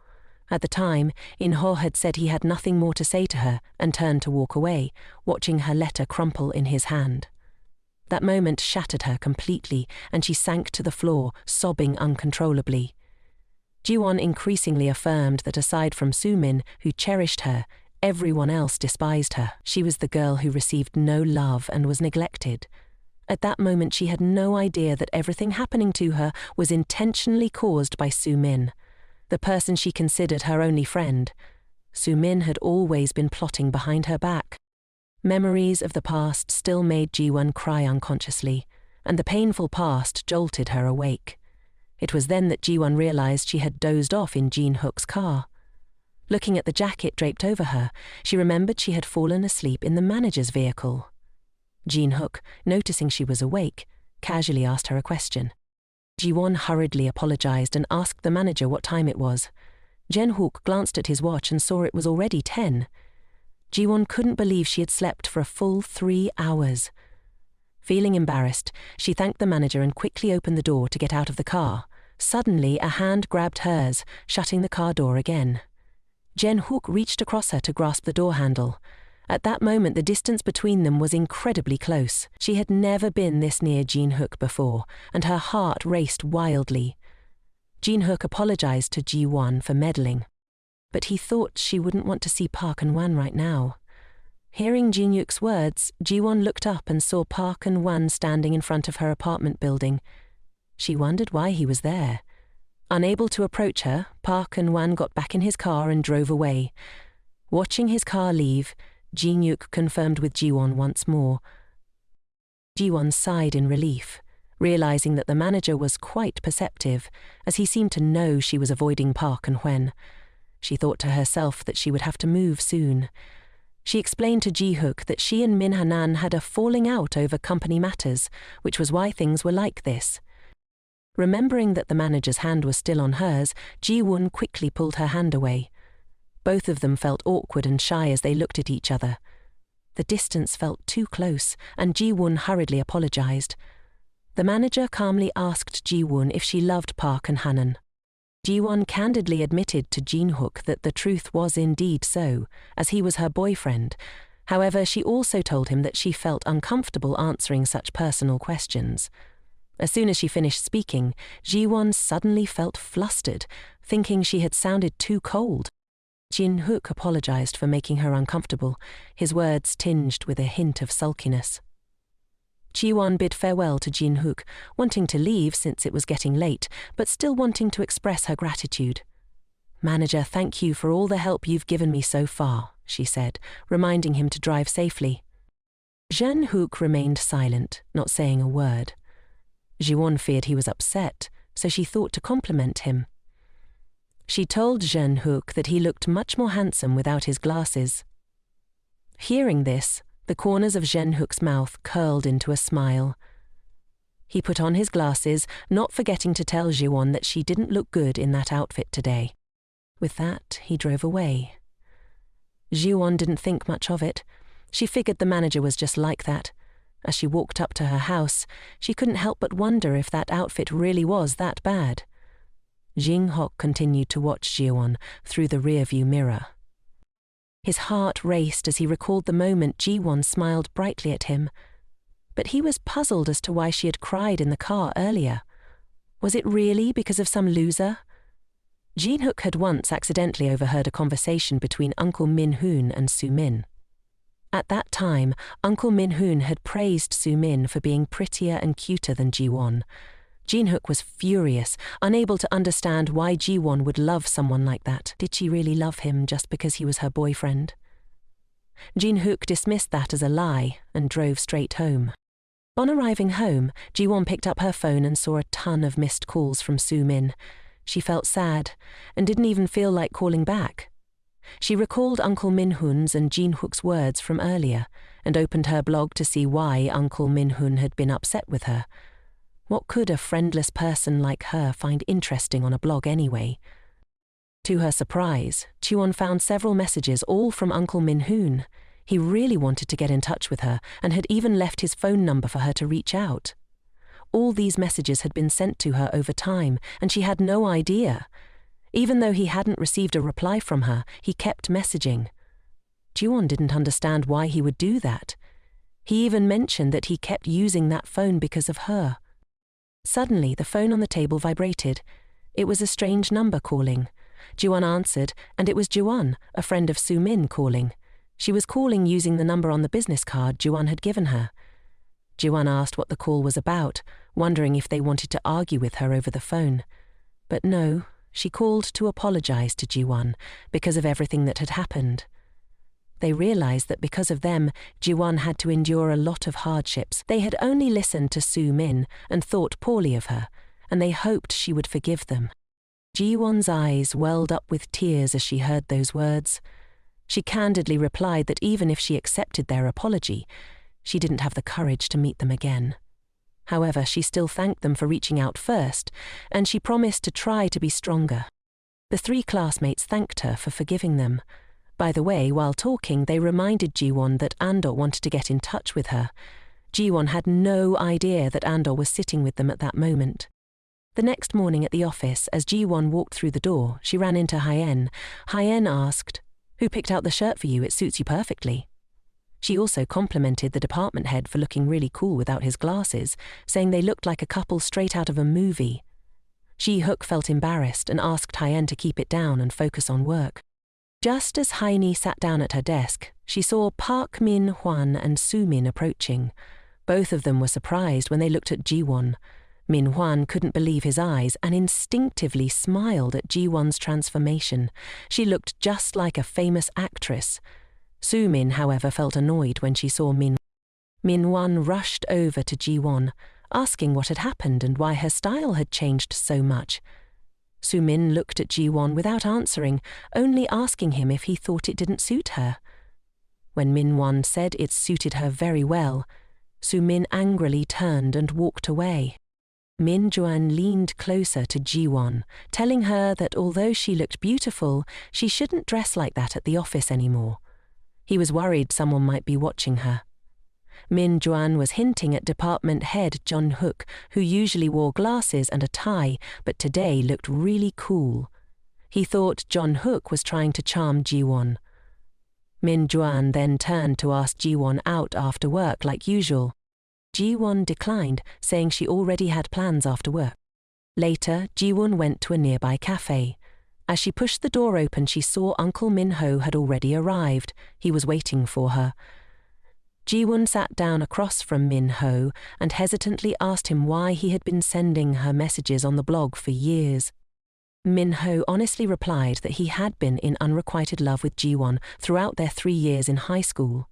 At the time, In-ho had said he had nothing more to say to her and turned to walk away, watching her letter crumple in his hand. That moment shattered her completely, and she sank to the floor, sobbing uncontrollably. Ji-won increasingly affirmed that aside from Soo-min, who cherished her, everyone else despised her. She was the girl who received no love and was neglected. At that moment, she had no idea that everything happening to her was intentionally caused by Soo-min, the person she considered her only friend. Soo-min had always been plotting behind her back. Memories of the past still made Ji-won cry unconsciously, and the painful past jolted her awake. It was then that Ji-won realized she had dozed off in Jin-hook's car. Looking at the jacket draped over her, she remembered she had fallen asleep in the manager's vehicle. Jin-hook, noticing she was awake, casually asked her a question. Ji-won hurriedly apologized and asked the manager what time it was. Jin-hook glanced at his watch and saw it was already 10. Ji-won couldn't believe she had slept for a full 3 hours. Feeling embarrassed, she thanked the manager and quickly opened the door to get out of the car. Suddenly, a hand grabbed hers, shutting the car door again. Jin-hook reached across her to grasp the door handle. At that moment, the distance between them was incredibly close. She had never been this near Jin-hook before, and her heart raced wildly. Jin-hook apologized to Ji-won for meddling, but he thought she wouldn't want to see Park and-wan right now. Hearing Jin-hook's words, Ji-won looked up and saw Park and-wan standing in front of her apartment building. She wondered why he was there. Unable to approach her, Park and-wan got back in his car and drove away. Watching his car leave, Jin-hook confirmed with Ji-won once more. Ji-won sighed in relief, realizing that the manager was quite perceptive, as he seemed to know she was avoiding Park and-wan. She thought to herself that she would have to move soon. She explained to Ji-hook that she and Min Hanan had a falling out over company matters, which was why things were like this. Remembering that the manager's hand was still on hers, Ji-won quickly pulled her hand away. Both of them felt awkward and shy as they looked at each other. The distance felt too close, and Ji-won hurriedly apologized. The manager calmly asked Ji-won if she loved Park and Hanan. Ji-won candidly admitted to Jin-hook that the truth was indeed so, as he was her boyfriend. However, she also told him that she felt uncomfortable answering such personal questions. As soon as she finished speaking, Ji-won suddenly felt flustered, thinking she had sounded too cold. Jin-hook apologized for making her uncomfortable, his words tinged with a hint of sulkiness. Ji-won bid farewell to Jin-hook, wanting to leave since it was getting late, but still wanting to express her gratitude. "Manager, thank you for all the help you've given me so far," she said, reminding him to drive safely. Jin-hook remained silent, not saying a word. Ji-won feared he was upset, so she thought to compliment him. She told Jin-hook that he looked much more handsome without his glasses. Hearing this, the corners of Jin-hook's mouth curled into a smile. He put on his glasses, not forgetting to tell Ji-won that she didn't look good in that outfit today. With that, he drove away. Ji-won didn't think much of it. She figured the manager was just like that. As she walked up to her house, she couldn't help but wonder if that outfit really was that bad. Jin-hook continued to watch Ji-won through the rearview mirror. His heart raced as he recalled the moment Ji-won smiled brightly at him. But he was puzzled as to why she had cried in the car earlier. Was it really because of some loser? Jin-hook had once accidentally overheard a conversation between Uncle Min-hoon and Soo-min. At that time, Uncle Min-hoon had praised Soo-min for being prettier and cuter than Ji-won. Jin-hook was furious, unable to understand why Ji-won would love someone like that. Did she really love him just because he was her boyfriend? Jin-hook dismissed that as a lie and drove straight home. On arriving home, Ji-won picked up her phone and saw a ton of missed calls from Soo-min. She felt sad and didn't even feel like calling back. She recalled Uncle Min-hoon's and Jin-hook's words from earlier and opened her blog to see why Uncle Min-hoon had been upset with her. What could a friendless person like her find interesting on a blog anyway? To her surprise, Ji-won found several messages, all from Uncle Min-hoon. He really wanted to get in touch with her and had even left his phone number for her to reach out. All these messages had been sent to her over time, and she had no idea. Even though he hadn't received a reply from her, he kept messaging. Ji-won didn't understand why he would do that. He even mentioned that he kept using that phone because of her. Suddenly, the phone on the table vibrated. It was a strange number calling. Ji-won answered, and it was Ji-won, a friend of Soo-min, calling. She was calling using the number on the business card Ji-won had given her. Ji-won asked what the call was about, wondering if they wanted to argue with her over the phone. But no, she called to apologize to Ji-won because of everything that had happened. They realized that because of them, Ji-won had to endure a lot of hardships. They had only listened to Soo-min and thought poorly of her, and they hoped she would forgive them. Ji-won's eyes welled up with tears as she heard those words. She candidly replied that even if she accepted their apology, she didn't have the courage to meet them again. However, she still thanked them for reaching out first, and she promised to try to be stronger. The 3 classmates thanked her for forgiving them, By the way, while talking, they reminded Jiwon that Andor wanted to get in touch with her. Jiwon had no idea that Andor was sitting with them at that moment. The next morning at the office, as Jiwon walked through the door, she ran into Hyen. Hyen asked, "Who picked out the shirt for you? It suits you perfectly." She also complimented the department head for looking really cool without his glasses, saying they looked like a couple straight out of a movie. Ji-hook felt embarrassed and asked Hyen to keep it down and focus on work. Just as Haini sat down at her desk, she saw Park Min-hwan and Soo-min approaching. Both of them were surprised when they looked at Ji-won. Min-hwan couldn't believe his eyes and instinctively smiled at Ji-won's transformation. She looked just like a famous actress. Soo-min, however, felt annoyed when she saw Min. Min-hwan rushed over to Ji-won, asking what had happened and why her style had changed so much. Soo-min looked at Ji-won without answering, only asking him if he thought it didn't suit her. When Min-won said it suited her very well, Soo-min angrily turned and walked away. Min-juan leaned closer to Ji-won, telling her that although she looked beautiful, she shouldn't dress like that at the office anymore. He was worried someone might be watching her. Min-juan was hinting at department head Jun-hook, who usually wore glasses and a tie, but today looked really cool. He thought Jun-hook was trying to charm Ji-won. Min-juan then turned to ask Ji-won out after work like usual. Ji-won declined, saying she already had plans after work. Later, Ji-won went to a nearby cafe. As she pushed the door open, she saw Uncle Min-ho had already arrived. He was waiting for her. Ji-won sat down across from Min-ho and hesitantly asked him why he had been sending her messages on the blog for years. Min-ho honestly replied that he had been in unrequited love with Ji-won throughout their 3 years in high school.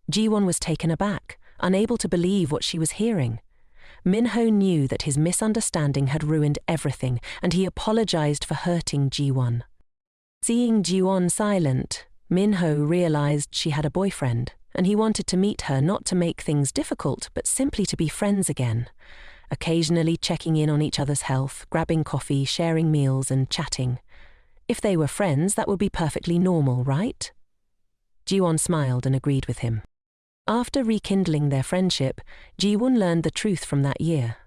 Ji-won was taken aback, unable to believe what she was hearing. Min-ho knew that his misunderstanding had ruined everything, and he apologized for hurting Ji-won. Seeing Ji-won silent, Min-ho realized she had a boyfriend, and he wanted to meet her not to make things difficult, but simply to be friends again, occasionally checking in on each other's health, grabbing coffee, sharing meals, and chatting. If they were friends, that would be perfectly normal, right? Ji-won smiled and agreed with him. After rekindling their friendship, Ji-won learned the truth from that year.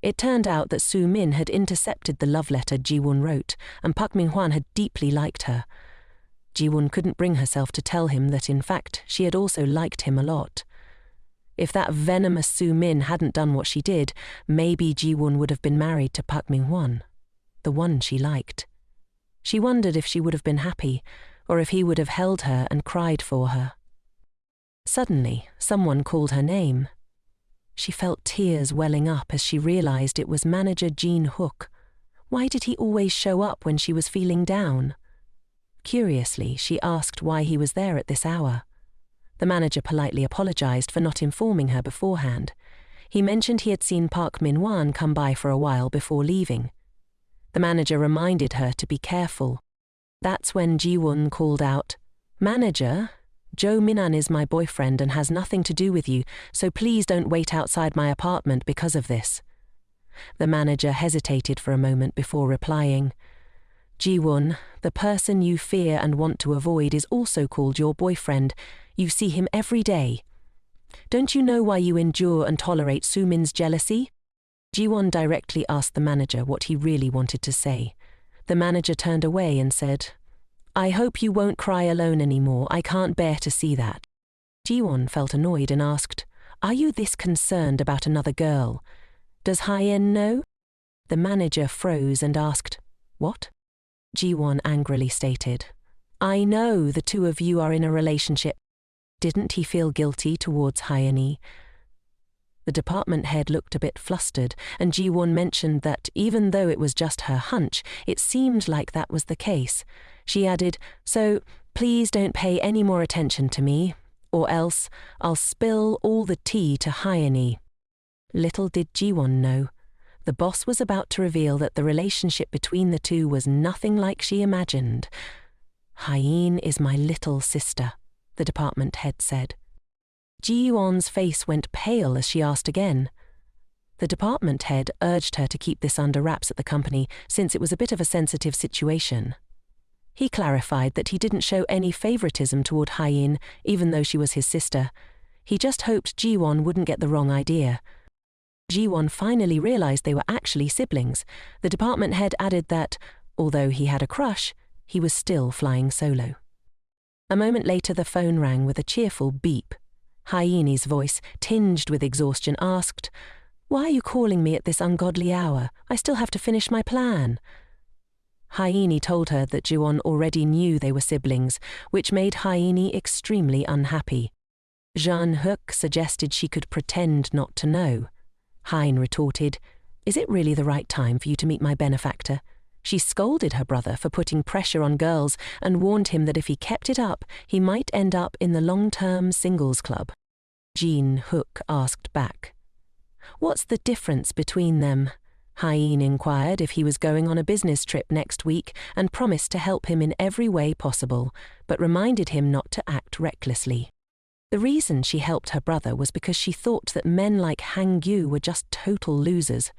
It turned out that Soo-min had intercepted the love letter Ji-won wrote, and Park Min-hwan had deeply liked her. Ji-won couldn't bring herself to tell him that, in fact, she had also liked him a lot. If that venomous Soo-min hadn't done what she did, maybe Ji-won would have been married to Park Min-hwan, the one she liked. She wondered if she would have been happy, or if he would have held her and cried for her. Suddenly, someone called her name. She felt tears welling up as she realized it was manager Jin-hook. Why did he always show up when she was feeling down? Curiously, she asked why he was there at this hour. The manager politely apologized for not informing her beforehand. He mentioned he had seen Park Min-hwan come by for a while before leaving. The manager reminded her to be careful. That's when Ji-won called out, "Manager, Jo Minan is my boyfriend and has nothing to do with you, so please don't wait outside my apartment because of this." The manager hesitated for a moment before replying, "Ji-won, the person you fear and want to avoid is also called your boyfriend. You see him every day. Don't you know why you endure and tolerate Soo-min's jealousy?" Ji-won directly asked the manager what he really wanted to say. The manager turned away and said, "I hope you won't cry alone anymore. I can't bear to see that." Ji-won felt annoyed and asked, "Are you this concerned about another girl? Does Hyen know?" The manager froze and asked, "What?" Ji-won angrily stated, "I know the two of you are in a relationship." Didn't he feel guilty towards Hyeni? The department head looked a bit flustered, and Ji-won mentioned that even though it was just her hunch, it seemed like that was the case. She added, "So please don't pay any more attention to me, or else I'll spill all the tea to Hyeni." Little did Ji-won know, the boss was about to reveal that the relationship between the two was nothing like she imagined. "Hyen is my little sister," the department head said. Ji-won's face went pale as she asked again. The department head urged her to keep this under wraps at the company since it was a bit of a sensitive situation. He clarified that he didn't show any favoritism toward Hyein, even though she was his sister. He just hoped Jiwon wouldn't get the wrong idea. Jiwon finally realized they were actually siblings. The department head added that, although he had a crush, he was still flying solo. A moment later the phone rang with a cheerful beep. Hyeini's voice, tinged with exhaustion, asked, "Why are you calling me at this ungodly hour? I still have to finish my plan." Hyeini told her that Jiwon already knew they were siblings, which made Hyeini extremely unhappy. Jean-Hook suggested she could pretend not to know. Hein retorted, "Is it really the right time for you to meet my benefactor?" She scolded her brother for putting pressure on girls and warned him that if he kept it up, he might end up in the long-term singles club. Jean-Hook asked back, "What's the difference between them?" Hein inquired if he was going on a business trip next week and promised to help him in every way possible, but reminded him not to act recklessly. The reason she helped her brother was because she thought that men like Hangyu were just total losers.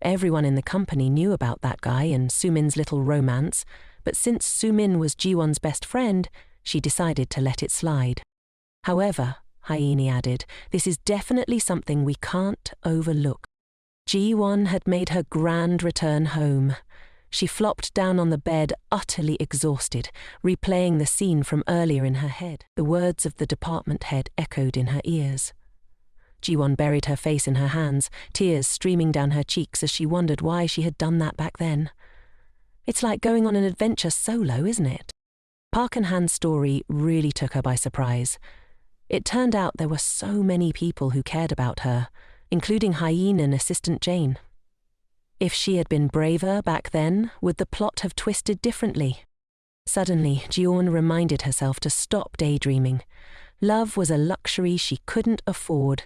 Everyone in the company knew about that guy and Sumin's little romance, but since Sumin was Jiwon's best friend, she decided to let it slide. However, Hyeini added, this is definitely something we can't overlook. Jiwon had made her grand return home. She flopped down on the bed, utterly exhausted, replaying the scene from earlier in her head. The words of the department head echoed in her ears. Jiwon buried her face in her hands, tears streaming down her cheeks as she wondered why she had done that back then. It's like going on an adventure solo, isn't it? Park and Han's story really took her by surprise. It turned out there were so many people who cared about her, including Hyein and Assistant Jane. If she had been braver back then, would the plot have twisted differently? Suddenly, Jiwon reminded herself to stop daydreaming. Love was a luxury she couldn't afford.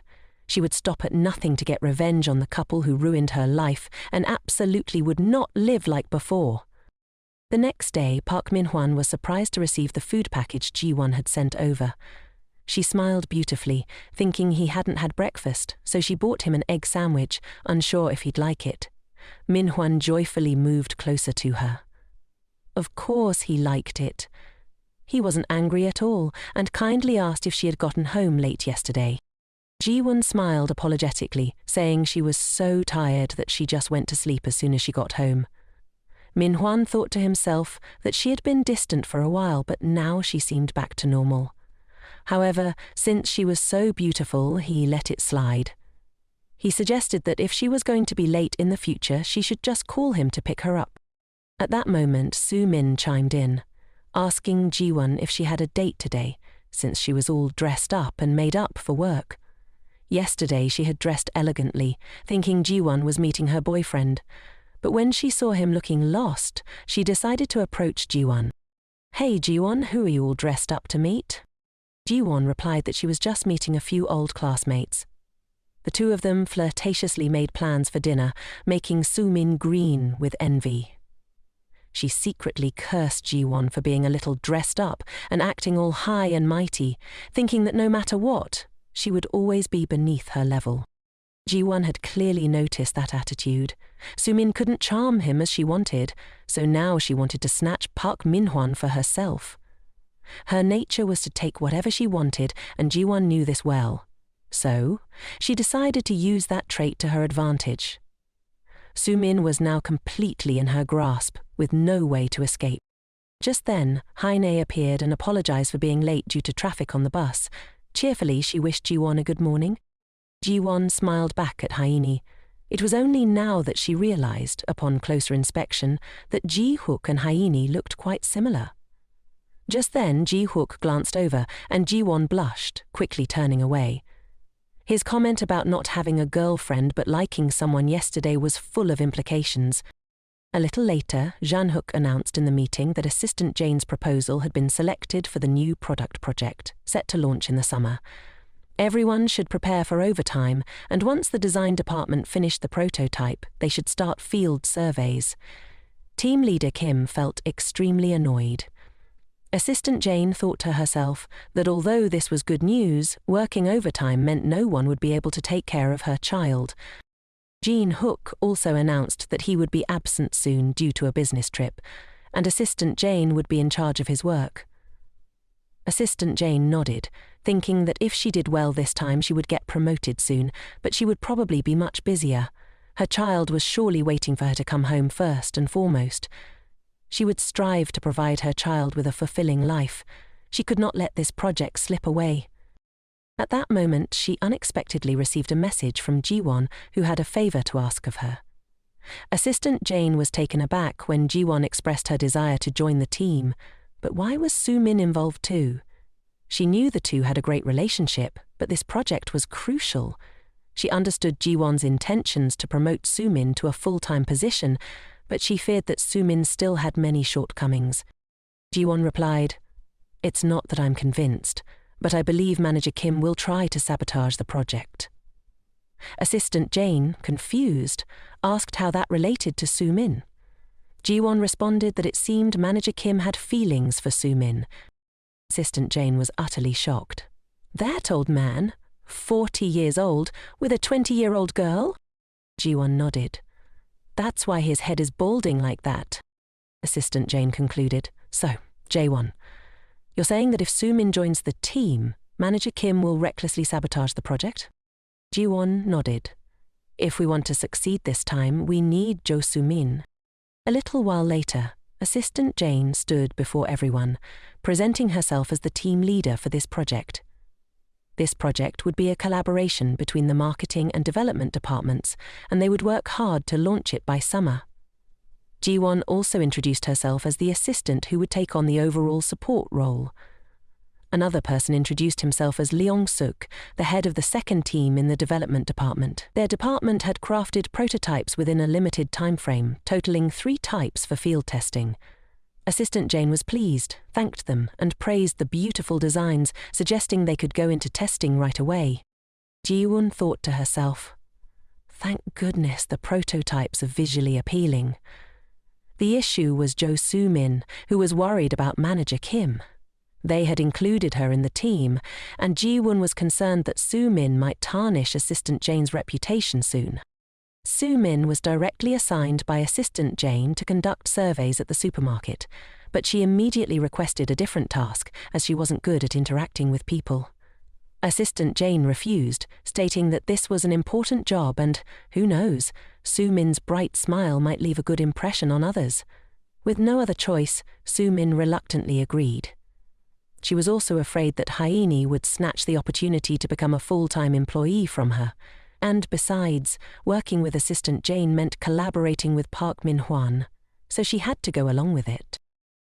She would stop at nothing to get revenge on the couple who ruined her life and absolutely would not live like before. The next day, Park Min-hwan was surprised to receive the food package Jiwon had sent over. She smiled beautifully, thinking he hadn't had breakfast, so she bought him an egg sandwich, unsure if he'd like it. Min-hwan joyfully moved closer to her. Of course he liked it. He wasn't angry at all, and kindly asked if she had gotten home late yesterday. Jiwon smiled apologetically, saying she was so tired that she just went to sleep as soon as she got home. Min-hwan thought to himself that she had been distant for a while, but now she seemed back to normal. However, since she was so beautiful, he let it slide. He suggested that if she was going to be late in the future, she should just call him to pick her up. At that moment, Su-min chimed in, asking Jiwon if she had a date today, since she was all dressed up and made up for work. Yesterday she had dressed elegantly, thinking Jiwon was meeting her boyfriend, but when she saw him looking lost, she decided to approach Jiwon. "Hey Jiwon, who are you all dressed up to meet?" Jiwon replied that she was just meeting a few old classmates. The two of them flirtatiously made plans for dinner, making Su-min green with envy. She secretly cursed Jiwon for being a little dressed up and acting all high and mighty, thinking that no matter what, she would always be beneath her level. Jiwon had clearly noticed that attitude. Su-min couldn't charm him as she wanted, so now she wanted to snatch Park Min-hwan for herself. Her nature was to take whatever she wanted, and Jiwon knew this well. So, she decided to use that trait to her advantage. Su-min was now completely in her grasp, with no way to escape. Just then, Haine appeared and apologized for being late due to traffic on the bus. Cheerfully, she wished Jiwon a good morning. Jiwon smiled back at Hyeini. It was only now that she realized, upon closer inspection, that Ji-hook and Hyeini looked quite similar. Just then, Ji-hook glanced over, and Jiwon blushed, quickly turning away. His comment about not having a girlfriend but liking someone yesterday was full of implications. A little later, Jean-hook announced in the meeting that Assistant Jane's proposal had been selected for the new product project, set to launch in the summer. Everyone should prepare for overtime, and once the design department finished the prototype, they should start field surveys. Team leader Kim felt extremely annoyed. Assistant Jane thought to herself that although this was good news, working overtime meant no one would be able to take care of her child. Jean-hook also announced that he would be absent soon due to a business trip, and Assistant Jane would be in charge of his work. Assistant Jane nodded, thinking that if she did well this time she would get promoted soon, but she would probably be much busier. Her child was surely waiting for her to come home first and foremost. She would strive to provide her child with a fulfilling life. She could not let this project slip away. At that moment, she unexpectedly received a message from Jiwon, who had a favor to ask of her. Assistant Jane was taken aback when Jiwon expressed her desire to join the team, but why was Soo-min involved too? She knew the two had a great relationship, but this project was crucial. She understood Jiwon's intentions to promote Soo-min to a full-time position, but she feared that Soo-min still had many shortcomings. Jiwon replied, "It's not that I'm convinced, but I believe Manager Kim will try to sabotage the project." Assistant Jane, confused, asked how that related to Soo-min. Jiwon responded that it seemed Manager Kim had feelings for Soo-min. Assistant Jane was utterly shocked. "That old man, 40 years old, with a 20-year-old girl?" Jiwon nodded. "That's why his head is balding like that," Assistant Jane concluded. "So, Jaewon, you're saying that if Soo-min joins the team, Manager Kim will recklessly sabotage the project?" Jiwon nodded. "If we want to succeed this time, we need Jo Soo-min." A little while later, Assistant Jane stood before everyone, presenting herself as the team leader for this project. This project would be a collaboration between the marketing and development departments, and they would work hard to launch it by summer. Jiwon also introduced herself as the assistant who would take on the overall support role. Another person introduced himself as Leong-suk, the head of the second team in the development department. Their department had crafted prototypes within a limited time frame, totaling 3 types for field testing. Assistant Jane was pleased, thanked them, and praised the beautiful designs, suggesting they could go into testing right away. Jiwon thought to herself, "Thank goodness the prototypes are visually appealing." The issue was Jo Soo-min, who was worried about Manager Kim. They had included her in the team, and Jiwon was concerned that Soo-min might tarnish Assistant Jane's reputation soon. Soo-min was directly assigned by Assistant Jane to conduct surveys at the supermarket, but she immediately requested a different task as she wasn't good at interacting with people. Assistant Jane refused, stating that this was an important job and, who knows, Soo-min's bright smile might leave a good impression on others. With no other choice, Soo-min reluctantly agreed. She was also afraid that Hyeni would snatch the opportunity to become a full-time employee from her. And besides, working with Assistant Jane meant collaborating with Park Min-hwan, so she had to go along with it.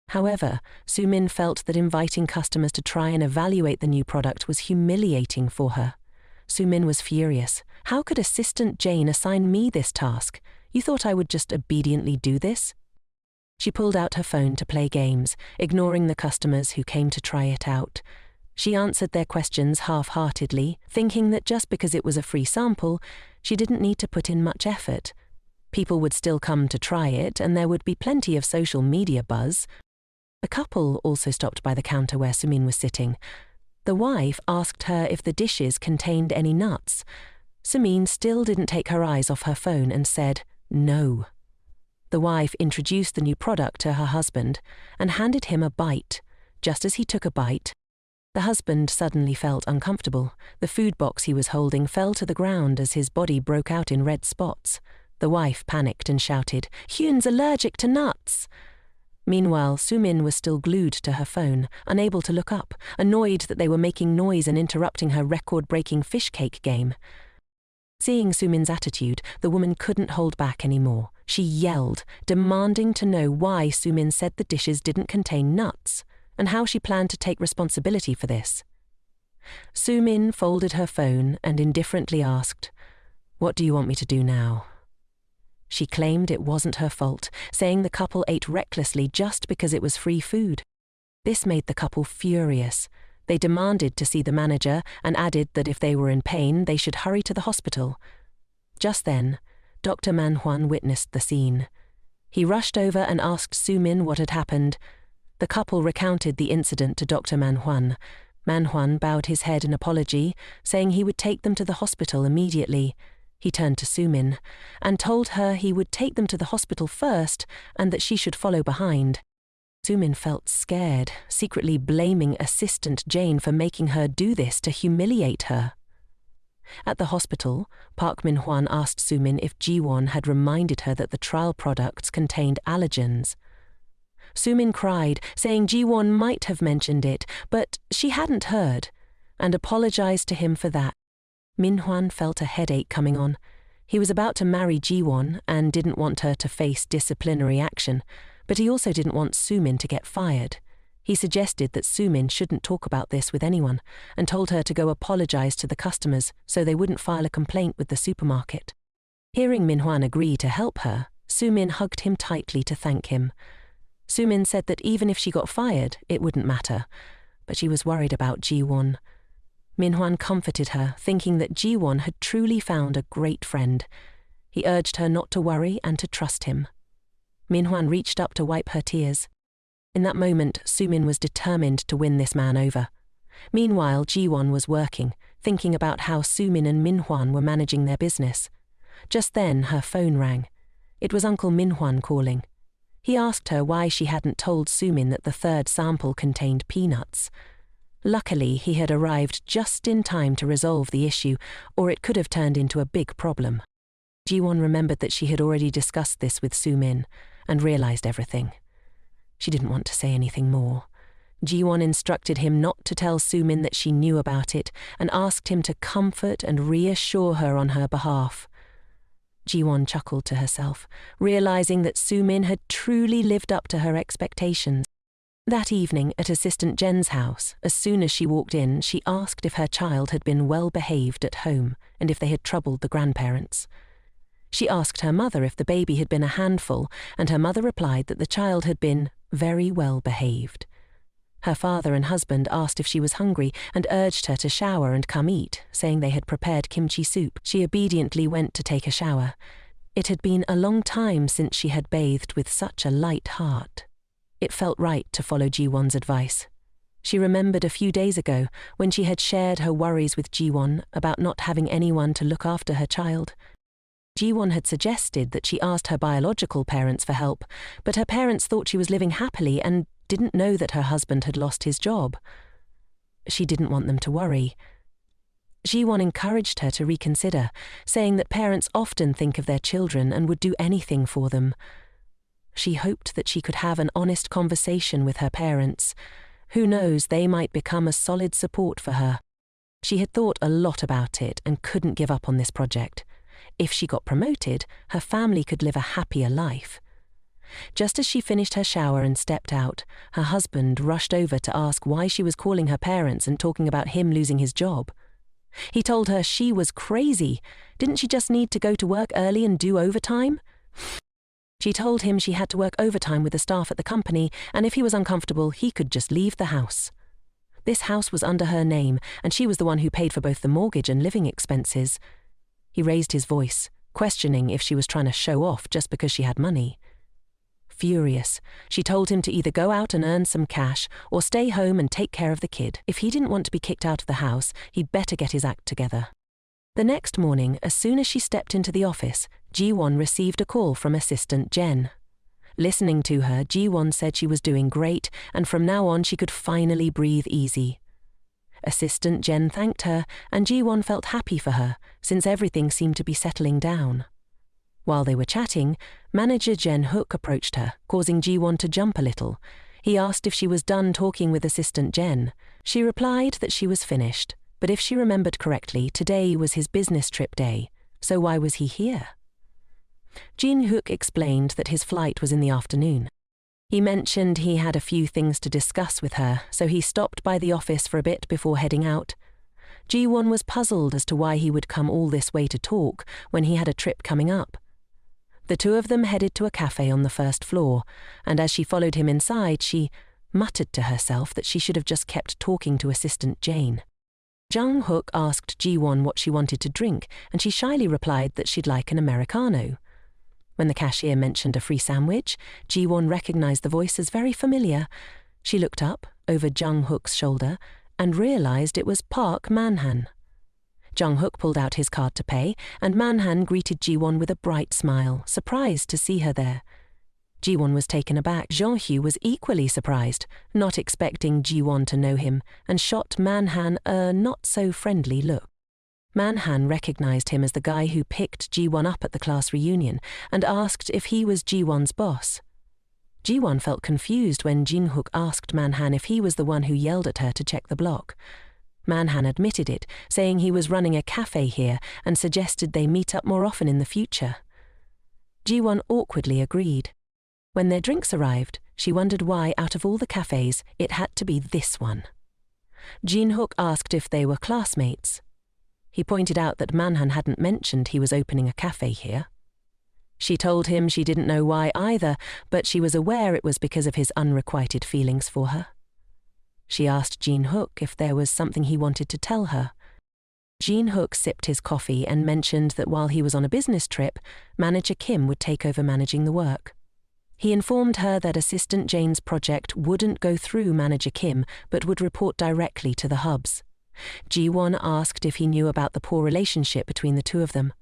However, Soo-min felt that inviting customers to try and evaluate the new product was humiliating for her. Soo-min was furious. "How could Assistant Jane assign me this task? You thought I would just obediently do this?" She pulled out her phone to play games, ignoring the customers who came to try it out. She answered their questions half-heartedly, thinking that just because it was a free sample, she didn't need to put in much effort. People would still come to try it, and there would be plenty of social media buzz. A couple also stopped by the counter where Soo-min was sitting. The wife asked her if the dishes contained any nuts. Soo-min still didn't take her eyes off her phone and said, "No." The wife introduced the new product to her husband and handed him a bite. Just as he took a bite, the husband suddenly felt uncomfortable. The food box he was holding fell to the ground as his body broke out in red spots. The wife panicked and shouted, "Hyun's allergic to nuts!" Meanwhile, Soo-min was still glued to her phone, unable to look up, annoyed that they were making noise and interrupting her record-breaking fish cake game. Seeing Soo-min's attitude, the woman couldn't hold back anymore. She yelled, demanding to know why Soo-min said the dishes didn't contain nuts, and how she planned to take responsibility for this. Soo-min folded her phone and indifferently asked, "What do you want me to do now?" She claimed it wasn't her fault, saying the couple ate recklessly just because it was free food. This made the couple furious. They demanded to see the manager and added that if they were in pain, they should hurry to the hospital. Just then, Dr. Manhwa witnessed the scene. He rushed over and asked Soo-min what had happened. The couple recounted the incident to Dr. Manhwa. Manhwa bowed his head in apology, saying he would take them to the hospital immediately. He turned to Soo-min and told her he would take them to the hospital first and that she should follow behind. Sumin felt scared, secretly blaming Assistant Jane for making her do this to humiliate her. At the hospital, Park Min-hwan asked Sumin if Ji-won had reminded her that the trial products contained allergens. Sumin cried, saying Ji-won might have mentioned it, but she hadn't heard, and apologized to him for that. Min-hwan felt a headache coming on. He was about to marry Ji-won and didn't want her to face disciplinary action, but he also didn't want Sumin to get fired. He suggested that Sumin shouldn't talk about this with anyone and told her to go apologize to the customers so they wouldn't file a complaint with the supermarket. Hearing Min-hwan agree to help her, Sumin hugged him tightly to thank him. Sumin said that even if she got fired, it wouldn't matter, but she was worried about Ji-won. Min-hwan comforted her, thinking that Ji-won had truly found a great friend. He urged her not to worry and to trust him. Min-hwan reached up to wipe her tears. In that moment, Sumin was determined to win this man over. Meanwhile, Ji-won was working, thinking about how Sumin and Min-hwan were managing their business. Just then, her phone rang. It was Uncle Min-hwan calling. He asked her why she hadn't told Sumin that the third sample contained peanuts. Luckily, he had arrived just in time to resolve the issue, or it could have turned into a big problem. Ji-won remembered that she had already discussed this with Sumin and realized everything. She didn't want to say anything more. Ji-won instructed him not to tell Sumin that she knew about it and asked him to comfort and reassure her on her behalf. Ji-won chuckled to herself, realizing that Sumin had truly lived up to her expectations. That evening at Assistant Jen's house, as soon as she walked in, she asked if her child had been well behaved at home and if they had troubled the grandparents. She asked her mother if the baby had been a handful, and her mother replied that the child had been very well behaved. Her father and husband asked if she was hungry and urged her to shower and come eat, saying they had prepared kimchi soup. She obediently went to take a shower. It had been a long time since she had bathed with such a light heart. It felt right to follow Ji-won's advice. She remembered a few days ago when she had shared her worries with Ji-won about not having anyone to look after her child. Ji-won had suggested that she asked her biological parents for help, but her parents thought she was living happily and didn't know that her husband had lost his job. She didn't want them to worry. Ji-won encouraged her to reconsider, saying that parents often think of their children and would do anything for them. She hoped that she could have an honest conversation with her parents. Who knows, they might become a solid support for her. She had thought a lot about it and couldn't give up on this project. If she got promoted, her family could live a happier life. Just as she finished her shower and stepped out, her husband rushed over to ask why she was calling her parents and talking about him losing his job. He told her she was crazy. Didn't she just need to go to work early and do overtime? She told him she had to work overtime with the staff at the company, and if he was uncomfortable, he could just leave the house. This house was under her name, and she was the one who paid for both the mortgage and living expenses. He raised his voice, questioning if she was trying to show off just because she had money. Furious, she told him to either go out and earn some cash or stay home and take care of the kid. If he didn't want to be kicked out of the house, he'd better get his act together. The next morning, as soon as she stepped into the office, Ji-won received a call from Assistant Jen. Listening to her, Ji-won said she was doing great, and from now on she could finally breathe easy. Assistant Jen thanked her, and Ji-won felt happy for her, since everything seemed to be settling down. While they were chatting, Manager Jen Hook approached her, causing Ji-won to jump a little. He asked if she was done talking with Assistant Jen. She replied that she was finished, but if she remembered correctly, today was his business trip day, so why was he here? Jin Hook explained that his flight was in the afternoon. He mentioned he had a few things to discuss with her, so he stopped by the office for a bit before heading out. Ji-won was puzzled as to why he would come all this way to talk when he had a trip coming up. The two of them headed to a cafe on the first floor, and as she followed him inside, she muttered to herself that she should have just kept talking to Assistant Jane. Jung Hook asked Ji-won what she wanted to drink, and she shyly replied that she'd like an Americano. When the cashier mentioned a free sandwich, Ji-won recognized the voice as very familiar. She looked up, over Jung Hook's shoulder, and realized it was Park Man-han. Jung Hook pulled out his card to pay, and Man-han greeted Ji-won with a bright smile, surprised to see her there. Ji-won was taken aback. Jeong-hyu was equally surprised, not expecting Ji-won to know him, and shot Man-han a not-so-friendly look. Man-han recognized him as the guy who picked Ji-won up at the class reunion and asked if he was Ji-won's boss. Ji-won felt confused when Jin-hook asked Man-han if he was the one who yelled at her to check the block. Man-han admitted it, saying he was running a cafe here and suggested they meet up more often in the future. Ji-won awkwardly agreed. When their drinks arrived, she wondered why, out of all the cafes, it had to be this one. Jin-hook asked if they were classmates. He pointed out that Man-han hadn't mentioned he was opening a cafe here. She told him she didn't know why either, but she was aware it was because of his unrequited feelings for her. She asked Jin-hook if there was something he wanted to tell her. Jin-hook sipped his coffee and mentioned that while he was on a business trip, Manager Kim would take over managing the work. He informed her that Assistant Jane's project wouldn't go through Manager Kim, but would report directly to the hubs. Ji-won asked if he knew about the poor relationship between the two of them.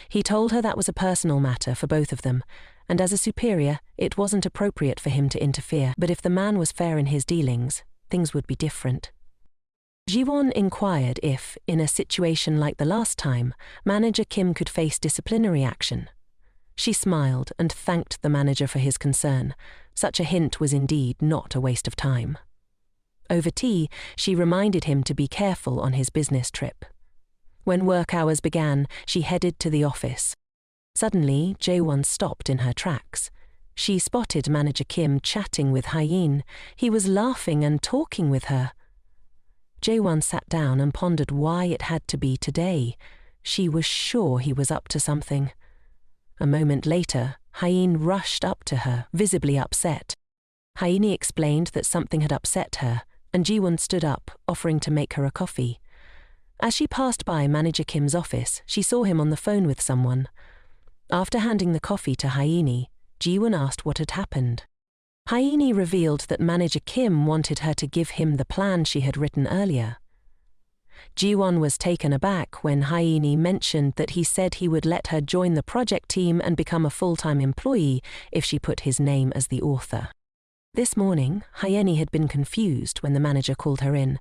He told her that was a personal matter for both of them, and as a superior, it wasn't appropriate for him to interfere, but if the man was fair in his dealings, things would be different. Ji-won inquired if, in a situation like the last time, Manager Kim could face disciplinary action. She smiled and thanked the manager for his concern. Such a hint was indeed not a waste of time. Over tea, she reminded him to be careful on his business trip. When work hours began, she headed to the office. Suddenly, Jae-won stopped in her tracks. She spotted Manager Kim chatting with Hye-in. He was laughing and talking with her. Jae-won sat down and pondered why it had to be today. She was sure he was up to something. A moment later, Hye-in rushed up to her, visibly upset. Hye-in explained that something had upset her, and Ji-won stood up, offering to make her a coffee. As she passed by Manager Kim's office, she saw him on the phone with someone. After handing the coffee to Hye-in, Ji-won asked what had happened. Hye-in revealed that Manager Kim wanted her to give him the plan she had written earlier. Ji-won was taken aback when Hye-in mentioned that he said he would let her join the project team and become a full-time employee if she put his name as the author. This morning, Hye-in had been confused when the manager called her in.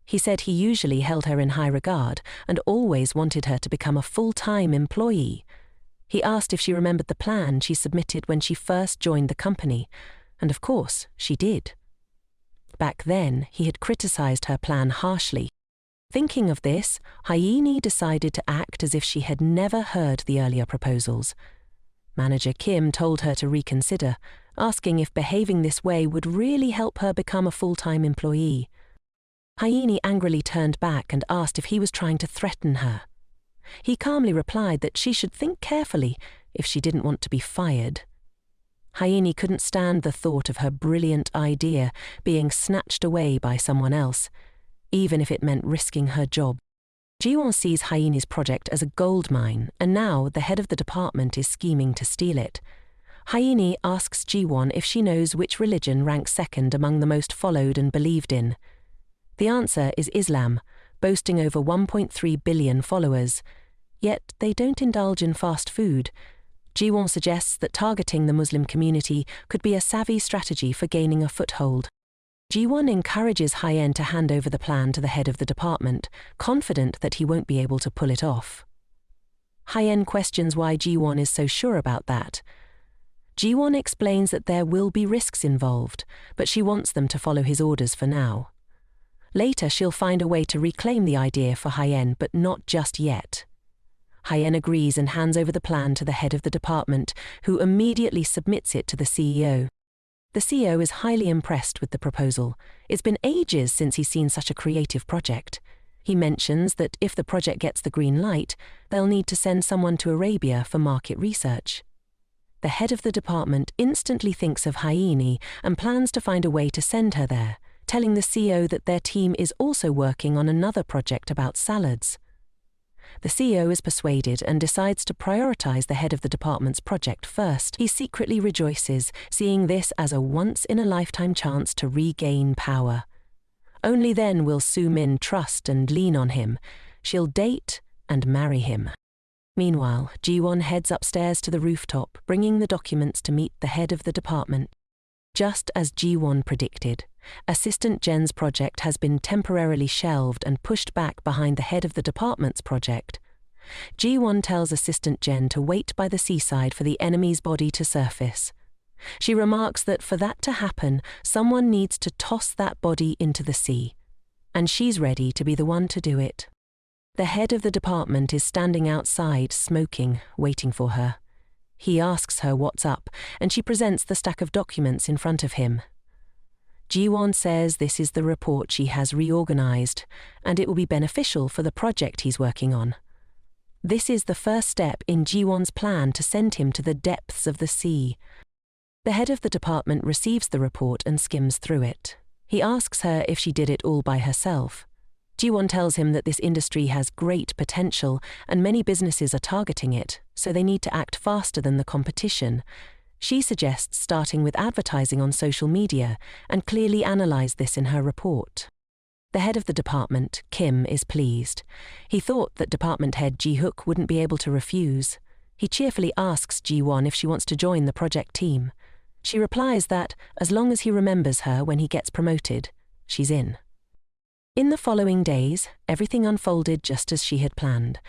He said he usually held her in high regard and always wanted her to become a full-time employee. He asked if she remembered the plan she submitted when she first joined the company, and of course, she did. Back then, he had criticized her plan harshly. Thinking of this, Hye-in decided to act as if she had never heard the earlier proposals. Manager Kim told her to reconsider, asking if behaving this way would really help her become a full-time employee. Hye-in angrily turned back and asked if he was trying to threaten her. He calmly replied that she should think carefully if she didn't want to be fired. Hye-in couldn't stand the thought of her brilliant idea being snatched away by someone else, even if it meant risking her job. Ji-won sees Hye-in's project as a gold mine, and now the head of the department is scheming to steal it. Hye-in asks Ji-won if she knows which religion ranks second among the most followed and believed in. The answer is Islam, boasting over 1.3 billion followers. Yet they don't indulge in fast food. Ji-won suggests that targeting the Muslim community could be a savvy strategy for gaining a foothold. Ji-won encourages Hye-in to hand over the plan to the head of the department, confident that he won't be able to pull it off. Hye-in questions why Ji-won is so sure about that. Ji-won explains that there will be risks involved, but she wants them to follow his orders for now. Later, she'll find a way to reclaim the idea for Hye-in, but not just yet. Hye-in agrees and hands over the plan to the head of the department, who immediately submits it to the CEO. The CEO is highly impressed with the proposal. It's been ages since he's seen such a creative project. He mentions that if the project gets the green light, they'll need to send someone to Arabia for market research. The head of the department instantly thinks of Hye-in and plans to find a way to send her there, telling the CEO that their team is also working on another project about salads. The CEO is persuaded and decides to prioritize the head of the department's project first. He secretly rejoices, seeing this as a once-in-a-lifetime chance to regain power. Only then will Soo-min trust and lean on him. She'll date and marry him. Meanwhile, Ji-won heads upstairs to the rooftop, bringing the documents to meet the head of the department. Just as Ji-won predicted, Assistant Jen's project has been temporarily shelved and pushed back behind the head of the department's project. Ji-won tells Assistant Jen to wait by the seaside for the enemy's body to surface. She remarks that for that to happen, someone needs to toss that body into the sea, and she's ready to be the one to do it. The head of the department is standing outside, smoking, waiting for her. He asks her what's up, and she presents the stack of documents in front of him. Ji-won says this is the report she has reorganized, and it will be beneficial for the project he's working on. This is the first step in Ji-won's plan to send him to the depths of the sea. The head of the department receives the report and skims through it. He asks her if she did it all by herself. Ji-won tells him that this industry has great potential and many businesses are targeting it, so they need to act faster than the competition. She suggests starting with advertising on social media and clearly analyze this in her report. The head of the department, Kim, is pleased. He thought that department head Ji-hook wouldn't be able to refuse. He cheerfully asks Ji-won if she wants to join the project team. She replies that, as long as he remembers her when he gets promoted, she's in. In the following days, everything unfolded just as she had planned.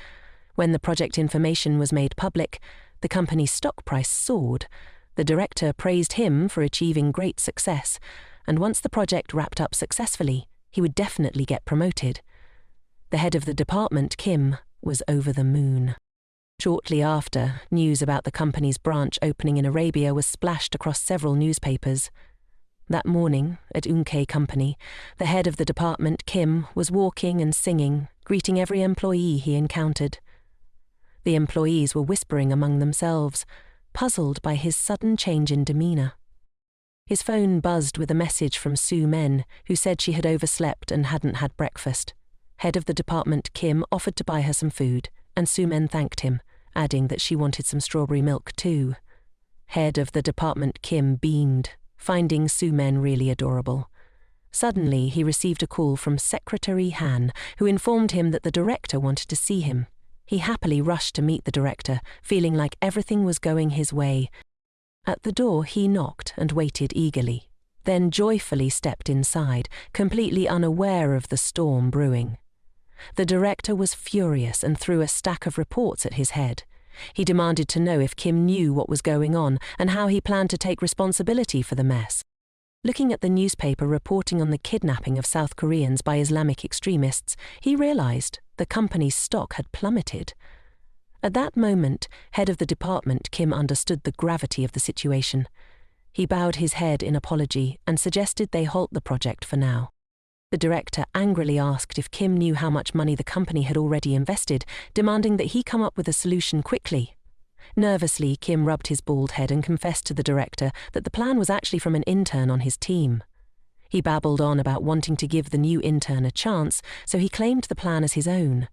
When the project information was made public, the company's stock price soared. The director praised him for achieving great success, and once the project wrapped up successfully, he would definitely get promoted. The head of the department, Kim, was over the moon. Shortly after, news about the company's branch opening in Arabia was splashed across several newspapers. That morning, at Eunke Company, the head of the department, Kim, was walking and singing, greeting every employee he encountered. The employees were whispering among themselves, puzzled by his sudden change in demeanor. His phone buzzed with a message from Sue Men, who said she had overslept and hadn't had breakfast. Head of the department, Kim, offered to buy her some food, and Sue Men thanked him, adding that she wanted some strawberry milk too. Head of the department, Kim, beamed, finding Sue Men really adorable. Suddenly, he received a call from Secretary Han, who informed him that the director wanted to see him. He happily rushed to meet the director, feeling like everything was going his way. At the door, he knocked and waited eagerly, then joyfully stepped inside, completely unaware of the storm brewing. The director was furious and threw a stack of reports at his head. He demanded to know if Kim knew what was going on and how he planned to take responsibility for the mess. Looking at the newspaper reporting on the kidnapping of South Koreans by Islamic extremists, he realized the company's stock had plummeted. At that moment, head of the department, Kim, understood the gravity of the situation. He bowed his head in apology and suggested they halt the project for now. The director angrily asked if Kim knew how much money the company had already invested, demanding that he come up with a solution quickly. Nervously, Kim rubbed his bald head and confessed to the director that the plan was actually from an intern on his team. He babbled on about wanting to give the new intern a chance, so he claimed the plan as his own.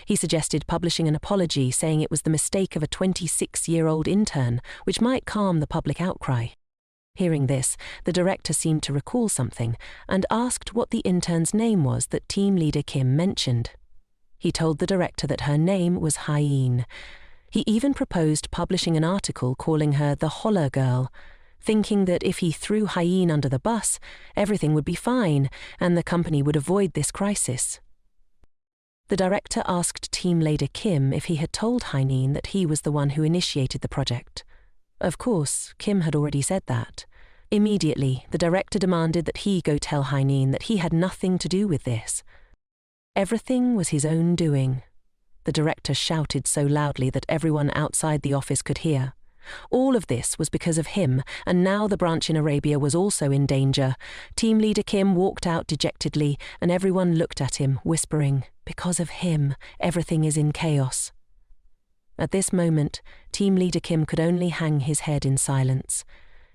He suggested publishing an apology saying it was the mistake of a 26-year-old intern, which might calm the public outcry. Hearing this, the director seemed to recall something and asked what the intern's name was that team leader Kim mentioned. He told the director that her name was Hyene. He even proposed publishing an article calling her the Holler Girl, thinking that if he threw Hyene under the bus, everything would be fine and the company would avoid this crisis. The director asked team leader Kim if he had told Hyene that he was the one who initiated the project. Of course, Kim had already said that. Immediately, the director demanded that he go tell Hyene that he had nothing to do with this. Everything was his own doing. The director shouted so loudly that everyone outside the office could hear. All of this was because of him, and now the branch in Arabia was also in danger. Team leader Kim walked out dejectedly, and everyone looked at him, whispering, "Because of him, everything is in chaos." At this moment, team leader Kim could only hang his head in silence.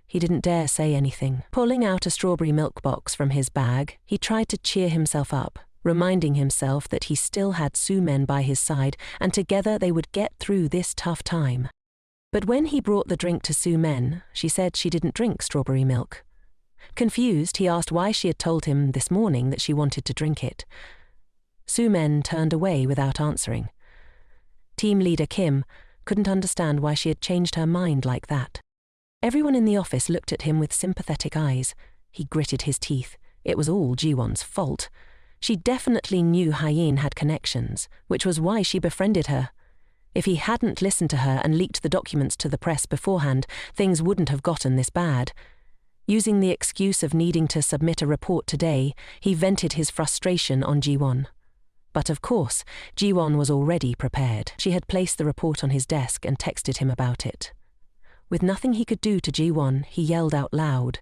He didn't dare say anything. Pulling out a strawberry milk box from his bag, he tried to cheer himself up, reminding himself that he still had Sue Men by his side, and together they would get through this tough time. But when he brought the drink to Sue Men, she said she didn't drink strawberry milk. Confused, he asked why she had told him this morning that she wanted to drink it. Sue Men turned away without answering. Team leader Kim couldn't understand why she had changed her mind like that. Everyone in the office looked at him with sympathetic eyes. He gritted his teeth. It was all Jiwon's fault. She definitely knew Hyein had connections, which was why she befriended her. If he hadn't listened to her and leaked the documents to the press beforehand, things wouldn't have gotten this bad. Using the excuse of needing to submit a report today, he vented his frustration on Jiwon. But of course, Jiwon was already prepared. She had placed the report on his desk and texted him about it. With nothing he could do to Jiwon, he yelled out loud.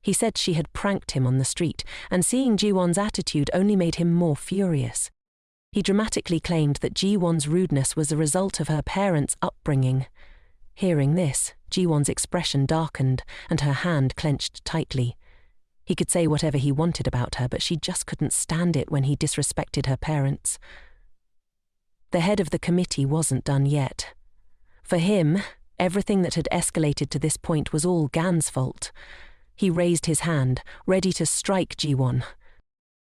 He said she had pranked him on the street, and seeing Jiwon's attitude only made him more furious. He dramatically claimed that Jiwon's rudeness was a result of her parents' upbringing. Hearing this, Jiwon's expression darkened and her hand clenched tightly. He could say whatever he wanted about her, but she just couldn't stand it when he disrespected her parents. The head of the committee wasn't done yet. For him, everything that had escalated to this point was all Gan's fault. He raised his hand, ready to strike Jiwon.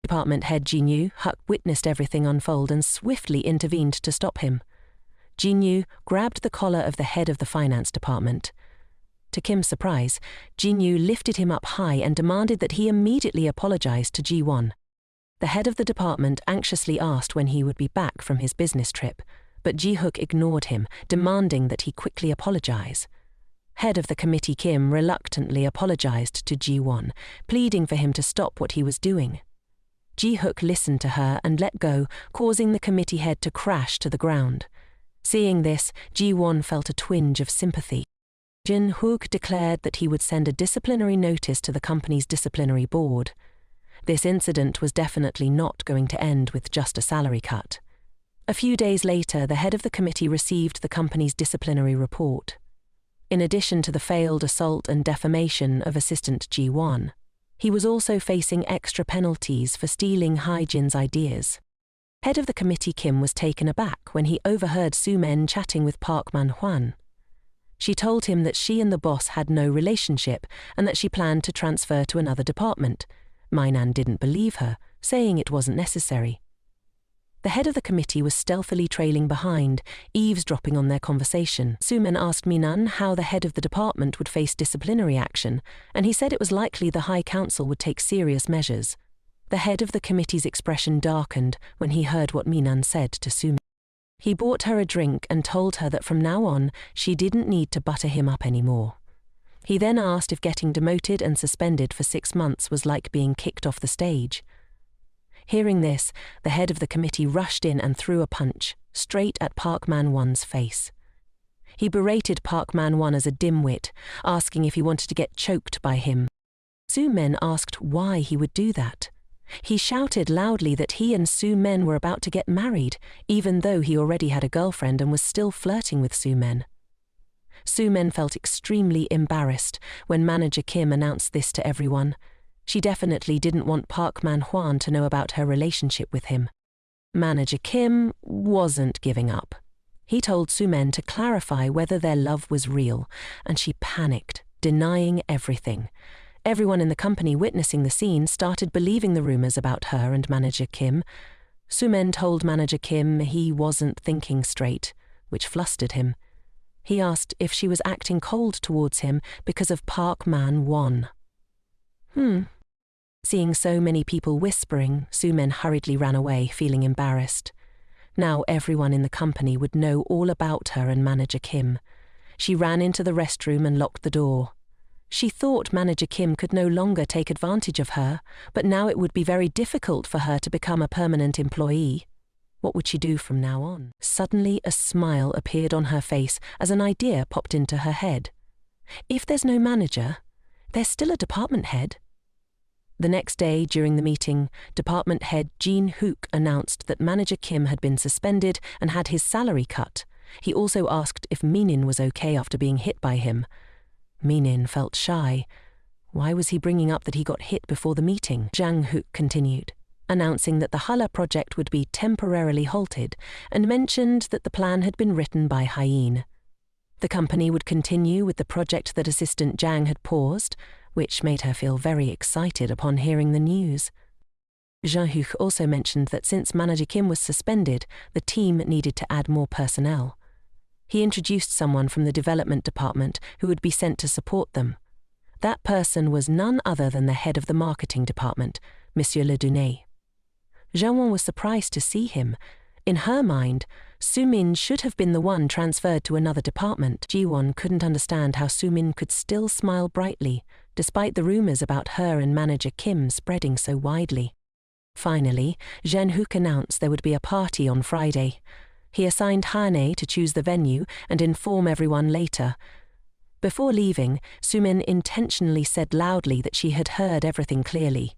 Department head Jinyu Huk witnessed everything unfold and swiftly intervened to stop him. Jinyu grabbed the collar of the head of the finance department. To Kim's surprise, Jinyu lifted him up high and demanded that he immediately apologize to Jiwon. The head of the department anxiously asked when he would be back from his business trip, but Ji-hook ignored him, demanding that he quickly apologize. Head of the committee Kim reluctantly apologized to Jiwon, pleading for him to stop what he was doing. Ji-hook listened to her and let go, causing the committee head to crash to the ground. Seeing this, Jiwon felt a twinge of sympathy. Jin-hook declared that he would send a disciplinary notice to the company's disciplinary board. This incident was definitely not going to end with just a salary cut. A few days later, the head of the committee received the company's disciplinary report. In addition to the failed assault and defamation of assistant Ji-won, he was also facing extra penalties for stealing Hae-jin's ideas. Head of the committee Kim was taken aback when he overheard Soo-men chatting with Park Man-hwan. She told him that she and the boss had no relationship and that she planned to transfer to another department. Mainan didn't believe her, saying it wasn't necessary. The head of the committee was stealthily trailing behind, eavesdropping on their conversation. Soo-men asked Minan how the head of the department would face disciplinary action, and he said it was likely the High Council would take serious measures. The head of the committee's expression darkened when he heard what Minan said to Soo-men. He bought her a drink and told her that from now on she didn't need to butter him up anymore. He then asked if getting demoted and suspended for 6 months was like being kicked off the stage. Hearing this, the head of the committee rushed in and threw a punch, straight at Park Man-won's face. He berated Park Man-won as a dimwit, asking if he wanted to get choked by him. Soo-men asked why he would do that. He shouted loudly that he and Soo-men were about to get married, even though he already had a girlfriend and was still flirting with Soo-men. Soo-men felt extremely embarrassed when manager Kim announced this to everyone. She definitely didn't want Park Man-hwan to know about her relationship with him. Manager Kim wasn't giving up. He told Soo-men to clarify whether their love was real, and she panicked, denying everything. Everyone in the company witnessing the scene started believing the rumors about her and manager Kim. Soo-men told manager Kim he wasn't thinking straight, which flustered him. He asked if she was acting cold towards him because of Park Man-won. Seeing so many people whispering, Soo-men hurriedly ran away, feeling embarrassed. Now everyone in the company would know all about her and manager Kim. She ran into the restroom and locked the door. She thought manager Kim could no longer take advantage of her, but now it would be very difficult for her to become a permanent employee. What would she do from now on? Suddenly a smile appeared on her face as an idea popped into her head. If there's no manager, there's still a department head. The next day, during the meeting, department head Jin-hook announced that manager Kim had been suspended and had his salary cut. He also asked if Minin was okay after being hit by him. Minin felt shy. Why was he bringing up that he got hit before the meeting? Jang-hook continued, announcing that the Hala project would be temporarily halted, and mentioned that the plan had been written by Hyein. The company would continue with the project that assistant Jang had paused, which made her feel very excited upon hearing the news. Jean-Huc also mentioned that since Manager Kim was suspended, the team needed to add more personnel. He introduced someone from the development department who would be sent to support them. That person was none other than the head of the marketing department, Monsieur Le Dunay. Jean-Won was surprised to see him. In her mind, Su-min should have been the one transferred to another department. Ji-won couldn't understand how Su-min could still smile brightly, despite the rumors about her and Manager Kim spreading so widely. Finally, Jean-Huc announced there would be a party on Friday. He assigned Hane to choose the venue and inform everyone later. Before leaving, Su-min intentionally said loudly that she had heard everything clearly.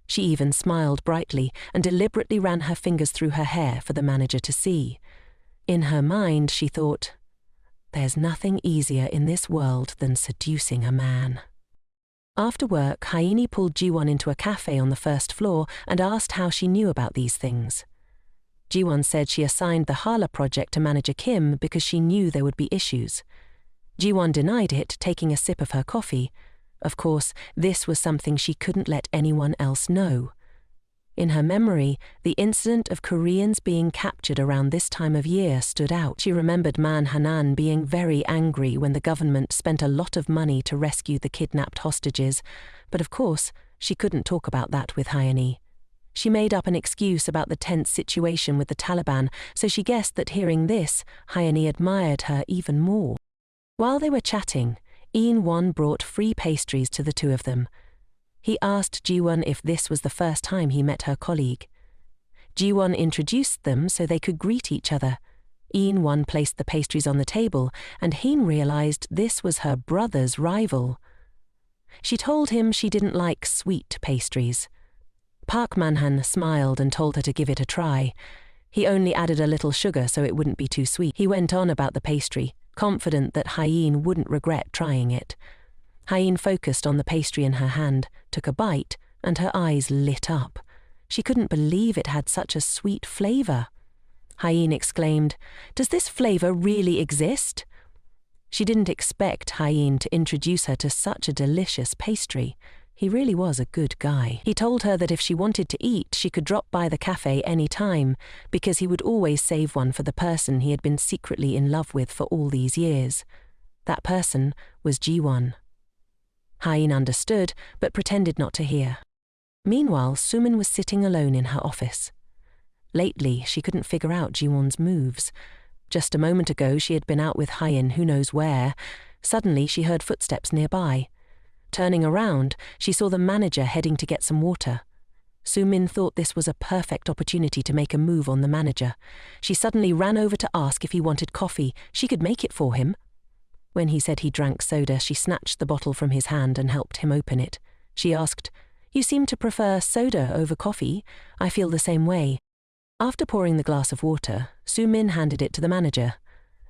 She even smiled brightly and deliberately ran her fingers through her hair for the manager to see. In her mind, she thought, "There's nothing easier in this world than seducing a man." After work, Haini pulled Ji-won into a cafe on the first floor and asked how she knew about these things. Ji-won said she assigned the Hala project to Manager Kim because she knew there would be issues. Ji-won denied it, taking a sip of her coffee. Of course, this was something she couldn't let anyone else know. In her memory, the incident of Koreans being captured around this time of year stood out. She remembered Man Hanan being very angry when the government spent a lot of money to rescue the kidnapped hostages, but of course, she couldn't talk about that with Hyani. She made up an excuse about the tense situation with the Taliban, so she guessed that hearing this, Hyani admired her even more. While they were chatting, Eun-won brought free pastries to the two of them. He asked Ji-won if this was the first time he met her colleague. Ji-won introduced them so they could greet each other. Eun-won placed the pastries on the table, and Heen realized this was her brother's rival. She told him she didn't like sweet pastries. Park Man-han smiled and told her to give it a try. He only added a little sugar so it wouldn't be too sweet. He went on about the pastry, confident that Hyeen wouldn't regret trying it. Hyeen focused on the pastry in her hand, took a bite, and her eyes lit up. She couldn't believe it had such a sweet flavor. Hyeen exclaimed, "Does this flavor really exist?" She didn't expect Hyeen to introduce her to such a delicious pastry. He really was a good guy. He told her that if she wanted to eat, she could drop by the cafe any time, because he would always save one for the person he had been secretly in love with for all these years. That person was Ji-won. Hyeen understood, but pretended not to hear. Meanwhile, Su-min was sitting alone in her office. Lately, she couldn't figure out Ji-won's moves. Just a moment ago, she had been out with Hyeen who knows where. Suddenly, she heard footsteps nearby. Turning around, she saw the manager heading to get some water. Su-min thought this was a perfect opportunity to make a move on the manager. She suddenly ran over to ask if he wanted coffee. She could make it for him. When he said he drank soda, she snatched the bottle from his hand and helped him open it. She asked, "You seem to prefer soda over coffee. I feel the same way." After pouring the glass of water, Su-min handed it to the manager.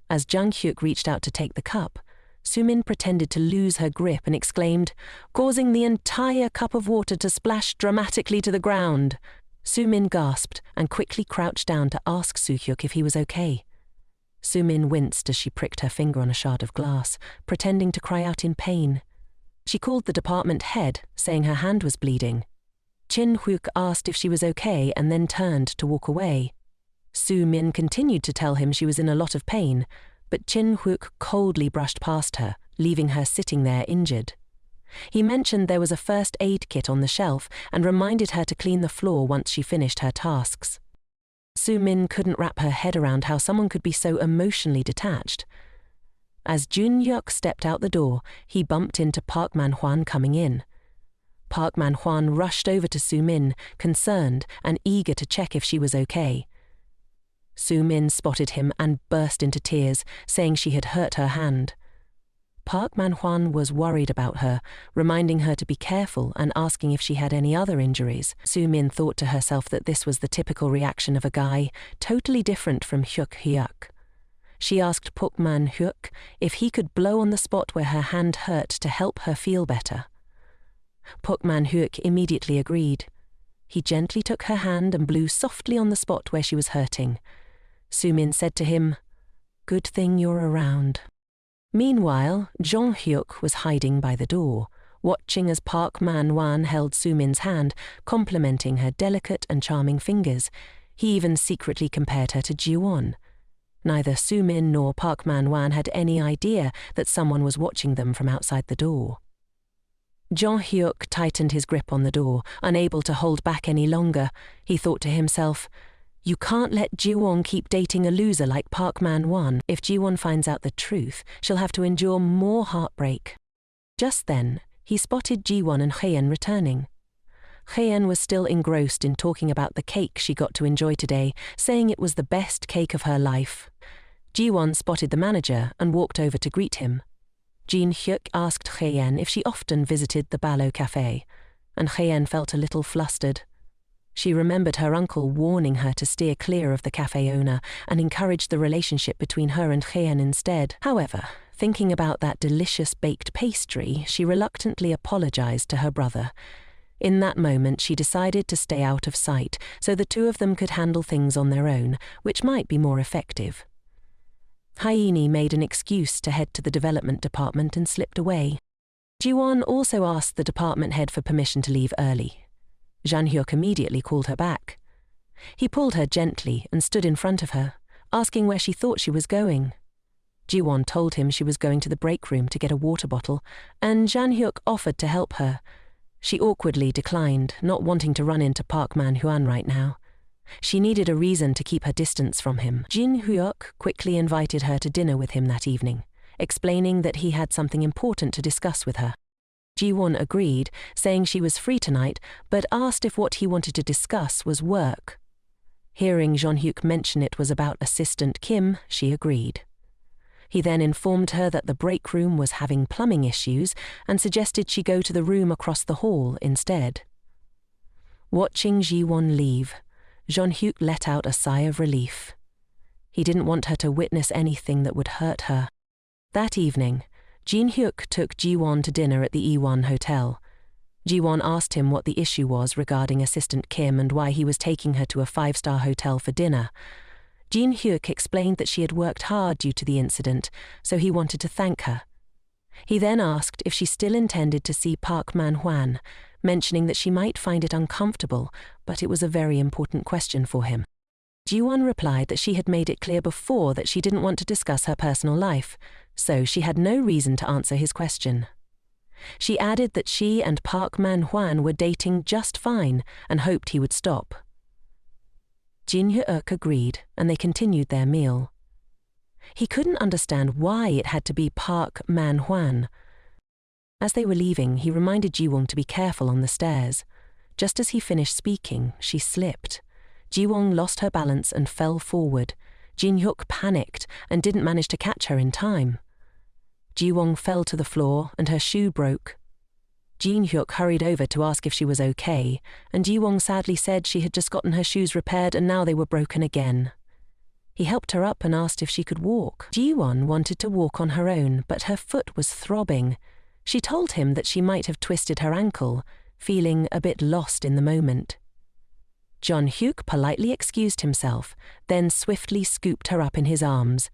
As Jang-hyuk reached out to take the cup, Su-min pretended to lose her grip and exclaimed, causing the entire cup of water to splash dramatically to the ground. Su-min gasped and quickly crouched down to ask Soo-hyuk if he was okay. Su-min winced as she pricked her finger on a shard of glass, pretending to cry out in pain. She called the department head, saying her hand was bleeding. Chin-hyuk asked if she was okay and then turned to walk away. Su-min continued to tell him she was in a lot of pain, but Chin-hyuk coldly brushed past her, leaving her sitting there injured. He mentioned there was a first aid kit on the shelf and reminded her to clean the floor once she finished her tasks. Su-min couldn't wrap her head around how someone could be so emotionally detached. As Jun-hyuk stepped out the door, he bumped into Park Man-hwan coming in. Park Man-hwan rushed over to Su-min, concerned and eager to check if she was okay. Su-min spotted him and burst into tears, saying she had hurt her hand. Park Man-hwan was worried about her, reminding her to be careful and asking if she had any other injuries. Su-min thought to herself that this was the typical reaction of a guy, totally different from Hyuk-hyuk. She asked Park Man-hyuk if he could blow on the spot where her hand hurt to help her feel better. Park Man-hyuk immediately agreed. He gently took her hand and blew softly on the spot where she was hurting. Su-min said to him, "Good thing you're around." Meanwhile, Jong-hyuk was hiding by the door, watching as Park Man-hwan held Sumin's hand, complimenting her delicate and charming fingers. He even secretly compared her to Ji-won. Neither Sumin nor Park Man-hwan had any idea that someone was watching them from outside the door. Jong-hyuk tightened his grip on the door, unable to hold back any longer. He thought to himself, "You can't let Ji-won keep dating a loser like Park Man-hwan. If Ji-won finds out the truth, she'll have to endure more heartbreak." Just then, he spotted Ji-won and Hae-yeon returning. Hae-yeon was still engrossed in talking about the cake she got to enjoy today, saying it was the best cake of her life. Ji-won spotted the manager and walked over to greet him. Jin-hyuk asked Hae-yeon if she often visited the Ballo Cafe, and Hae-yeon felt a little flustered. She remembered her uncle warning her to steer clear of the cafe owner and encouraged the relationship between her and Hae-yeon instead. However, thinking about that delicious baked pastry, she reluctantly apologized to her brother. In that moment, she decided to stay out of sight so the two of them could handle things on their own, which might be more effective. Hae-yeon made an excuse to head to the development department and slipped away. Ji-won also asked the department head for permission to leave early. Jang-hyuk immediately called her back. He pulled her gently and stood in front of her, asking where she thought she was going. Ji-won told him she was going to the break room to get a water bottle, and Jang-hyuk offered to help her. She awkwardly declined, not wanting to run into Park Man-hwan right now. She needed a reason to keep her distance from him. Jin-hyuk quickly invited her to dinner with him that evening, explaining that he had something important to discuss with her. Ji-won agreed, saying she was free tonight, but asked if what he wanted to discuss was work. Hearing Jong-hyuk mention it was about Assistant Kim, she agreed. He then informed her that the break room was having plumbing issues and suggested she go to the room across the hall instead. Watching Ji-won leave, Jong-hyuk let out a sigh of relief. He didn't want her to witness anything that would hurt her. That evening, Jin-hyuk took Ji-won to dinner at the E1 hotel. Ji-won asked him what the issue was regarding Assistant Kim and why he was taking her to a 5-star hotel for dinner. Jin-hyuk explained that she had worked hard due to the incident, so he wanted to thank her. He then asked if she still intended to see Park Man-hwan, mentioning that she might find it uncomfortable, but it was a very important question for him. Ji-won replied that she had made it clear before that she didn't want to discuss her personal life, so she had no reason to answer his question. She added that she and Park Man-hwan were dating just fine and hoped he would stop. Jin-hyuk agreed, and they continued their meal. He couldn't understand why it had to be Park Man-hwan. As they were leaving, he reminded Ji-won to be careful on the stairs. Just as he finished speaking, she slipped. Ji-won lost her balance and fell forward. Jin-hyuk panicked and didn't manage to catch her in time. Ji-won fell to the floor and her shoe broke. Jin-hyuk hurried over to ask if she was okay, and Ji-won sadly said she had just gotten her shoes repaired and now they were broken again. He helped her up and asked if she could walk. Ji-won wanted to walk on her own, but her foot was throbbing. She told him that she might have twisted her ankle, feeling a bit lost in the moment. Jong-hyuk politely excused himself, then swiftly scooped her up in his arms.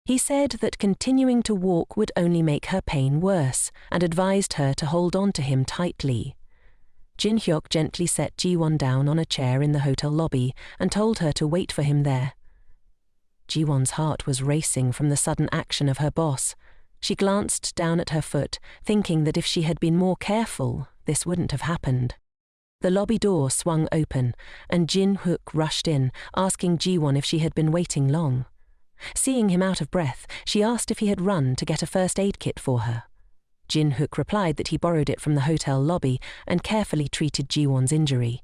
He said that continuing to walk would only make her pain worse, and advised her to hold on to him tightly. Jin-hyuk gently set Ji-won down on a chair in the hotel lobby and told her to wait for him there. Ji-won's heart was racing from the sudden action of her boss. She glanced down at her foot, thinking that if she had been more careful, this wouldn't have happened. The lobby door swung open, and Jin-hyuk rushed in, asking Ji-won if she had been waiting long. Seeing him out of breath, she asked if he had run to get a first aid kit for her. Jin-hyuk replied that he borrowed it from the hotel lobby and carefully treated Ji-won's injury.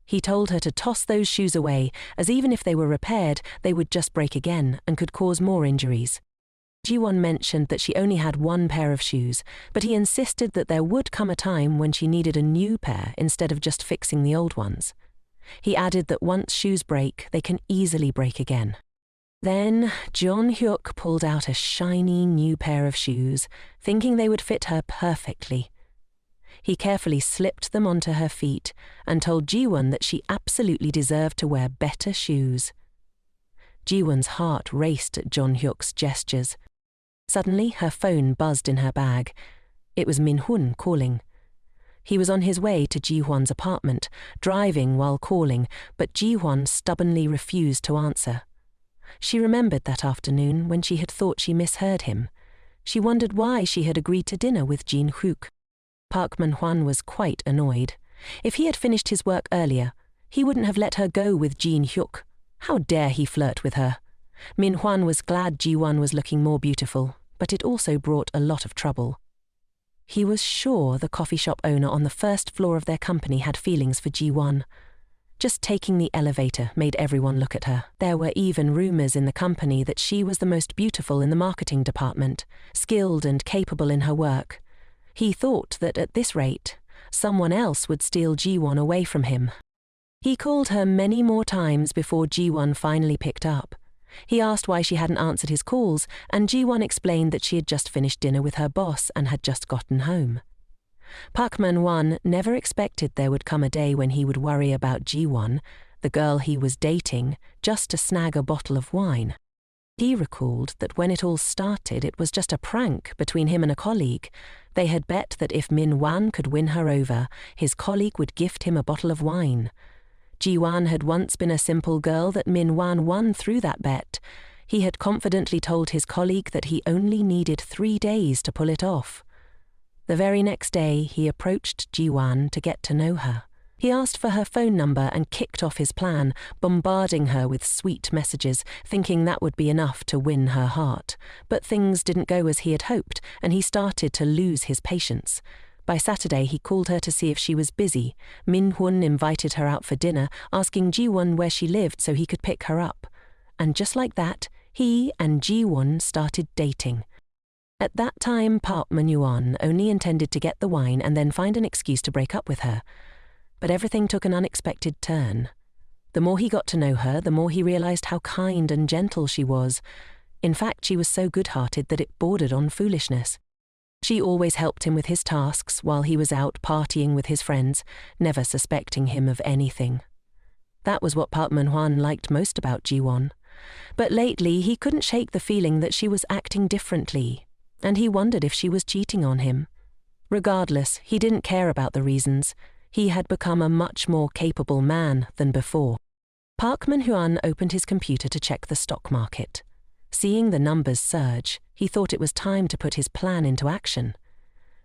He told her to toss those shoes away, as even if they were repaired, they would just break again and could cause more injuries. Ji-won mentioned that she only had one pair of shoes, but he insisted that there would come a time when she needed a new pair instead of just fixing the old ones. He added that once shoes break, they can easily break again. Then Jong-hyuk pulled out a shiny new pair of shoes, thinking they would fit her perfectly. He carefully slipped them onto her feet and told Ji-won that she absolutely deserved to wear better shoes. Ji-won's heart raced at Jong-hyuk's gestures. Suddenly, her phone buzzed in her bag. It was Min-hun calling. He was on his way to Ji-hwan's apartment, driving while calling, but Ji-hwan stubbornly refused to answer. She remembered that afternoon when she had thought she misheard him. She wondered why she had agreed to dinner with Jin-hyuk. Park Man-hwan was quite annoyed. If he had finished his work earlier, he wouldn't have let her go with Jin-hyuk. How dare he flirt with her? Min-hwan was glad Ji-won was looking more beautiful, but it also brought a lot of trouble. He was sure the coffee shop owner on the first floor of their company had feelings for Ji-won. Just taking the elevator made everyone look at her. There were even rumors in the company that she was the most beautiful in the marketing department, skilled and capable in her work. He thought that at this rate, someone else would steal Ji-won away from him. He called her many more times before Ji-won finally picked up. He asked why she hadn't answered his calls, and Ji-won explained that she had just finished dinner with her boss and had just gotten home. Park Man-hwan never expected there would come a day when he would worry about Ji-won, the girl he was dating, just to snag a bottle of wine. He recalled that when it all started, it was just a prank between him and a colleague. They had bet that if Min-hwan could win her over, his colleague would gift him a bottle of wine. Ji-won had once been a simple girl that Min-hwan won through that bet. He had confidently told his colleague that he only needed 3 days to pull it off. The very next day, he approached Ji-won to get to know her. He asked for her phone number and kicked off his plan, bombarding her with sweet messages, thinking that would be enough to win her heart. But things didn't go as he had hoped, and he started to lose his patience. By Saturday, he called her to see if she was busy. Min-hun invited her out for dinner, asking Ji-won where she lived so he could pick her up. And just like that, he and Ji-won started dating. At that time, Park Man-hwan only intended to get the wine and then find an excuse to break up with her. But everything took an unexpected turn. The more he got to know her, the more he realized how kind and gentle she was. In fact, she was so good-hearted that it bordered on foolishness. She always helped him with his tasks while he was out partying with his friends, never suspecting him of anything. That was what Park Man-hwan liked most about Ji-won. But lately, he couldn't shake the feeling that she was acting differently, and he wondered if she was cheating on him. Regardless, he didn't care about the reasons. He had become a much more capable man than before. Park Man-hwan opened his computer to check the stock market. Seeing the numbers surge, he thought it was time to put his plan into action.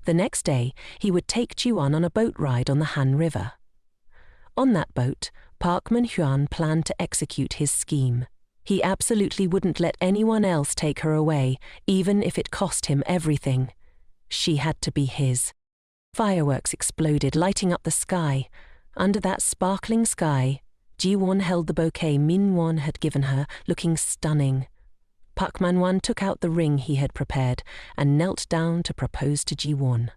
The next day, he would take Ji-won on a boat ride on the Han River. On that boat, Park Man-hwan planned to execute his scheme. He absolutely wouldn't let anyone else take her away, even if it cost him everything. She had to be his. Fireworks exploded, lighting up the sky. Under that sparkling sky, Ji-won held the bouquet Min-won had given her, looking stunning. Park Man-hwan took out the ring he had prepared and knelt down to propose to Ji-won.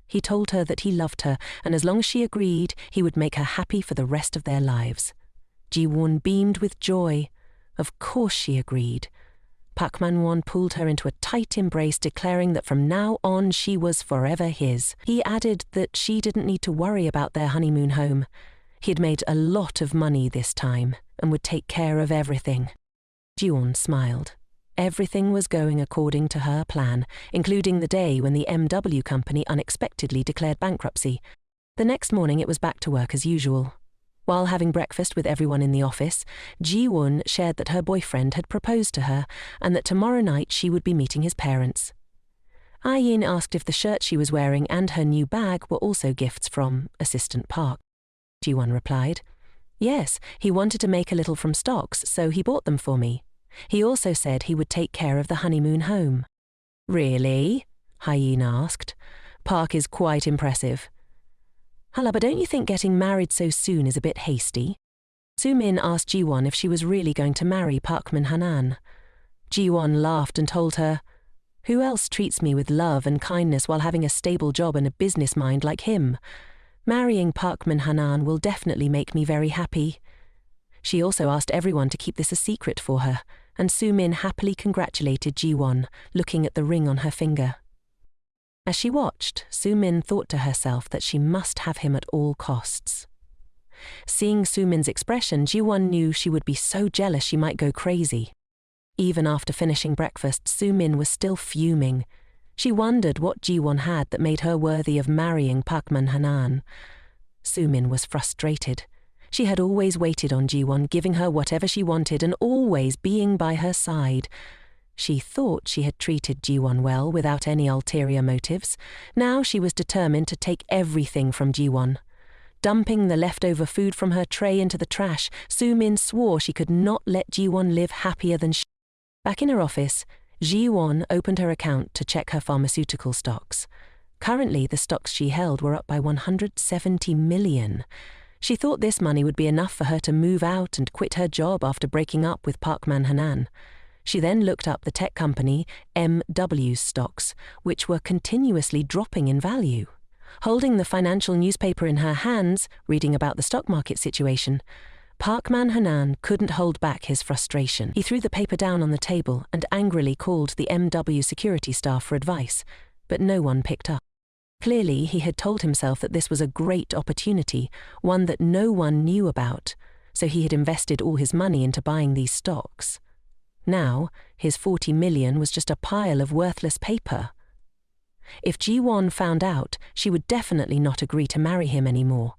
He told her that he loved her, and as long as she agreed, he would make her happy for the rest of their lives. Ji-won beamed with joy. Of course she agreed. Park Man-hwan pulled her into a tight embrace, declaring that from now on she was forever his. He added that she didn't need to worry about their honeymoon home. He had made a lot of money this time and would take care of everything. Ji-won smiled. Everything was going according to her plan, including the day when the MW company unexpectedly declared bankruptcy. The next morning it was back to work as usual. While having breakfast with everyone in the office, Ji-won shared that her boyfriend had proposed to her and that tomorrow night she would be meeting his parents. Ah-yin asked if the shirt she was wearing and her new bag were also gifts from Assistant Park. Ji-won replied, "Yes, he wanted to make a little from stocks, so he bought them for me. He also said he would take care of the honeymoon home." "Really?" Ah-yin asked. "Park is quite impressive." "Hala, but don't you think getting married so soon is a bit hasty?" Soo-min asked Ji-won if she was really going to marry Park Man-hanan. Ji-won laughed and told her, "Who else treats me with love and kindness while having a stable job and a business mind like him? Marrying Park Man-hanan will definitely make me very happy." She also asked everyone to keep this a secret for her, and Soo-min happily congratulated Ji-won, looking at the ring on her finger. As she watched, Soo-min thought to herself that she must have him at all costs. Seeing Soo-min's expression, Ji-won knew she would be so jealous she might go crazy. Even after finishing breakfast, Soo-min was still fuming. She wondered what Ji-won had that made her worthy of marrying Park Man-hanan. Soo-min was frustrated. She had always waited on Ji-won, giving her whatever she wanted and always being by her side. She thought she had treated Ji-won well without any ulterior motives. Now she was determined to take everything from Ji-won. Dumping the leftover food from her tray into the trash, Soo-min swore she could not let Ji-won live happier than she. Back in her office, Ji-won opened her account to check her pharmaceutical stocks. Currently, the stocks she held were up by 170 million. She thought this money would be enough for her to move out and quit her job after breaking up with Park Man-hanan. She then looked up the tech company MW's stocks, which were continuously dropping in value. Holding the financial newspaper in her hands, reading about the stock market situation, Park Man-hanan couldn't hold back his frustration. He threw the paper down on the table and angrily called the MW security staff for advice, but no one picked up. Clearly, he had told himself that this was a great opportunity, one that no one knew about, so he had invested all his money into buying these stocks. Now, his 40 million was just a pile of worthless paper. If Ji-won found out, she would definitely not agree to marry him anymore.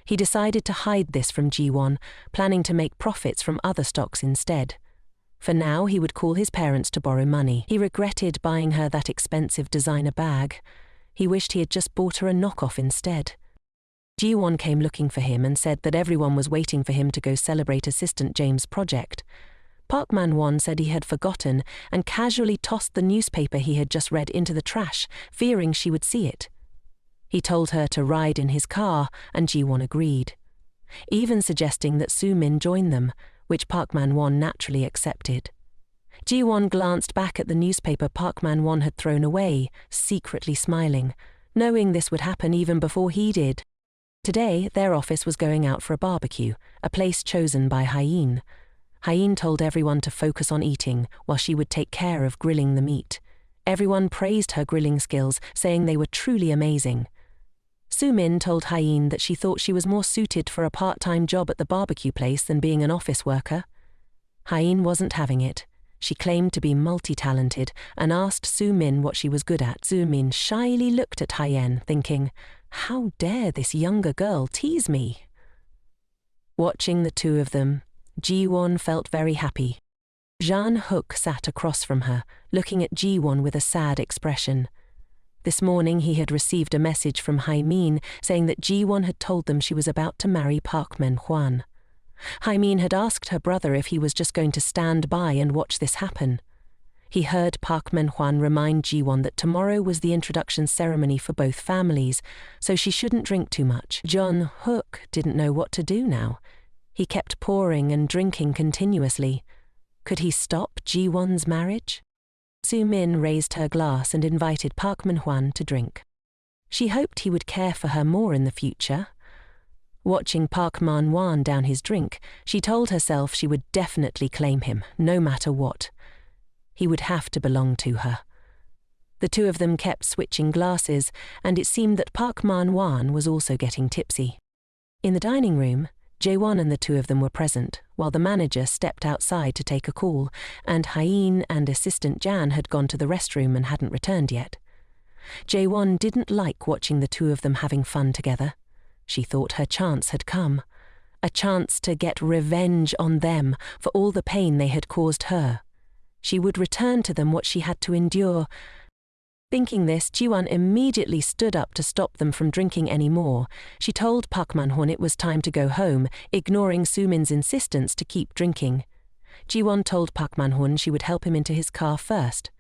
He decided to hide this from Ji-won, planning to make profits from other stocks instead. For now, he would call his parents to borrow money. He regretted buying her that expensive designer bag. He wished he had just bought her a knockoff instead. Ji-won came looking for him and said that everyone was waiting for him to go celebrate Assistant James' project. Park Man-won said he had forgotten and casually tossed the newspaper he had just read into the trash, fearing she would see it. He told her to ride in his car, and Ji-won agreed, even suggesting that Soo-min join them, which Park Man-won naturally accepted. Ji-won glanced back at the newspaper Park Man-won had thrown away, secretly smiling, knowing this would happen even before he did. Today, their office was going out for a barbecue, a place chosen by Hyeen. Hyeen told everyone to focus on eating, while she would take care of grilling the meat. Everyone praised her grilling skills, saying they were truly amazing. Soo-min told Hyeen that she thought she was more suited for a part-time job at the barbecue place than being an office worker. Hyeen wasn't having it. She claimed to be multi-talented and asked Soo-min what she was good at. Soo-min shyly looked at Hyeen, thinking, "How dare this younger girl tease me?" Watching the two of them, Ji-won felt very happy. Jang-hook sat across from her, looking at Ji-won with a sad expression. This morning he had received a message from Hyeen saying that Ji-won had told them she was about to marry Park Man-hwan. Hyeen had asked her brother if he was just going to stand by and watch this happen. He heard Park Man-hwan remind Ji-won that tomorrow was the introduction ceremony for both families, so she shouldn't drink too much. Jang-hook didn't know what to do now. He kept pouring and drinking continuously. Could he stop Ji-won's marriage? Soo-min raised her glass and invited Park Man-hwan to drink. She hoped he would care for her more in the future. Watching Park Man-hwan down his drink, she told herself she would definitely claim him, no matter what. He would have to belong to her. The two of them kept switching glasses, and it seemed that Park Man-hwan was also getting tipsy. In the dining room, Jae-won and the two of them were present, while the manager stepped outside to take a call, and Hyeen and Assistant Jan had gone to the restroom and hadn't returned yet. Jae-won didn't like watching the two of them having fun together. She thought her chance had come, a chance to get revenge on them for all the pain they had caused her. She would return to them what she had to endure. Thinking this, Ji-won immediately stood up to stop them from drinking any more. She told Park Man-hwan it was time to go home, ignoring Soo-min's insistence to keep drinking. Ji-won told Park Man-hwan she would help him into his car first.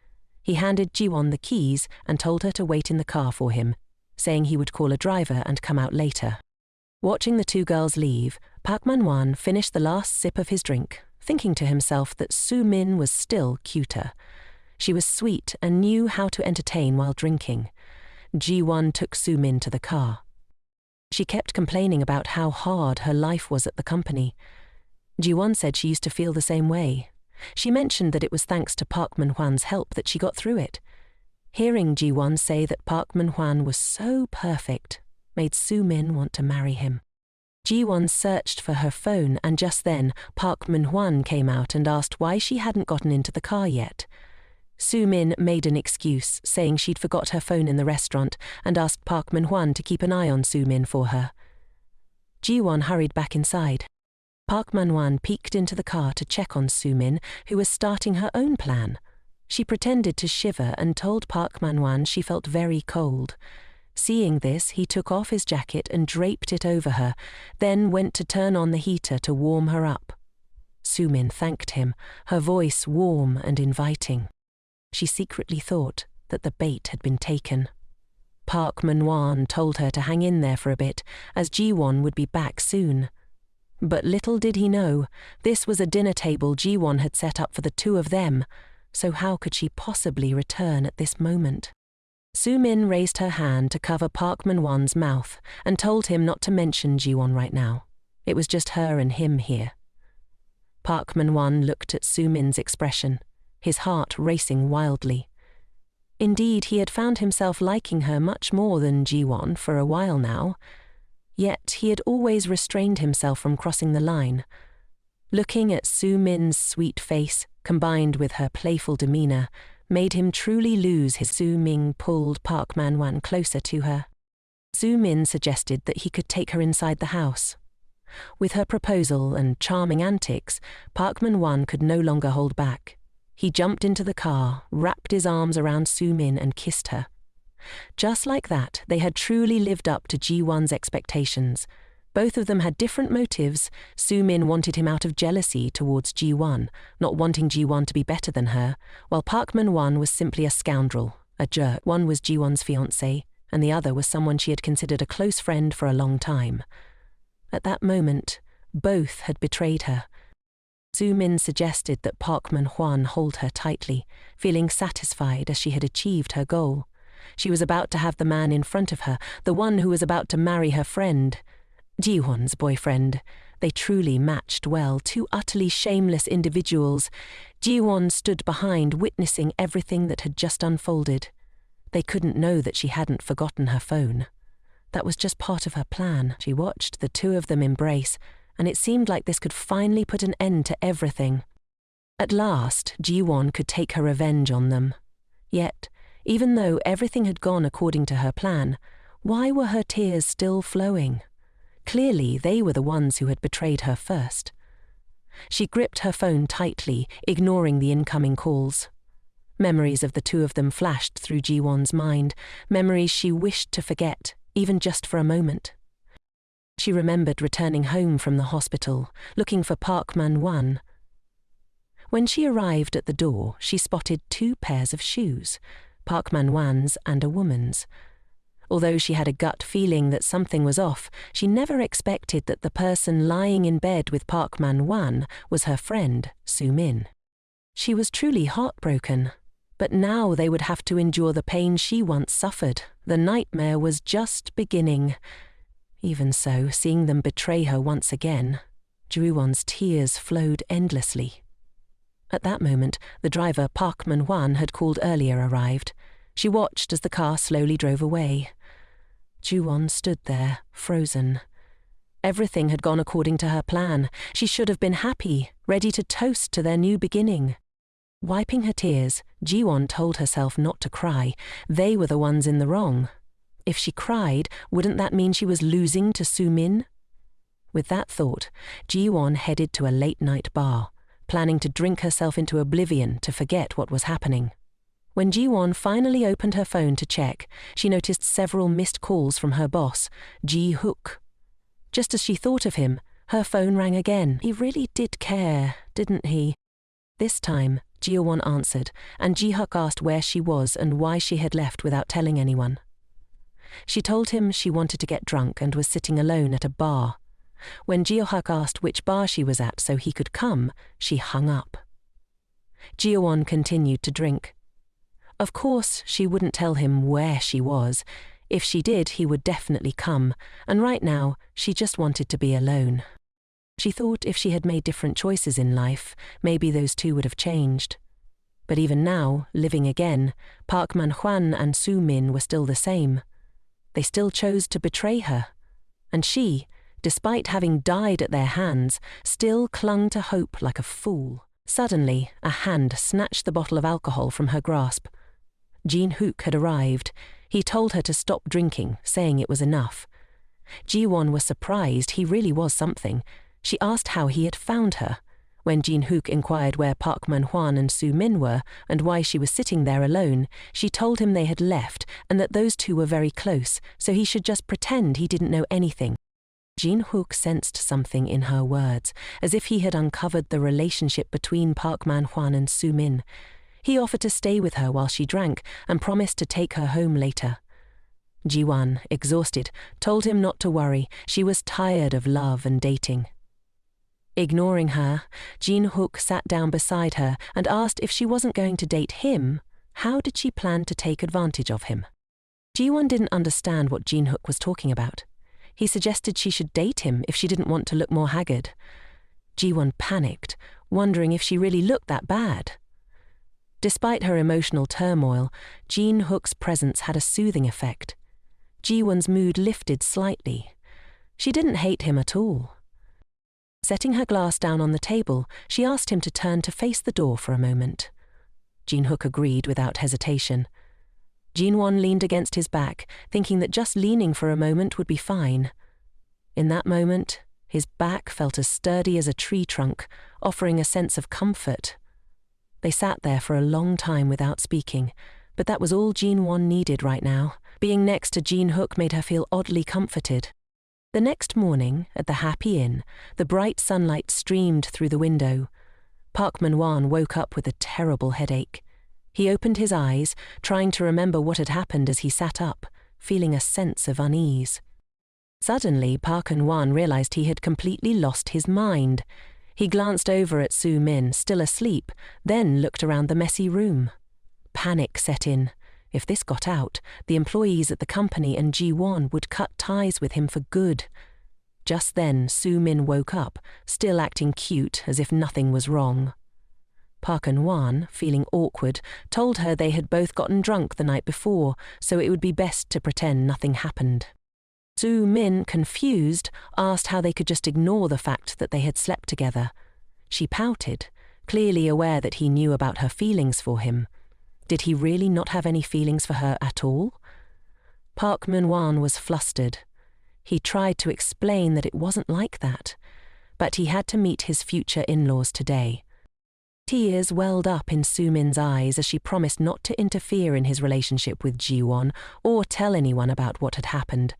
He handed Ji-won the keys and told her to wait in the car for him, saying he would call a driver and come out later. Watching the two girls leave, Park Man-hwan finished the last sip of his drink, thinking to himself that Soo-min was still cuter. She was sweet and knew how to entertain while drinking. Ji-won took Soo-min to the car. She kept complaining about how hard her life was at the company. Ji-won said she used to feel the same way. She mentioned that it was thanks to Park Man-hwan's help that she got through it. Hearing Ji-won say that Park Man-hwan was so perfect made Soo-min want to marry him. Ji-won searched for her phone, and just then Park Man-hwan came out and asked why she hadn't gotten into the car yet. Su-min made an excuse, saying she'd forgot her phone in the restaurant and asked Park Man-hwan to keep an eye on Su-min for her. Ji-won hurried back inside. Park Man-hwan peeked into the car to check on Su-min, who was starting her own plan. She pretended to shiver and told Park Man-hwan she felt very cold. Seeing this, he took off his jacket and draped it over her, then went to turn on the heater to warm her up. Su-min thanked him, her voice warm and inviting. She secretly thought that the bait had been taken. Park Man-hwan told her to hang in there for a bit, as Ji-won would be back soon. But little did he know, this was a dinner table Ji-won had set up for the two of them, so how could she possibly return at this moment? Su-min raised her hand to cover Park Man-hwan's mouth and told him not to mention Ji-won right now. It was just her and him here. Park Man-hwan looked at Su-min's expression, his heart racing wildly. Indeed, he had found himself liking her much more than Ji-won for a while now, yet he had always restrained himself from crossing the line. Looking at Su-min's sweet face, combined with her playful demeanor, made him truly lose his. Su-min pulled Park Man-hwan closer to her. Su-min suggested that he could take her inside the house. With her proposal and charming antics, Park Man-hwan could no longer hold back. He jumped into the car, wrapped his arms around Su-min and kissed her. Just like that, they had truly lived up to Ji-won's expectations. Both of them had different motives. Su-min wanted him out of jealousy towards Ji-won, not wanting Ji-won to be better than her, while Park Man-hwan was simply a scoundrel, a jerk. One was Ji-won's fiancé, and the other was someone she had considered a close friend for a long time. At that moment, both had betrayed her. Su-min suggested that Park Man-hwan hold her tightly, feeling satisfied as she had achieved her goal. She was about to have the man in front of her, the one who was about to marry her friend, Ji-won's boyfriend. They truly matched well, two utterly shameless individuals. Ji-won stood behind, witnessing everything that had just unfolded. They couldn't know that she hadn't forgotten her phone. That was just part of her plan. She watched the two of them embrace, and it seemed like this could finally put an end to everything. At last, Ji-won could take her revenge on them. Yet, even though everything had gone according to her plan, why were her tears still flowing? Clearly, they were the ones who had betrayed her first. She gripped her phone tightly, ignoring the incoming calls. Memories of the two of them flashed through Ji-won's mind, memories she wished to forget, even just for a moment. She remembered returning home from the hospital, looking for Park Man-hwan. When she arrived at the door, she spotted two pairs of shoes, Park Man-hwan's and a woman's. Although she had a gut feeling that something was off, she never expected that the person lying in bed with Park Man-hwan was her friend, Su-min. She was truly heartbroken, but now they would have to endure the pain she once suffered. The nightmare was just beginning. Even so, seeing them betray her once again, Ji-won's tears flowed endlessly. At that moment, the driver Park Man-hwan had called earlier arrived. She watched as the car slowly drove away. Ji-won stood there, frozen. Everything had gone according to her plan. She should have been happy, ready to toast to their new beginning. Wiping her tears, Ji-won told herself not to cry. They were the ones in the wrong. If she cried, wouldn't that mean she was losing to Su-min? With that thought, Ji-won headed to a late-night bar, planning to drink herself into oblivion to forget what was happening. When Ji-won finally opened her phone to check, she noticed several missed calls from her boss, Ji-hook. Just as she thought of him, her phone rang again. He really did care, didn't he? This time, Ji-won answered, and Ji-hook asked where she was and why she had left without telling anyone. She told him she wanted to get drunk and was sitting alone at a bar. When Ji-hook asked which bar she was at so he could come, she hung up. Ji-won continued to drink. Of course, she wouldn't tell him where she was. If she did, he would definitely come, and right now, she just wanted to be alone. She thought if she had made different choices in life, maybe those two would have changed. But even now, living again, Park Man-hwan and Su-min were still the same. They still chose to betray her. And she, despite having died at their hands, still clung to hope like a fool. Suddenly, a hand snatched the bottle of alcohol from her grasp. Jin-hook had arrived. He told her to stop drinking, saying it was enough. Ji-won was surprised. He really was something. She asked how he had found her. When Jin-hook inquired where Park Man-hwan and Soo-min were and why she was sitting there alone, she told him they had left and that those two were very close, so he should just pretend he didn't know anything. Jin-hook sensed something in her words, as if he had uncovered the relationship between Park Man-hwan and Soo-min. He offered to stay with her while she drank and promised to take her home later. Ji-won, exhausted, told him not to worry. She was tired of love and dating. Ignoring her, Jin-hook sat down beside her and asked if she wasn't going to date him, how did she plan to take advantage of him? Ji-won didn't understand what Jin-hook was talking about. He suggested she should date him if she didn't want to look more haggard. Ji-won panicked, wondering if she really looked that bad. Despite her emotional turmoil, Jin-hook's presence had a soothing effect. Ji-won's mood lifted slightly. She didn't hate him at all. Setting her glass down on the table, she asked him to turn to face the door for a moment. Jin-hook agreed without hesitation. Jin-won leaned against his back, thinking that just leaning for a moment would be fine. In that moment, his back felt as sturdy as a tree trunk, offering a sense of comfort. They sat there for a long time without speaking, but that was all Jin-won needed right now. Being next to Jin-hook made her feel oddly comforted. The next morning, at the Happy Inn, the bright sunlight streamed through the window. Park Man-hwan woke up with a terrible headache. He opened his eyes, trying to remember what had happened as he sat up, feeling a sense of unease. Suddenly, Park Man-hwan realized he had completely lost his mind. He glanced over at Soo-min, still asleep, then looked around the messy room. Panic set in. If this got out, the employees at the company and Ji-won would cut ties with him for good. Just then, Soo-min woke up, still acting cute as if nothing was wrong. Park Man-hwan, feeling awkward, told her they had both gotten drunk the night before, so it would be best to pretend nothing happened. Soo-min, confused, asked how they could just ignore the fact that they had slept together. She pouted, clearly aware that he knew about her feelings for him. Did he really not have any feelings for her at all? Park Man-hwan was flustered. He tried to explain that it wasn't like that, but he had to meet his future in-laws today. Tears welled up in Soo-min's eyes as she promised not to interfere in his relationship with Ji-won or tell anyone about what had happened.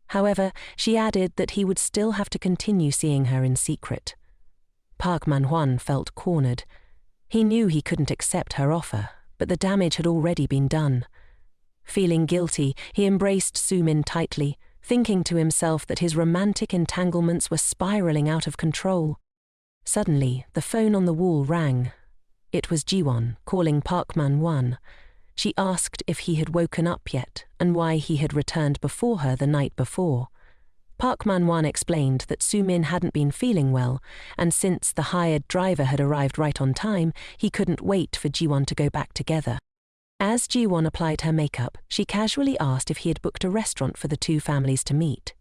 However, she added that he would still have to continue seeing her in secret. Park Man-hwan felt cornered. He knew he couldn't accept her offer, but the damage had already been done. Feeling guilty, he embraced Soo-min tightly, thinking to himself that his romantic entanglements were spiraling out of control. Suddenly, the phone on the wall rang. It was Ji-won calling Park Man-hwan. She asked if he had woken up yet and why he had returned before her the night before. Park Man-hwan explained that Soo-min hadn't been feeling well, and since the hired driver had arrived right on time, he couldn't wait for Ji-won to go back together. As Ji-won applied her makeup, she casually asked if he had booked a restaurant for the two families to meet.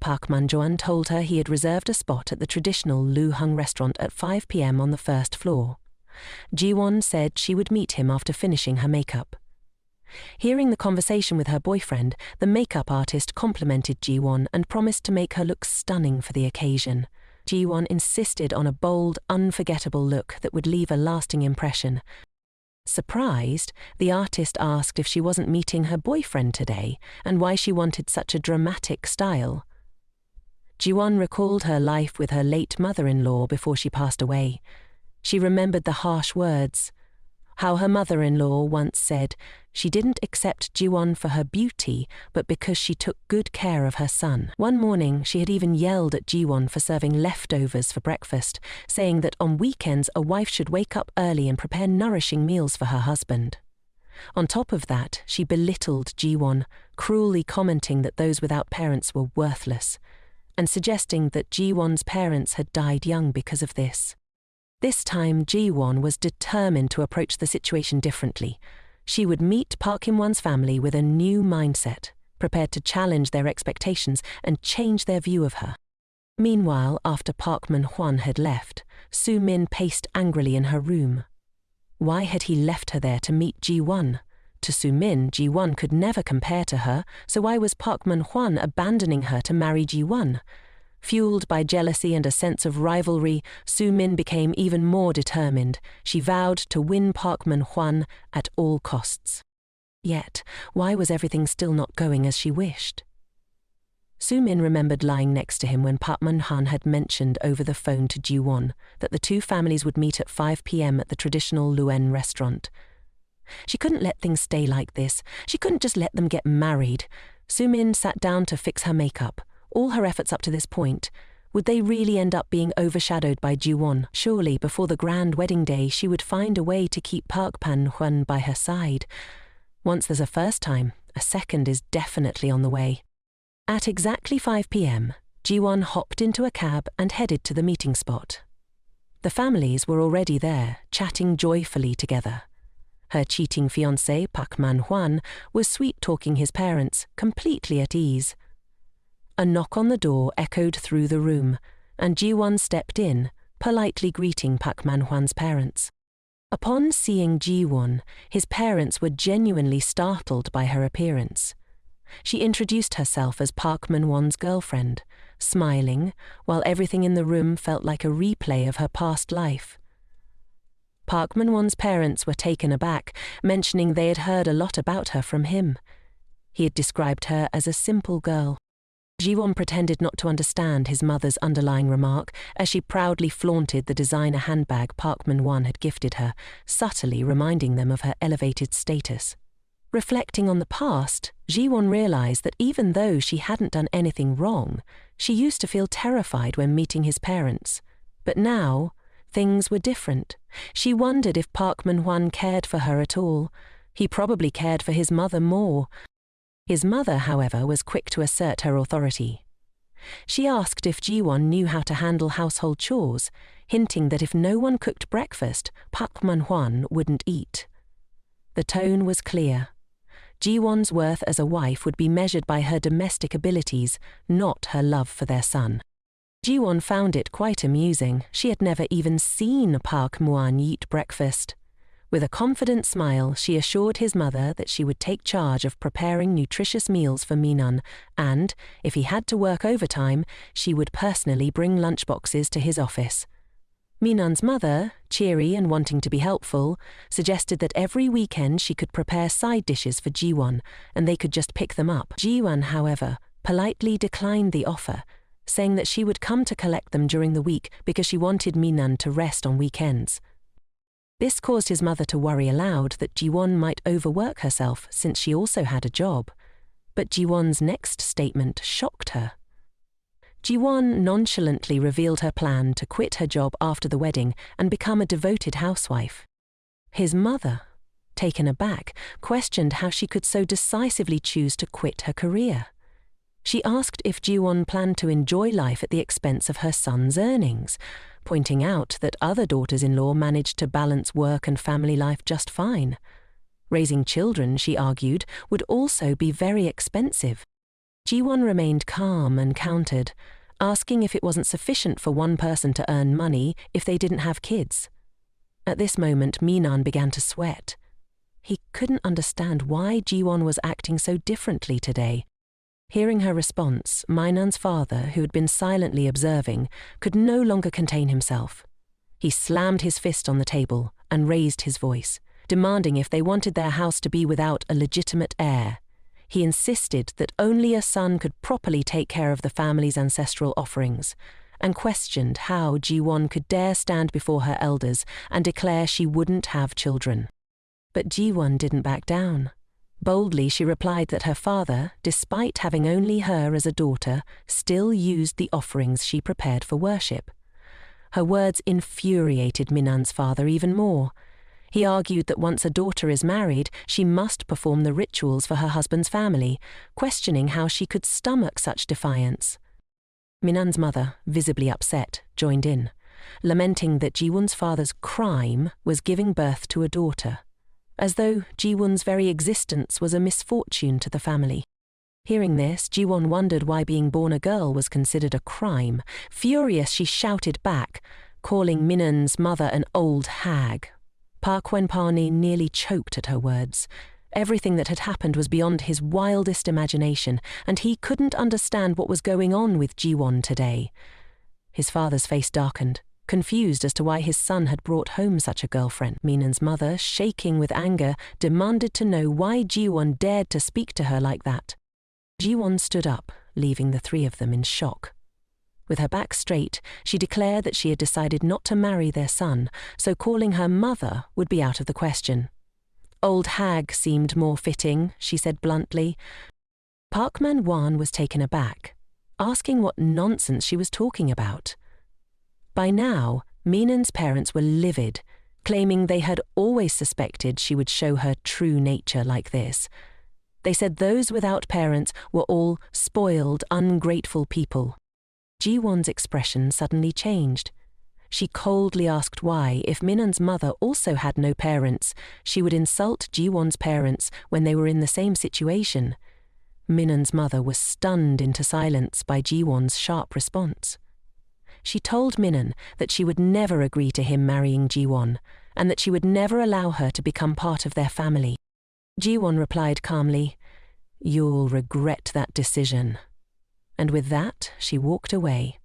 Park Man-hwan told her he had reserved a spot at the traditional Lu-hung restaurant at 5 p.m. on the first floor. Ji-won said she would meet him after finishing her makeup. Hearing the conversation with her boyfriend, the makeup artist complimented Ji-won and promised to make her look stunning for the occasion. Ji-won insisted on a bold, unforgettable look that would leave a lasting impression. Surprised, the artist asked if she wasn't meeting her boyfriend today and why she wanted such a dramatic style. Ji-won recalled her life with her late mother-in-law before she passed away. She remembered the harsh words. How her mother-in-law once said she didn't accept Ji-won for her beauty, but because she took good care of her son. One morning, she had even yelled at Ji-won for serving leftovers for breakfast, saying that on weekends a wife should wake up early and prepare nourishing meals for her husband. On top of that, she belittled Ji-won, cruelly commenting that those without parents were worthless, and suggesting that Ji-won's parents had died young because of this. This time, Ji-won was determined to approach the situation differently. She would meet Park In-won's family with a new mindset, prepared to challenge their expectations and change their view of her. Meanwhile, after Park Man-hwan had left, Soo-min paced angrily in her room. Why had he left her there to meet Ji-won? To Soo-min, Ji-won could never compare to her, so why was Park Man-hwan abandoning her to marry Ji-won? Fueled by jealousy and a sense of rivalry, Soo-min became even more determined. She vowed to win Park Man-hwan at all costs. Yet, why was everything still not going as she wished? Soo-min remembered lying next to him when Park Man-hwan had mentioned over the phone to Ji-won that the two families would meet at 5 p.m. at the traditional Luen restaurant. She couldn't let things stay like this. She couldn't just let them get married. Soo-min sat down to fix her makeup. All her efforts up to this point, would they really end up being overshadowed by Ji-won? Surely, before the grand wedding day, she would find a way to keep Park Man-hwan by her side. Once there's a first time, a second is definitely on the way. At exactly 5 p.m., Ji-won hopped into a cab and headed to the meeting spot. The families were already there, chatting joyfully together. Her cheating fiancé, Park Man-hwan, was sweet-talking his parents, completely at ease. A knock on the door echoed through the room, and Ji-won stepped in, politely greeting Park Man-hwan's parents. Upon seeing Ji-won, his parents were genuinely startled by her appearance. She introduced herself as Park Man-hwan's girlfriend, smiling, while everything in the room felt like a replay of her past life. Park Man-hwan's parents were taken aback, mentioning they had heard a lot about her from him. He had described her as a simple girl. Ji-won pretended not to understand his mother's underlying remark as she proudly flaunted the designer handbag Park Man-hwan had gifted her, subtly reminding them of her elevated status. Reflecting on the past, Ji-won realized that even though she hadn't done anything wrong, she used to feel terrified when meeting his parents. But now, things were different. She wondered if Park Man-hwan cared for her at all. He probably cared for his mother more. His mother, however, was quick to assert her authority. She asked if Ji-won knew how to handle household chores, hinting that if no one cooked breakfast, Park Man-hwan wouldn't eat. The tone was clear. Ji-won's worth as a wife would be measured by her domestic abilities, not her love for their son. Ji-won found it quite amusing. She had never even seen Park Man-hwan eat breakfast. With a confident smile, she assured his mother that she would take charge of preparing nutritious meals for Min-an, and, if he had to work overtime, she would personally bring lunchboxes to his office. Min-an's mother, cheery and wanting to be helpful, suggested that every weekend she could prepare side dishes for Ji-won, and they could just pick them up. Ji-won, however, politely declined the offer, saying that she would come to collect them during the week because she wanted Min-an to rest on weekends. This caused his mother to worry aloud that Ji-won might overwork herself since she also had a job. But Ji-won's next statement shocked her. Ji-won nonchalantly revealed her plan to quit her job after the wedding and become a devoted housewife. His mother, taken aback, questioned how she could so decisively choose to quit her career. She asked if Ji-won planned to enjoy life at the expense of her son's earnings, pointing out that other daughters-in-law managed to balance work and family life just fine. Raising children, she argued, would also be very expensive. Ji-won remained calm and countered, asking if it wasn't sufficient for one person to earn money if they didn't have kids. At this moment, Min-an began to sweat. He couldn't understand why Ji-won was acting so differently today. Hearing her response, Min-an's father, who had been silently observing, could no longer contain himself. He slammed his fist on the table and raised his voice, demanding if they wanted their house to be without a legitimate heir. He insisted that only a son could properly take care of the family's ancestral offerings, and questioned how Ji-won could dare stand before her elders and declare she wouldn't have children. But Ji-won didn't back down. Boldly, she replied that her father, despite having only her as a daughter, still used the offerings she prepared for worship. Her words infuriated Min-an's father even more. He argued that once a daughter is married, she must perform the rituals for her husband's family, questioning how she could stomach such defiance. Min-an's mother, visibly upset, joined in, lamenting that Ji-won's father's crime was giving birth to a daughter, as though Ji-won's very existence was a misfortune to the family. Hearing this, Jiwon wondered why being born a girl was considered a crime. Furious, she shouted back, calling Minan's mother an old hag. Park Hwen-pani nearly choked at her words. Everything that had happened was beyond his wildest imagination, and he couldn't understand what was going on with Jiwon today. His father's face darkened, confused as to why his son had brought home such a girlfriend. Minan's mother, shaking with anger, demanded to know why Jiwon dared to speak to her like that. Jiwon stood up, leaving the three of them in shock. With her back straight, she declared that she had decided not to marry their son, so calling her mother would be out of the question. Old hag seemed more fitting, she said bluntly. Park Man-hwan was taken aback, asking what nonsense she was talking about. By now, Minan's parents were livid, claiming they had always suspected she would show her true nature like this. They said those without parents were all spoiled, ungrateful people. Jiwon's expression suddenly changed. She coldly asked why, if Minan's mother also had no parents, she would insult Jiwon's parents when they were in the same situation. Minan's mother was stunned into silence by Jiwon's sharp response. She told Minan that she would never agree to him marrying Jiwon, and that she would never allow her to become part of their family. Jiwon replied calmly, "You'll regret that decision." And with that, she walked away.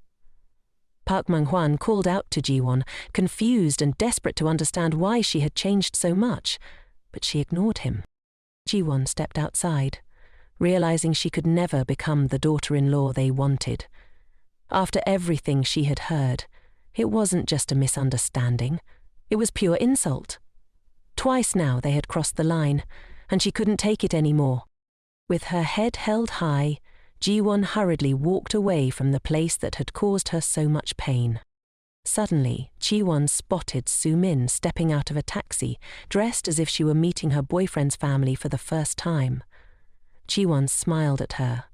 Park Man-hwan called out to Jiwon, confused and desperate to understand why she had changed so much, but she ignored him. Jiwon stepped outside, realizing she could never become the daughter-in-law they wanted. After everything she had heard, it wasn't just a misunderstanding, it was pure insult. Twice now they had crossed the line, and she couldn't take it anymore. With her head held high, Jiwon hurriedly walked away from the place that had caused her so much pain. Suddenly, Jiwon spotted Su-min stepping out of a taxi, dressed as if she were meeting her boyfriend's family for the first time. Jiwon smiled at her.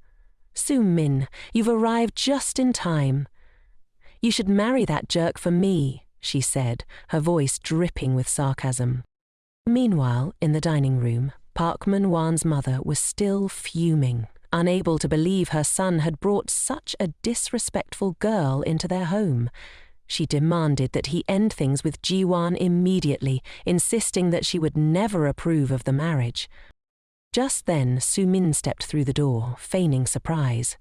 "Su-min, you've arrived just in time. You should marry that jerk for me," she said, her voice dripping with sarcasm. Meanwhile, in the dining room, Park Man-hwan's mother was still fuming, unable to believe her son had brought such a disrespectful girl into their home. She demanded that he end things with Jiwon immediately, insisting that she would never approve of the marriage. Just then, Su-min stepped through the door, feigning surprise.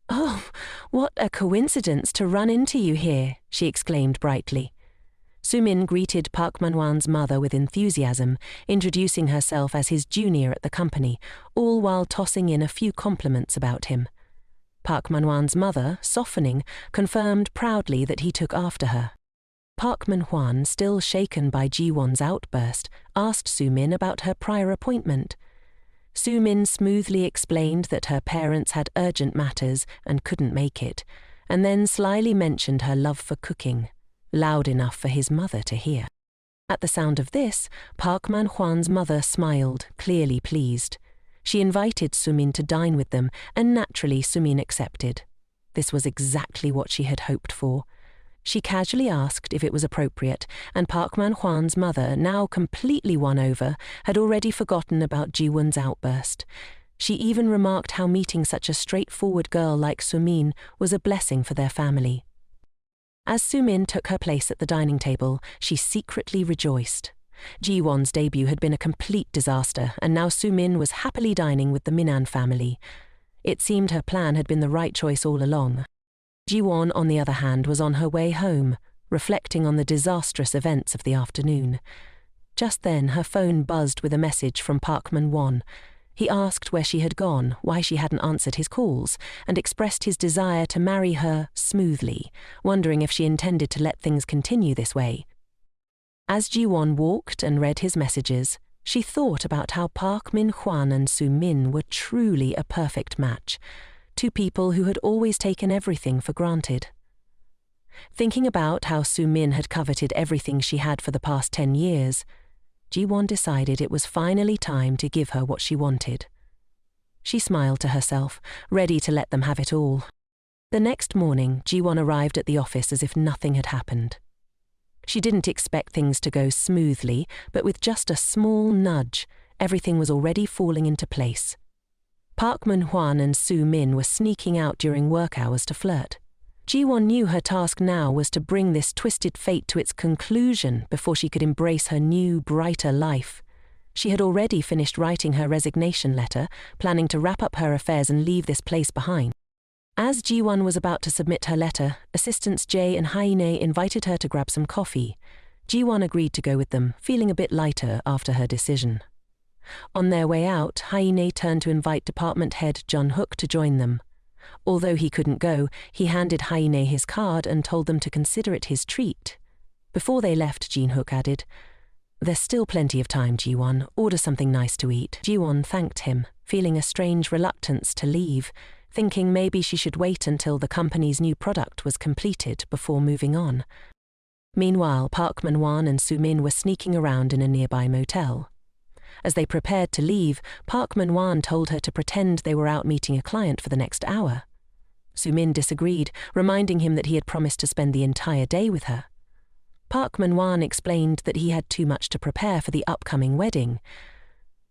"Oh, what a coincidence to run into you here," she exclaimed brightly. Su-min greeted Park Man-hwan's mother with enthusiasm, introducing herself as his junior at the company, all while tossing in a few compliments about him. Park Man-hwan's mother, softening, confirmed proudly that he took after her. Park Man-hwan, still shaken by Jiwon's outburst, asked Su-min about her prior appointment. Su-min smoothly explained that her parents had urgent matters and couldn't make it, and then slyly mentioned her love for cooking, loud enough for his mother to hear. At the sound of this, Park Man-hwan's mother smiled, clearly pleased. She invited Su-min to dine with them, and naturally Su-min accepted. This was exactly what she had hoped for. She casually asked if it was appropriate, and Park Man-hwan's mother, now completely won over, had already forgotten about Jiwon's outburst. She even remarked how meeting such a straightforward girl like Su-min was a blessing for their family. As Su-min took her place at the dining table, she secretly rejoiced. Jiwon's debut had been a complete disaster, and now Su-min was happily dining with the Minan family. It seemed her plan had been the right choice all along. Jiwon, on the other hand, was on her way home, reflecting on the disastrous events of the afternoon. Just then, her phone buzzed with a message from Park Man-hwan. He asked where she had gone, why she hadn't answered his calls, and expressed his desire to marry her smoothly, wondering if she intended to let things continue this way. As Jiwon walked and read his messages, she thought about how Park Min-hwan and Su-min were truly a perfect match, two people who had always taken everything for granted. Thinking about how Su-min had coveted everything she had for the past 10 years, Jiwon decided it was finally time to give her what she wanted. She smiled to herself, ready to let them have it all. The next morning, Jiwon arrived at the office as if nothing had happened. She didn't expect things to go smoothly, but with just a small nudge, everything was already falling into place. Park Manhwa and Soo Min were sneaking out during work hours to flirt. Ji-won knew her task now was to bring this twisted fate to its conclusion before she could embrace her new, brighter life. She had already finished writing her resignation letter, planning to wrap up her affairs and leave this place behind. As Ji-won was about to submit her letter, assistants Jae and Haine invited her to grab some coffee. Ji-won agreed to go with them, feeling a bit lighter after her decision. On their way out, Haine turned to invite department head Jun-hook to join them. Although he couldn't go, he handed Haine his card and told them to consider it his treat. Before they left, Jin-hook added, "There's still plenty of time, Ji-won. Order something nice to eat." Ji-won thanked him, feeling a strange reluctance to leave, thinking maybe she should wait until the company's new product was completed before moving on. Meanwhile, Park Man-won and Soo Min were sneaking around in a nearby motel. As they prepared to leave, Park Man-won told her to pretend they were out meeting a client for the next hour. Soo Min disagreed, reminding him that he had promised to spend the entire day with her. Park Man-won explained that he had too much to prepare for the upcoming wedding.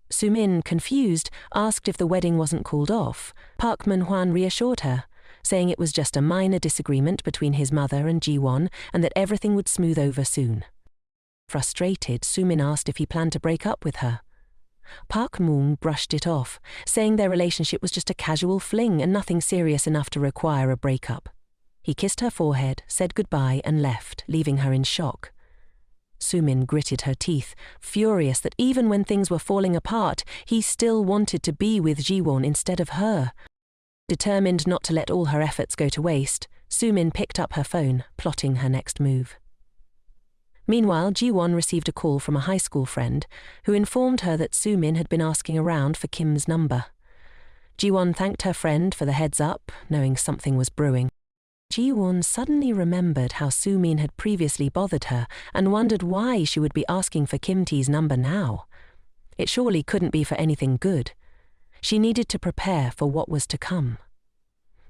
Soo Min, confused, asked if the wedding wasn't called off. Park Man-won reassured her, saying it was just a minor disagreement between his mother and Ji-won and that everything would smooth over soon. Frustrated, Soo Min asked if he planned to break up with her. Park Moon brushed it off, saying their relationship was just a casual fling and nothing serious enough to require a breakup. He kissed her forehead, said goodbye and left, leaving her in shock. Soo Min gritted her teeth, furious that even when things were falling apart, he still wanted to be with Ji-won instead of her. Determined not to let all her efforts go to waste, Soo Min picked up her phone, plotting her next move. Meanwhile, Ji-won received a call from a high school friend who informed her that Soo Min had been asking around for Kim's number. Ji-won thanked her friend for the heads up, knowing something was brewing. Ji-won suddenly remembered how Soo Min had previously bothered her and wondered why she would be asking for Kim Tae's number now. It surely couldn't be for anything good. She needed to prepare for what was to come.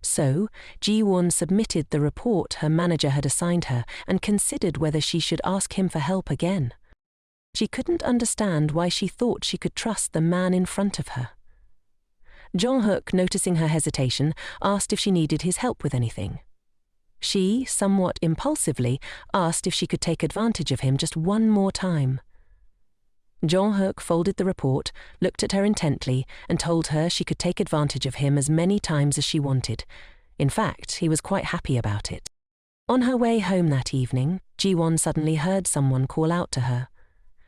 So, Ji-won submitted the report her manager had assigned her and considered whether she should ask him for help again. She couldn't understand why she thought she could trust the man in front of her. Jung-hook, noticing her hesitation, asked if she needed his help with anything. She, somewhat impulsively, asked if she could take advantage of him just one more time. Jung-hook folded the report, looked at her intently, and told her she could take advantage of him as many times as she wanted. In fact, he was quite happy about it. On her way home that evening, Ji-won suddenly heard someone call out to her.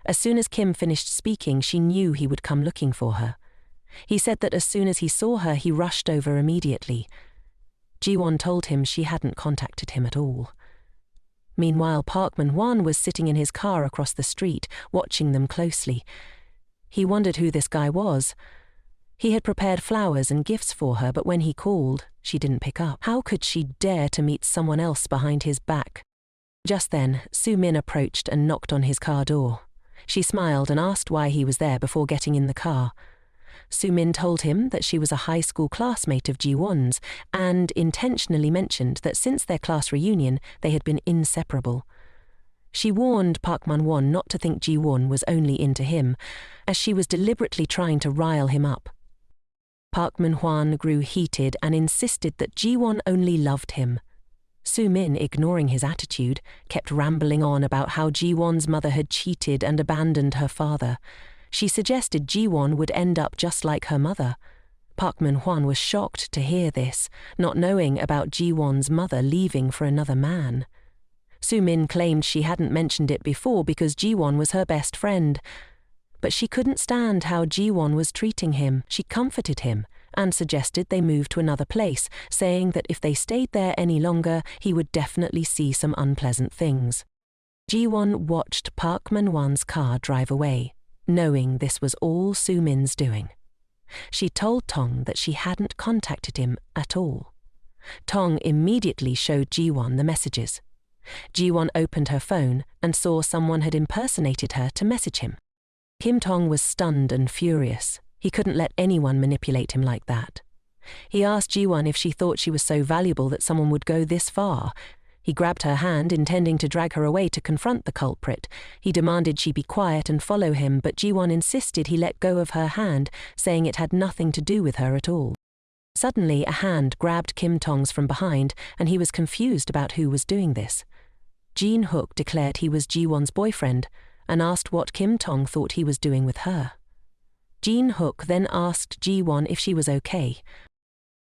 As soon as Kim finished speaking, she knew he would come looking for her. He said that as soon as he saw her, he rushed over immediately. Ji-won told him she hadn't contacted him at all. Meanwhile, Park Man-won was sitting in his car across the street, watching them closely. He wondered who this guy was. He had prepared flowers and gifts for her, but when he called, she didn't pick up. How could she dare to meet someone else behind his back? Just then, Soo Min approached and knocked on his car door. She smiled and asked why he was there before getting in the car. Soo Min told him that she was a high school classmate of Ji-won's and intentionally mentioned that since their class reunion, they had been inseparable. She warned Park Man-won not to think Ji-won was only into him, as she was deliberately trying to rile him up. Park Man-won grew heated and insisted that Ji-won only loved him. Soo Min, ignoring his attitude, kept rambling on about how Ji-won's mother had cheated and abandoned her father. She suggested Ji-won would end up just like her mother. Park Man-won was shocked to hear this, not knowing about Ji-won's mother leaving for another man. Soo Min claimed she hadn't mentioned it before because Ji-won was her best friend. But she couldn't stand how Ji-won was treating him. She comforted him and suggested they move to another place, saying that if they stayed there any longer, he would definitely see some unpleasant things. Ji-won watched Park Man-won's car drive away, knowing this was all Soo Min's doing. She told Tong that she hadn't contacted him at all. Tong immediately showed Ji-won the messages. Ji-won opened her phone and saw someone had impersonated her to message him. Kim Tong was stunned and furious. He couldn't let anyone manipulate him like that. He asked Ji-won if she thought she was so valuable that someone would go this far. He grabbed her hand, intending to drag her away to confront the culprit. He demanded she be quiet and follow him, but Ji-won insisted he let go of her hand, saying it had nothing to do with her at all. Suddenly, a hand grabbed Kim Tong's from behind, and he was confused about who was doing this. Jin-hook declared he was Ji-won's boyfriend and asked what Kim Tong thought he was doing with her. Jin-hook then asked Ji-won if she was okay.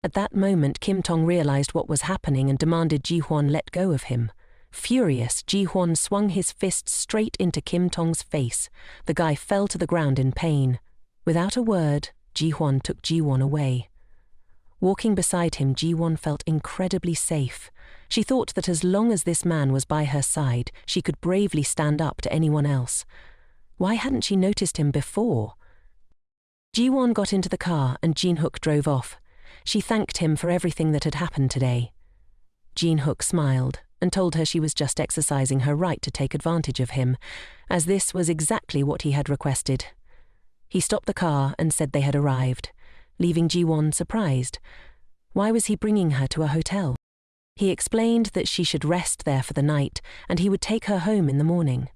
At that moment, Kim Tong realized what was happening and demanded Ji-won let go of him. Furious, Ji-won swung his fist straight into Kim Tong's face. The guy fell to the ground in pain. Without a word, Ji-won took Ji-won away. Walking beside him, Ji-won felt incredibly safe. She thought that as long as this man was by her side, she could bravely stand up to anyone else. Why hadn't she noticed him before? Ji-won got into the car and Jin-hook drove off. She thanked him for everything that had happened today. Jin-hook smiled and told her she was just exercising her right to take advantage of him, as this was exactly what he had requested. He stopped the car and said they had arrived, leaving Ji-won surprised. Why was he bringing her to a hotel? He explained that she should rest there for the night and he would take her home in the morning.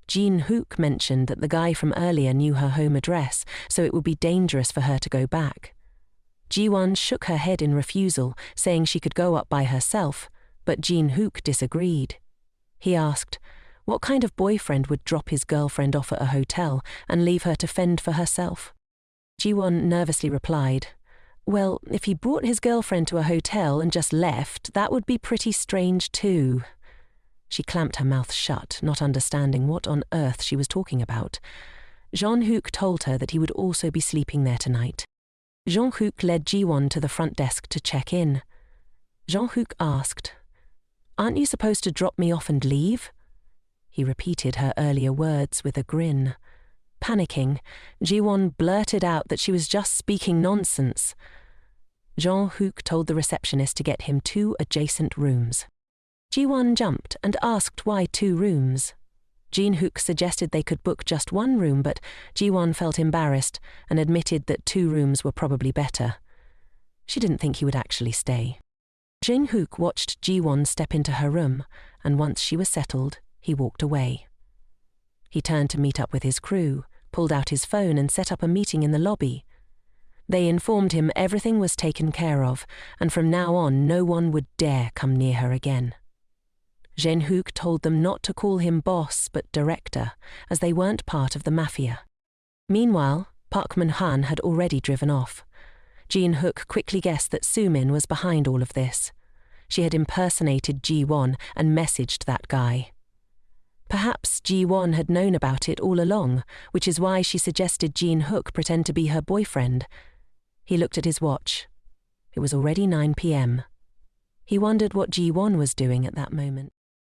Jin-hook mentioned that the guy from earlier knew her home address, so it would be dangerous for her to go back. Ji-won shook her head in refusal, saying she could go up by herself, but Jin-hook disagreed. He asked, what kind of boyfriend would drop his girlfriend off at a hotel and leave her to fend for herself? Ji-won nervously replied, well, if he brought his girlfriend to a hotel and just left, that would be pretty strange too. She clamped her mouth shut, not understanding what on earth she was talking about. Jin-hook told her that he would also be sleeping there tonight. Jin-hook led Ji-won to the front desk to check in. Jin-hook asked, aren't you supposed to drop me off and leave? He repeated her earlier words with a grin. Panicking, Ji-won blurted out that she was just speaking nonsense. Jin-hook told the receptionist to get him 2 adjacent rooms. Ji-won jumped and asked why 2 rooms. Jin-hook suggested they could book just 1 room, but Ji-won felt embarrassed and admitted that 2 rooms were probably better. She didn't think he would actually stay. Jin-hook watched Ji-won step into her room, and once she was settled, he walked away. He turned to meet up with his crew, pulled out his phone and set up a meeting in the lobby. They informed him everything was taken care of, and from now on no one would dare come near her again. Jin-hook told them not to call him boss but director, as they weren't part of the mafia. Meanwhile, Park Min-han had already driven off. Jin-hook quickly guessed that Soo-min was behind all of this. She had impersonated Ji-won and messaged that guy. Perhaps Ji-won had known about it all along, which is why she suggested Jin-hook pretend to be her boyfriend. He looked at his watch. It was already 9 p.m. He wondered what Ji-won was doing at that moment.